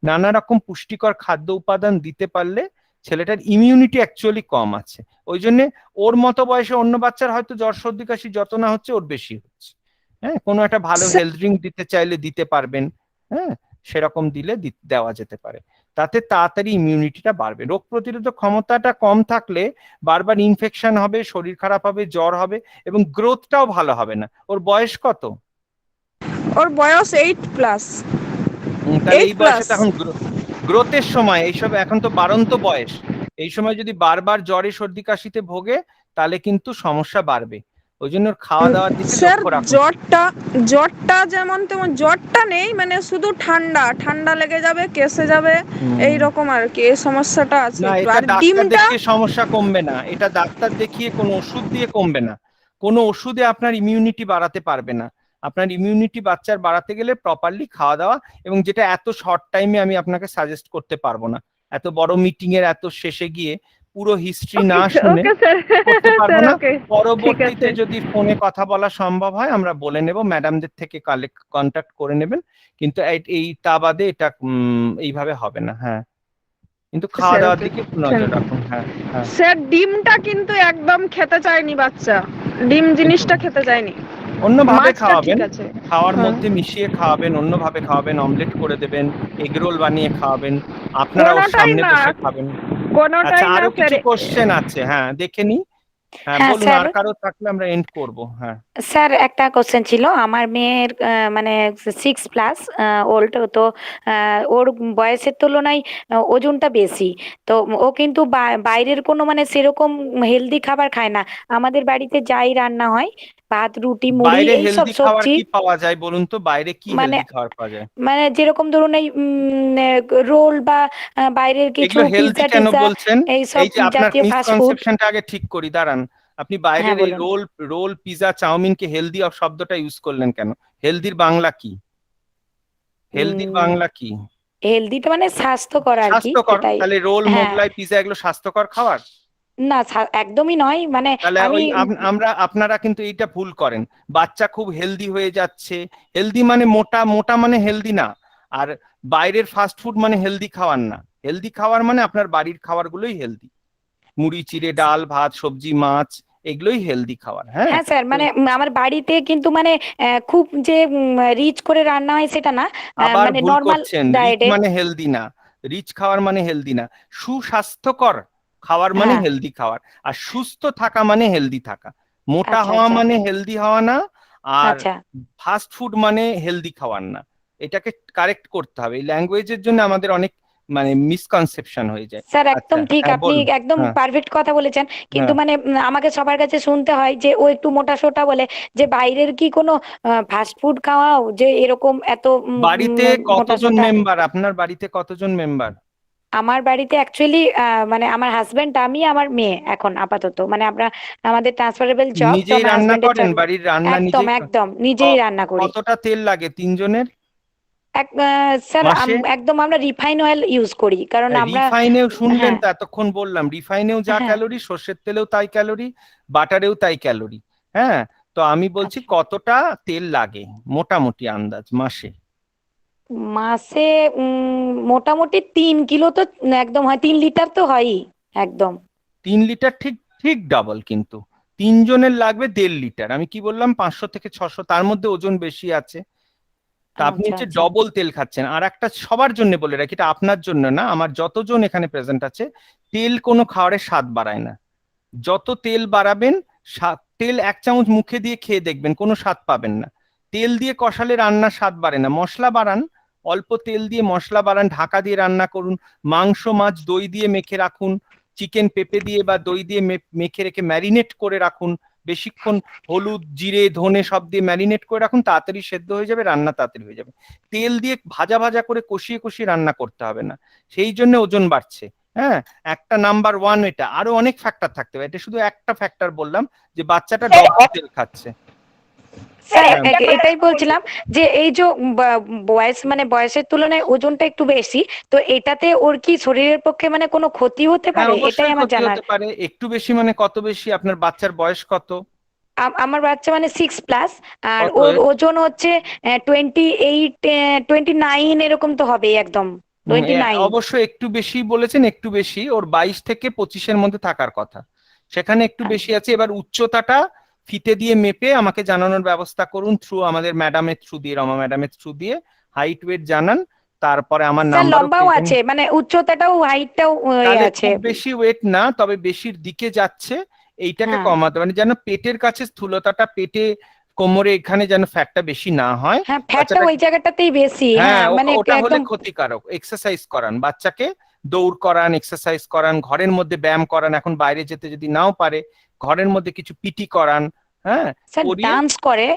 নানা রকম পুষ্টিকর খাদ্য উপাদান দিতে পারলে ছেলেটার ইমিউনিটি অ্যাকচুয়ালি কম আছে। ওই জন্য ওর মতো বয়সে অন্য বাচ্চার হয়তো জ্বর সর্দি কাশি যত না হচ্ছে, ওর বেশি হচ্ছে। হ্যাঁ, কোনো একটা ভালো হেলথ ড্রিঙ্ক দিতে চাইলে দিতে পারবেন। হ্যাঁ, সেরকম দিলে দেওয়া যেতে পারে, তাতে তাড়াতাড়ি ইমিউনিটিটা বাড়বে। রোগ প্রতিরোধক ক্ষমতাটা কম থাকলে বারবার ইনফেকশন হবে, শরীর খারাপ হবে, জ্বর হবে, এবং গ্রোথটাও ভালো হবে না। ওর বয়স কত? ওর বয়স 8+। তাহলে এইট এই বয়সে প্লাস তো এখন গ্রোথের সময়, এইসব এখন তো বাড়ন্ত বয়স। এই সময় যদি বারবার জ্বরে সর্দি কাশিতে ভোগে, তাহলে কিন্তু সমস্যা বাড়বে। ওই জন্য ওর খাওয়া দাওয়ার দিকে স্যার লক্ষ্য রাখুন। জ্বরটা যেমন তেমন জ্বরটা নেই, মানে শুধু ঠান্ডা ঠান্ডা লেগে যাবে, কেসে যাবে, এই রকম আর কি, এই সমস্যাটা আছে না, একটু। এটা আর ডাক্তার ডিমটা দেখিয়ে সমস্যা কমবে না, এটা ডাক্তার দেখিয়ে কোনো ওষুধ দিয়ে কমবে না। কোনো ওষুধে আপনার ইমিউনিটি বাড়াতে পারবে না। আপনার ইমিউনিটি বাচ্চার বাড়াতে গেলে প্রপারলি খাওয়া দাওয়া, এবং যেটা এত শর্ট টাইমে আমি আপনাকে সাজেস্ট করতে পারবো না, এত বড় মিটিং এর এত শেষে গিয়ে পুরো হিস্ট্রি না শুনে ওকে স্যার, করতে পারবো স্যার না। ওকে, ঠিক পরবর্তীতে আছে। যদি ফোনে কথা বলা সম্ভব হয় আমরা বলে নেব, ম্যাডামদের থেকে কন্ট্যাক্ট করে নেবেন, কিন্তু এই তা বাদে এটা এইভাবে হবে না। হ্যাঁ, কিন্তু খাওয়া স্যার দাওয়ার ওকে, দিকে একটু নজর রাখুন। হ্যাঁ হ্যাঁ, স্যার ডিমটা কিন্তু একদম খেতে চায়নি বাচ্চা, ডিম কিন্তু জিনিসটা খেতে চায়নি। অন্যভাবে মাছটা ঠিক খাওয়াবেন, আছে। খাওয়ার হ্যাঁ, মধ্যে মিশিয়ে খাওয়াবেন, অন্যভাবে খাওয়াবেন, অমলেট করে দেবেন, এগরোল বানিয়ে খাওয়াবেন, আপনারা ওর কোনোটাই সামনে না, বসে খাবেন। আচ্ছা, কোনোটাই না আরো স্যার। কিছু কোশ্চেন আছে, হ্যাঁ দেখে নি। হ্যাঁ হ্যাঁ বলুন, স্যার, আর কারো থাকলে আমরা এন্ড করব। হ্যাঁ স্যার একটা কোশ্চেন ছিল। আমার মেয়ের মানে 6+ ওল্ড, তো ওর বয়সের তুলনায় ওজনটা বেশি। তো ও কিন্তু বাইরের কোনো মানে সেরকম হেলদি খাবার খায় না। আমাদের বাড়িতে যাই রান্না হয়, ভাত রুটি মুড়ি বাইরে এইসব হেলদি খাবার সবজি, কি পাওয়া যায় বলুন তো, বাইরে কি মানে হেলদি খাবার পাওয়া যায়? মানে যেরকম ধরুন এই রোল বা বাইরের কিছু এগুলো হেলদি পিৎজা কেন টিৎজা, বলছেন? এইসব এই যে আপনার জাতীয় ফাস্ট ফুড। মিসকনসেপশনটা আগে ঠিক করি, দাঁড়ান। আপনি হ্যাঁ বাইরের এই বলুন। রোল রোল পিজা চাউমিনকে হেলদি শব্দটা ইউজ করলেন কেন? হেলদির বাংলা কি? হেলদির বাংলা কি? হেলদিটা মানে স্বাস্থ্যকর আর কি, স্বাস্থ্যকর। এটাই। তাহলে রোল হ্যাঁ, মোগলাই পিজা এগুলো স্বাস্থ্যকর খাবার? না একদমই নয়, মানে তাহলে আমি ওই আপনারা কিন্তু এইটা ভুল করেন। বাচ্চা খুব হেলদি হয়ে যাচ্ছে, হেলদি মানে মোটা, মোটা মানে হেলদি না। আর বাইরের ফাস্ট ফুড মানে হেলদি খাবার না। হেলদি খাবার মানে আপনার বাড়ির খাবারগুলোই হেলদি, মুড়ি চিড়ে ডাল ভাত সবজি মাছ, এগুলোই হেলদি খাবার। হ্যাঁ, হ্যাঁ স্যার, তো মানে আমার বাড়িতে কিন্তু মানে খুব যে রিচ করে রান্না হয় সেটা না, আবার মানে ভুল নর্মাল করছেন, রিচ ডায়েটে। মানে হেলদি না। রিচ খাবার মানে হেলদি না, সুস্বাস্থ্যকর খাবার মানে হ্যাঁ, হেলদি খাবার। আর সুস্থ থাকা মানে হেলদি থাকা। মোটা আচ্ছা হওয়া আচ্ছা মানে হেলদি হওয়া না। আর আচ্ছা। ফাস্ট ফুড মানে হেলদি খাবার না। এটাকে কারেক্ট করতে হবে, এই ল্যাঙ্গুয়েজের জন্য আমাদের অনেক মানে মিসকনসেপশন হয়ে যায়। স্যার আচ্ছা একদম ঠিক, হ্যাঁ আপনি বলুন। একদম হ্যাঁ পারফেক্ট কথা বলেছেন, কিন্তু হ্যাঁ, মানে আমাকে সবার কাছে শুনতে হয় যে ও একটু মোটা সোটা বলে, যে বাইরের কি কোনো ফাস্ট ফুড খাওয়াও যে এরকম এত বাড়িতে মোটা কতজন সোটা। মেম্বার? আপনার বাড়িতে কতজন মেম্বার? আমার বাড়িতে অ্যাকচুয়ালি মানে আমার হাজবেন্ড, আমি, আমার মেয়ে এখন আপাতত, মানে আমরা আমাদের ট্রান্সফারেবল জব, তো নিজেই আমার রান্না হাজবেন্ডের করেন? জব। বাড়ির রান্না একদম নিজেই একদম নিজেই রান্না করি। কতটা তেল লাগে তিনজনের স্যার মাসে? একদম আমরা রিফাইন অয়েল ইউজ করি, কারণ আমরা রিফাইনেও শুনলেন হ্যাঁ তো, এতক্ষণ বললাম রিফাইনেও যা হ্যাঁ ক্যালোরি, সর্ষের তেলেও তাই ক্যালোরি, বাটারেও তাই ক্যালোরি। হ্যাঁ, তো আমি বলছি আচ্ছা। কতটা তেল লাগে মোটামুটি আন্দাজ মাসে? মাসে মোটামুটি 3 কিলো তো একদম হয়, 3 লিটার তো হয়ই একদম। 3 লিটার? ঠিক ঠিক ডাবল কিন্তু। তিনজনের লাগবে 1.5 লিটার। আমি কি বললাম, 500 থেকে 600, তার মধ্যে ওজন বেশি আছে। তা আপনি আচ্ছা হচ্ছে আচ্ছা। ডবল তেল খাচ্ছেন। আর একটা সবার জন্য বলে রাখি, এটা আপনার জন্য না, আমার যতজন এখানে প্রেজেন্ট আছে, তেল কোনো খাবারের স্বাদ বাড়ায় না। যত তেল বাড়াবেন, তেল 1 চামচ মুখে দিয়ে খেয়ে দেখবেন কোনো স্বাদ পাবেন না। তেল দিয়ে কষালে রান্নার স্বাদ বাড়ে না। মশলা বাড়ান, অল্প তেল দিয়ে মশলা বাড়ান, ঢাকা দিয়ে রান্না করুন। মাংস মাছ দই দিয়ে মেখে রাখুন, চিকেন পেঁপে দিয়ে বা দই দিয়ে মেখে রেখে ম্যারিনেট করে রাখুন বেশিক্ষণ, হলুদ জিরে ধনে সব দিয়ে ম্যারিনেট করে রাখুন, তাড়াতাড়ি সেদ্ধ হয়ে যাবে, রান্না তাড়াতাড়ি হয়ে যাবে। তেল দিয়ে ভাজা ভাজা করে কষিয়ে কষিয়ে রান্না করতে হবে না, সেই জন্য ওজন বাড়ছে। হ্যাঁ, একটা নাম্বার ওয়ান এটা। আরো অনেক ফ্যাক্টর থাকতে পারে, এটা শুধু একটা ফ্যাক্টর বললাম যে বাচ্চাটা ডবল তেল খাচ্ছে। স্যার হ্যাঁ, এটাই বলছিলাম যে এই যে বয়স মানে বয়সের তুলনায় ওজনটা একটু বেশি, তো এটাতে ওর কি শরীরের পক্ষে মানে কোনো ক্ষতি হতে হ্যাঁ পারে, এটাই অবশ্যই আমার ক্ষতি জানার। হতে পারে। একটু বেশি মানে কত বেশি? আপনার বাচ্চার বয়স কত? আমার বাচ্চা মানে 6+, আর কত? ওর ওজন হচ্ছে 28, 29 এরকম তো হবে একদম, 29। অবশ্যই একটু বেশি বলেছেন, একটু বেশি। ওর 22 থেকে 25-এর মধ্যে থাকার কথা, সেখানে একটু বেশি আছে। এবার উচ্চতাটা ফিতে দিয়ে মেপে আমাকে জানানোর ব্যবস্থা করুন, থ্রু আমাদের ম্যাডামের থ্রু দিয়ে, রমা ম্যাডামের থ্রু দিয়ে হাইট ওয়েট জানান, তারপরে আমার স্যার নাম্বারও লম্বাও পেয়ে যাবেন। আছে, মানে উচ্চতাটাও হাইটটাও তাহলে আছে। খুব বেশি ওয়েট না, তবে বেশির দিকে যাচ্ছে, এইটাকে হ্যাঁ কমাতে মানে যেন পেটের কাছে স্থূলতাটা, পেটে কোমরে এখানে যেন ফ্যাটটা বেশি না হয়। হ্যাঁ, ফ্যাটটা বাচ্চাটা, ওই জায়গাটাতেই বেশি, হ্যাঁ হ্যাঁ মানে ওটা হলে একদম। ক্ষতিকারক। এক্সারসাইজ করান বাচ্চাকে, দৌড় করান, এক্সারসাইজ করান, ঘরের মধ্যে ব্যায়াম করান, এখন বাইরে যেতে যদি নাও পারে ঘরের মধ্যে কিছু পিটি করান। হ্যাঁ, স্যার করিয়ে। ডান্স করে,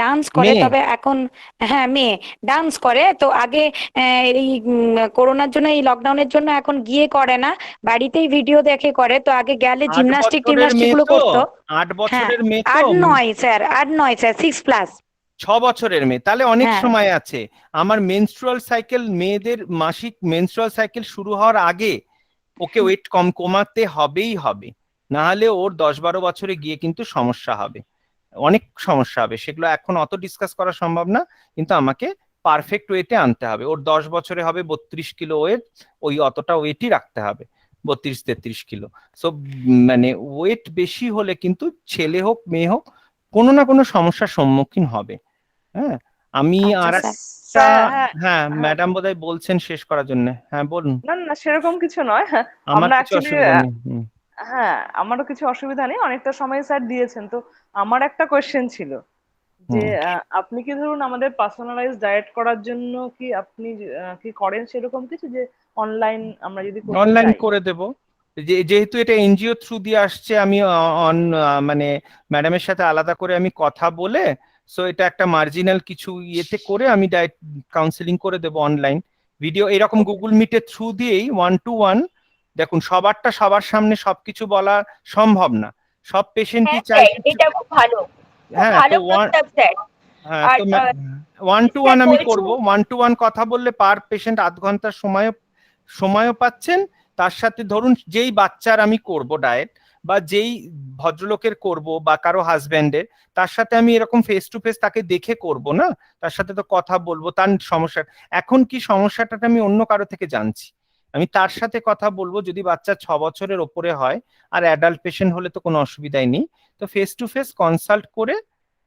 ডান্স করে, মেয়ে? তবে এখন হ্যাঁ মেয়ে ডান্স করে, তো আগে এই করোনার জন্য, এই লকডাউনের জন্য এখন গিয়ে করে না, বাড়িতেই ভিডিও দেখে করে, তো আগে গেলে 8 জিমনাস্টিক বছরের টিমনাস্টিক মেয়ে গুলো তো? করতো। 8 হ্যাঁ, বছরের মেয়ে তো? 8 নয় স্যার, 6+। 6 বছরের মেয়ে? তাহলে অনেক হ্যাঁ সময় আছে। আমার মেনস্ট্রুয়াল সাইকেল, মেয়েদের মাসিক মেনস্ট্রুয়াল সাইকেল শুরু হওয়ার আগে ওকে ওয়েট কমাতে হবেই হবে, না হলে ওর 10-12 বছরে গিয়ে কিন্তু সমস্যা হবে, অনেক সমস্যা হবে। সেগুলো এখন অত ডিসকাস করা সম্ভব না, কিন্তু আমাকে পারফেক্ট ওয়েটে আনতে হবে। ওর 10 বছরে হবে 32 কিলো ওয়েট, ওই অতটা ওয়েটই রাখতে হবে, 32-33 কিলো। সো মানে ওয়েট বেশি হলে কিন্তু ছেলে হোক মেয়ে হোক কোনো না কোনো সমস্যার সম্মুখীন হবে। হ্যাঁ, আমি আচ্ছা আর স্যার। একটা, হ্যাঁ, হ্যাঁ হ্যাঁ, ম্যাডাম বোধহয় বলছেন শেষ করার জন্য। হ্যাঁ বলুন। না না সেরকম কিছু নয়। আমার আমরা কিছু অ্যাকচুয়ালি অসুবিধা নেই। হ্যাঁ, আমারও কিছু অসুবিধা নেই, অনেকটা সময় স্যার দিয়েছেন। তো আমার একটা কোয়েশ্চেন ছিল যে আপনি কি ধরুন আমাদের পার্সোনালাইজ ডায়েট করার জন্য কি আপনি কি করেন সেরকম কিছু, যে অনলাইন আমরা যদি করতে অনলাইন চাই? করে দেব, যেহেতু এটা এনজিও থ্রু দিয়ে আসছে, আমি মানে ম্যাডামের সাথে আলাদা করে আমি কথা বলে, সো এটা একটা মার্জিনাল কিছু ইয়েতে করে আমি ডায়েট কাউন্সিলিং করে দেব অনলাইন ভিডিও, এরকম গুগল মিটের থ্রু দিয়েই 1-to-1। দেখুন সবারটা সবার সামনে সবকিছু বলা সম্ভব না, সব পেশেন্টই হ্যাঁ চাই স্যার, কিছু। এটা খুব ভালো, খুব হ্যাঁ ভালো তো প্রস্তাব স্যার। হ্যাঁ আর তো 1-to-1 স্যার আমি বলছি, করব। 1-to-1 কথা বললে পার পেশেন্ট আধ ঘন্টার সময়ও পাচ্ছেন। তার সাথে ধরুন যেই বাচ্চার আমি করব ডায়েট, বা যেই ভদ্রলোকের করব বা কারো হাজবেন্ডের, তার সাথে আমি এরকম ফেস টু ফেস তাকে দেখে করব না, তার সাথে তো কথা বলবো, তার সমস্যা এখন কি সমস্যাটা আমি অন্য কারো থেকে জানছি, আমি তার সাথে কথা বলবো। যদি বাচ্চা 6 বছরের ওপরে হয় আর অ্যাডাল্ট পেশেন্ট হলে তো কোনো অসুবিধাই নেই, তো ফেস টু ফেস কনসাল্ট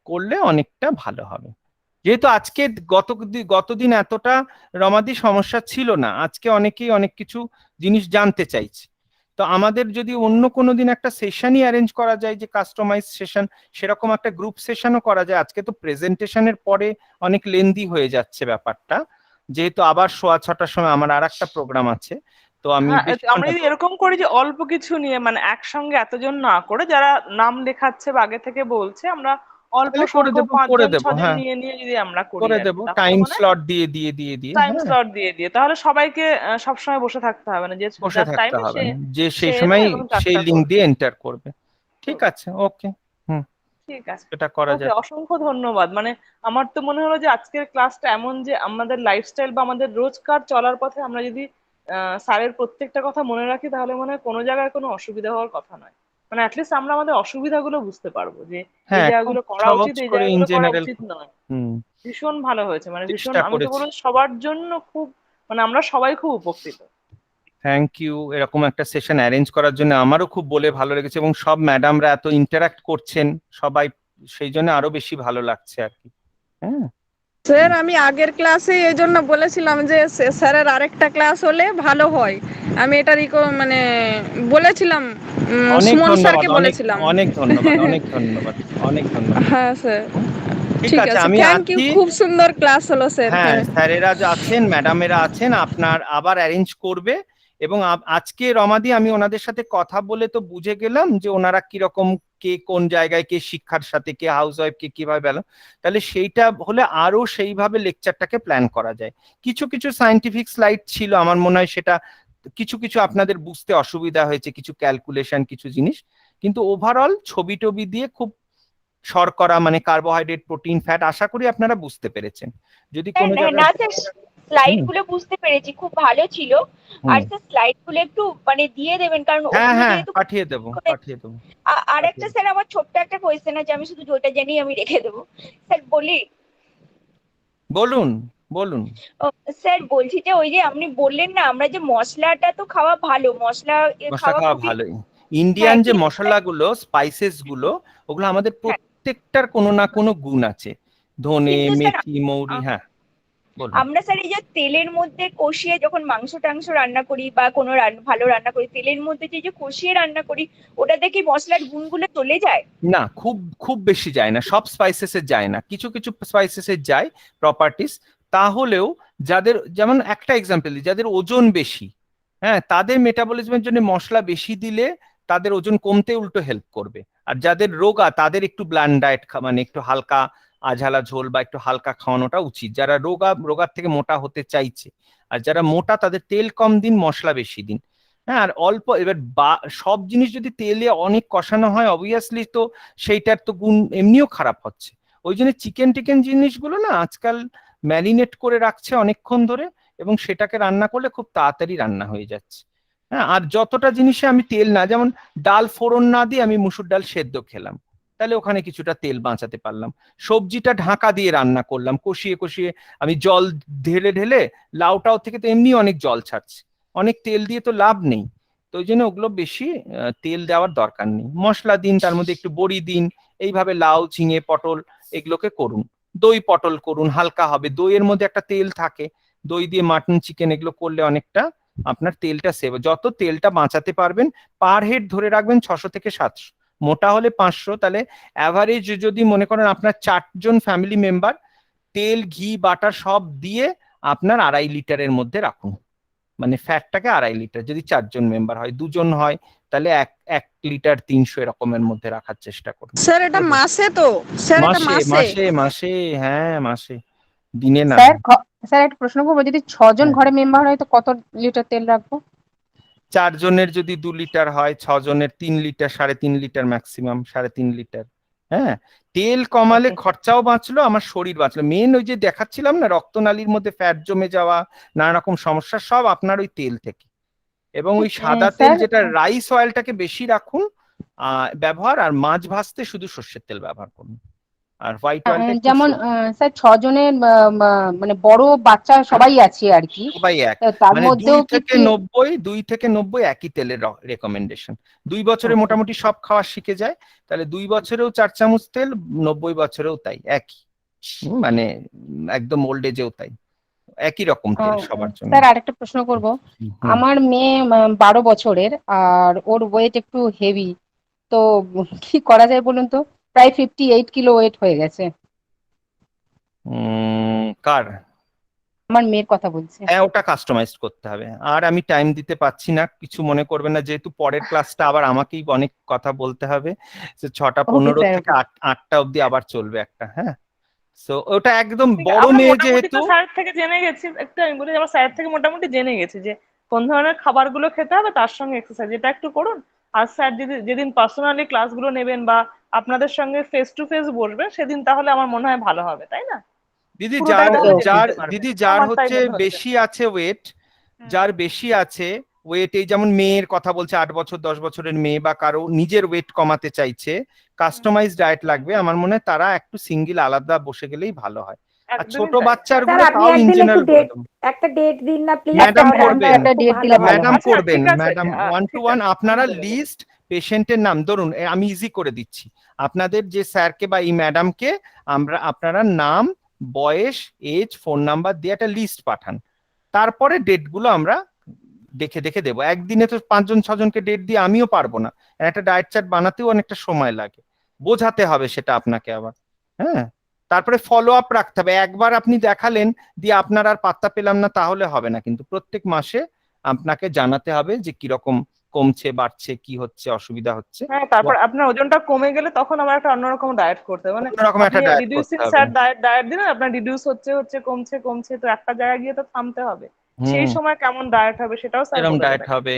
করলে অনেকটা ভালো হবে। যেহেতু আজকে গতদিন এতটা রমাদি সমস্যা ছিল না, আজকে অনেকেই অনেক কিছু জিনিস জানতে চাইছে। তো আমাদের যদি অন্য কোনো দিন একটা সেশনই অ্যারেঞ্জ করা যায়, যে কাস্টমাইজ সেশন, সেরকম একটা গ্রুপ সেশনও করা যায়। আজকে তো প্রেজেন্টেশনের পরে অনেক লেন্দি হয়ে যাচ্ছে ব্যাপারটা, যেহেতু আবার 6:15টার সময় আমার আর একটা প্রোগ্রাম আছে, তো আমি হ্যাঁ, বেশিক্ষণ আমরা যদি এরকম করি যে অল্প কিছু নিয়ে, মানে একসঙ্গে এতজন না করে, যারা নাম লেখাচ্ছে বা আগে থেকে বলছে, আমরা অল্প তাহলে করে সংখ্যক দেবো, 5-6 জন হ্যাঁ নিয়ে নিয়ে যদি আমরা করি করে আর দেবো, কি, তাহলে টাইম মানে স্লট দিয়ে টাইম হ্যাঁ। স্লট দিয়ে দিয়ে তাহলে সবাইকে সবসময় বসে থাকতে হবে না, যে বসে যার থাকতে টাইমে হবে সে না, যে সে সেই এলো সময় এবং সেই কাজটা লিঙ্ক করবে। দিয়ে এন্টার করবে। ঠিক করবে। আছে, ওকে। হুম, ঠিক আছে। এটা করা ওকে, যাবে। অসংখ্য ধন্যবাদ। মানে আমার তো মনে হলো যে আজকের ক্লাসটা এমন, যে আমাদের লাইফস্টাইল বা আমাদের রোজকার চলার পথে আমরা যদি স্যারের প্রত্যেকটা কথা মনে রাখি, তাহলে মনে হয় কোনো জায়গায় কোনো অসুবিধা হওয়ার কথা নয়। মানে অ্যাটলিস্ট আমরা আমাদের অসুবিধাগুলো বুঝতে পারবো, যে এই হ্যাঁ, খুব জায়গাগুলো করা সহজ উচিত, এই করে ইন জায়গাগুলো করা জেনারেল। উচিত নয়। হুম, ভীষণ ভালো হয়েছে, মানে ভীষণ, চেষ্টা আমি তো করেছি। বলবো সবার জন্য খুব, মানে আমরা সবাই খুব উপকৃত। থ্যাংক ইউ এরকম একটা সেশন অ্যারেঞ্জ করার জন্য, আমারও খুব বলে ভালো লেগেছে, এবং সব ম্যাডামরা এত ইন্টারাক্ট করছেন সবাই, সেই জন্য আরো বেশি ভালো লাগছে আর কি। হ্যাঁ, স্যার আমি আগের ক্লাসে এই জন্য বলেছিলাম যে স্যারের আরেকটা ক্লাস হলে ভালো হয়, আমি এটা মানে বলেছিলাম, অনেক সুমন ধন্যবাদ, স্যারকে অনেক বলেছিলাম। অনেক ধন্যবাদ, অনেক ধন্যবাদ, অনেক ধন্যবাদ। হ্যাঁ স্যার, হুম, ঠিক ঠিক আছে, আছে, আমি থ্যাংক ইউ, আছি। খুব সুন্দর ক্লাস হলো স্যার। হ্যাঁ, হ্যাঁ স্যারেরা যা আছেন, ম্যাডামেরা আছেন, আপনার আবার অ্যারেঞ্জ করবে। এবং আজকে রমাদি আমি ওনাদের সাথে কথা বলে তো বুঝে গেলাম যে ওনারা কিরকম, কে কোন জায়গায়, কে শিক্ষার সাথে, কে হাউস ওয়াইফ, কে কিভাবে বেলা, তাহলে সেইটা হলে আরো সেইভাবে লেকচারটাকে প্ল্যান করা যায়। কিছু কিছু সায়েন্টিফিক স্লাইড ছিল, আমার মনে হয় সেটা কিছু কিছু আপনাদের বুঝতে অসুবিধা হয়েছে, কিছু ক্যালকুলেশন, কিছু জিনিস, কিন্তু ওভারঅল ছবি টবি দিয়ে খুব শর্করা মানে কার্বোহাইড্রেট, প্রোটিন, ফ্যাট, আশা করি আপনারা বুঝতে পেরেছেন। যদি কোনো জায়গায় না স্যার, স্লাইড হুম, গুলো বুঝতে পেরেছি, খুব ভালো ছিল। আর হুম, স্যার স্লাইড গুলো একটু মানে দিয়ে দেবেন, কারণ হ্যাঁ ওগুলো হ্যাঁ, যেহেতু পাঠিয়ে দেবো, পাঠিয়ে দেবো, আর একটা পাঠিয়ে দেবো। স্যার আমার ছোট্ট একটা কোয়েশ্চেন আছে, আমি শুধু যেটা জানি আমি রেখে দেবো। স্যার বলি, বলুন, বলুন। ও, স্যার বলছি যে ওই যে আপনি বললেন না, আমরা যে মশলাটা তো খাওয়া ভালো, মশলা মশলা খাওয়া খাওয়া খুবই, ভালোই। হ্যাঁ ইন্ডিয়ান যে কিন্তু মশলাগুলো, স্পাইসেস গুলো, ওগুলো আমাদের হ্যাঁ প্রত্যেকটার কোনো না কোনো গুণ আছে। ধনে, কিন্তু স্যার মেথি, মৌরি, হ্যাঁ বলুন। আমরা স্যার এই যে তেলের মধ্যে কষিয়ে যখন মাংস টাংস রান্না করি বা কোনো ভালো রান্না করি, তেলের মধ্যে যে কষিয়ে রান্না করি, ওটাতে কি মশলার গুণগুলো চলে যায়? না, খুব খুব বেশি যায় না, সব স্পাইসেসের যায় না, কিছু কিছু স্পাইসেসের যায় প্রপার্টিস। তাহলেও যাদের, যেমন একটা এক্সাম্পল দিই, যাদের ওজন বেশি, হ্যাঁ, তাদের মেটাবলিজমের জন্য মশলা বেশি দিলে তাদের ওজন কমতে উল্টো হেল্প করবে। আর যাদের রোগা, তাদের একটু ব্ল্যান্ড ডায়েট, মানে একটু হালকা আঝালা ঝোল বা একটু হালকা খাওয়ানোটা উচিত, যারা রোগার থেকে মোটা হতে চাইছে। আর যারা মোটা, তাদের তেল কম দিন, মশলা বেশি দিন। হ্যাঁ, আর অল্প, এবার সব জিনিস যদি তেলে অনেক কষানো হয়, অবভিয়াসলি তো সেইটার তো গুণ এমনিও খারাপ হচ্ছে। ওই জন্য চিকেন টিকেন জিনিসগুলো না আজকাল ম্যারিনেট করে রাখছে অনেকক্ষণ ধরে, এবং সেটাকে রান্না করলে খুব তাড়াতাড়ি রান্না হয়ে যাচ্ছে। হ্যাঁ, আর যতটা জিনিসে আমি তেল না, যেমন ডাল ফোড়ন না দিয়ে আমি মুসুর ডাল সেদ্ধ খেলাম, তাহলে ওখানে কিছুটা তেল বাঁচাতে পারলাম। সবজিটা ঢাকা দিয়ে রান্না করলাম, কষিয়ে কষিয়ে আমি জল ঢেলে ঢেলে, লাউটাও থেকে তো এমনি অনেক জল ছাড়ছে, অনেক তেল দিয়ে তো লাভ নেই। তো ওই জন্য ওগুলো বেশি তেল দেওয়ার দরকার নেই। মশলা দিন, তার মধ্যে একটু বড়ি দিন, এইভাবে লাউ ঝিঙে পটল এগুলোকে করুন। দই পটল করুন, হালকা হবে, দইয়ের মধ্যে একটা তেল থাকে, দই দিয়ে মাটন চিকেন এগুলো করলে অনেকটা আপনার তেলটা সেভ। যত তেলটা বাঁচাতে পারবেন, পার হেড ধরে রাখবেন 600 থেকে 700, মোটা হলে 500, তাহলে অ্যাভারেজ যদি মনে করেন আপনার 4 জন ফ্যামিলি মেম্বার, তেল ঘি বাটার সব দিয়ে আপনার 2.5 লিটারের মধ্যে রাখুন, মানে ফ্যাটটাকে 2.5 লিটার। যদি 4 জন মেম্বার হয়, 2 জন হয় তাহলে 1 লিটার 300 এরকমের মধ্যে রাখার চেষ্টা করুন। স্যার এটা মাসে তো, স্যার এটা মাসে মাসে? মাসে মাসে, হ্যাঁ মাসে, দিনে না। স্যার একটা প্রশ্ন করবো, যদি 6 জন হ্যাঁ। ঘরে মেম্বার হয় তো কত লিটার তেল রাখবো? 4 জনের যদি 2 লিটার হয়, 6 জনের 3 লিটার, 3.5 লিটার ম্যাক্সিমাম, 3.5 লিটার। হ্যাঁ, তেল কমালে খরচাও বাঁচলো, আমার শরীর বাঁচলো। মেন ওই যে দেখাচ্ছিলাম না, রক্তনালীর মধ্যে ফ্যাট জমে যাওয়া, নানা রকম সমস্যা সব আপনার ওই তেল থেকে। এবং ওই সাদা তেল স্যার, যেটা রাইস অয়েলটাকে বেশি রাখুন ব্যবহার, আর মাছ ভাজতে শুধু সর্ষের তেল ব্যবহার করুন, আর হোয়াইট অয়েলটা একটু যেমন স্যার 6 জনের মানে বড় বাচ্চা সবাই আছে আর কি, সবাই এক, তো তার মানে মধ্যেও 2 থেকে 90 একই তেলের রেকমেন্ডেশন। 2 বছরে মোটামুটি সব খাওয়া শিখে যায়, তাহলে 2 বছরেও 4 চামচ তেল, 90 বছরেও তাই একই, মানে একদম ওল্ড এজেও তাই, একই রকম তেল সবার জন্য। স্যার আরেকটা প্রশ্ন করব, আমার মেয়ে 12 বছরের আর ওর ওয়েট একটু হেভি, তো কি করা যায় বলুন তো? প্রায় 58 কিলো ওয়েট হয়ে গেছে। কার? আমার মেয়ের কথা বলছে। হ্যাঁ, ওটা কাস্টমাইজ করতে হবে। আর আমি টাইম দিতে পারছি না, কিছু মনে করবেন না, যেহেতু পরের ক্লাসটা আবার আমাকেই অনেক কথা বলতে হবে, 6:15 থেকে 8টা অবধি আবার চলবে একটা। হ্যাঁ, তো ওটা একদম বড় আমরা মেয়ে মোটামুটি যেহেতু। তো স্যার থেকে জেনে গেছি, একটু আমি বলি, আমার স্যার থেকে মোটামুটি জেনে গেছি যে কোন ধরনের খাবারগুলো খেতে হবে, তার সঙ্গে এক্সারসাইজ, এটা একটু করুন। আর স্যার যেদিন পার্সোনালি ক্লাসগুলো নেবেন বা আপনাদের সঙ্গে ফেস টু ফেস বসবেন, সেদিন তাহলে আমার মনে হয় ভালো হবে, তাই না? দিদি পুরোটাই তাহলে জেনে যার নিতে পারবেন। দিদি যার আমার তাই হচ্ছে মনে হচ্ছে। বেশি আছে ওয়েট, যার বেশি আছে ওয়েট, এই যেমন মেয়ের কথা বলছে, 8 বছর 10 বছরের মেয়ে, বা কারো নিজের ওয়েট কমাতে চাইছে, কাস্টমাইজ ডায়েট লাগবে, আমার মনে হয় তারা একটু সিঙ্গেল আলাদা বসে গেলেই ভালো হয়। আর একদমই ছোট তাই। বাচ্চার স্যার গুলো আপনি তাও ইন একদিন একটু জেনারেল করে দেবো। একটা ডেট দিন না প্লিজ। ম্যাডাম করবেন, একটা ডেট দিলে ভালো ম্যাডাম আচ্ছা, করবেন, ঠিক আছে, ম্যাডাম 1 to 1 আপনারা আমি বলে দেবো। লিস্ট, পেশেন্টের নাম ধরুন, আমি ইজি করে দিচ্ছি, আপনাদের যে স্যারকে বা এই ম্যাডামকে আপনারা নাম, বয়স, এজ, ফোন নাম্বার দিয়ে একটা লিস্ট পাঠান, তারপরে ডেটগুলো আমরা দেখে দেখে দেবো। একদিনে তো 5 জন 6 জনকে ডেট দিয়ে আমিও পারবো না, একটা ডায়েট চার্ট বানাতেও অনেকটা সময় লাগে, বোঝাতে হবে সেটা আপনাকে আবার। হ্যাঁ, তারপরে ফলো আপ রাখতে হবে। একবার আপনি দেখালেন দিয়ে আপনার আর পাত্তা পেলাম না, তাহলে হবে না, কিন্তু প্রত্যেক মাসে আপনাকে জানাতে হবে যে কিরকম কমছে বাড়ছে, কি হচ্ছে, অসুবিধা হচ্ছে। হ্যাঁ, তারপর আপনার ওজনটা কমে গেলে তখন আবার একটা অন্যরকম ডায়েট করতে হবে, মানে অন্যরকম একটা আপনি ডায়েট রিডিউসিং করতে হবে। স্যার ডায়েট দিলেন, আপনার রিডিউস হচ্ছে হচ্ছে কমছে কমছে, তো একটা জায়গায় গিয়ে তো থামতে হবে। সেই সময় কেমন ডায়েট হবে সেটাও স্যার এরকম বলে ডায়েট দেবেন, হবে।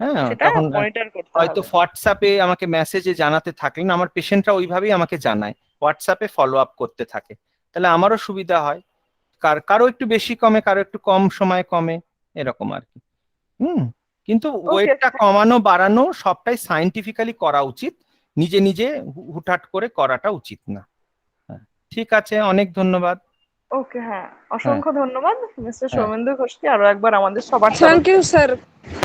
হ্যাঁ, সেটা তখন মনিটর করতে হয়তো হবে। হোয়াটসঅ্যাপে আমাকে মেসেজে জানাতে থাকলেন, আমার পেশেন্টরা ওইভাবেই আমাকে জানায়, হোয়াটসঅ্যাপে ফলো আপ করতে থাকে, তাহলে আমারও সুবিধা হয়, কারো একটু বেশি কমে, কারো একটু কম সময় কমে, এরকম আর কি। কিন্তু ওয়েটটা কমানো বাড়ানো সবটাই সায়েন্টিফিক্যালি করা উচিত, নিজে নিজে হুটহাট করে করাটা উচিত না। ঠিক আছে, অনেক ধন্যবাদ। ওকে, হ্যাঁ, অসংখ্য ধন্যবাদ মিস্টার সৌমেন্দু ঘোষকে আরো একবার আমাদের সবার thank you sir,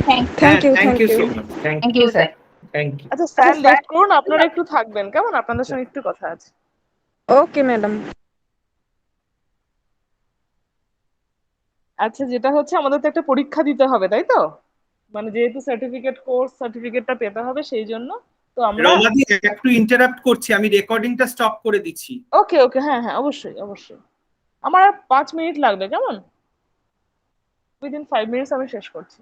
thank you, thank thank you you. So much, thank thank you sir. You. আচ্ছা স্যার লেট করুন, আপনারা একটু থাকবেন কেমন, আপনাদের সঙ্গে একটু কথা আছে। Okay madam. আচ্ছা, যেটা হচ্ছে আমাদের তো একটা পরীক্ষা দিতে হবে, তাই তো? মানে যেহেতু সার্টিফিকেটটা পেতে হবে, সেই জন্য তো আমরা রমাদি একটু ইন্টারাপ্ট করছি, আমি রেকর্ডিংটা স্টপ করে দিচ্ছি। ওকে ওকে, হ্যাঁ হ্যাঁ, অবশ্যই অবশ্যই। আমার আর 5 মিনিট লাগবে, কেমন? উইদিন 5 মিনিটস আমি শেষ করছি।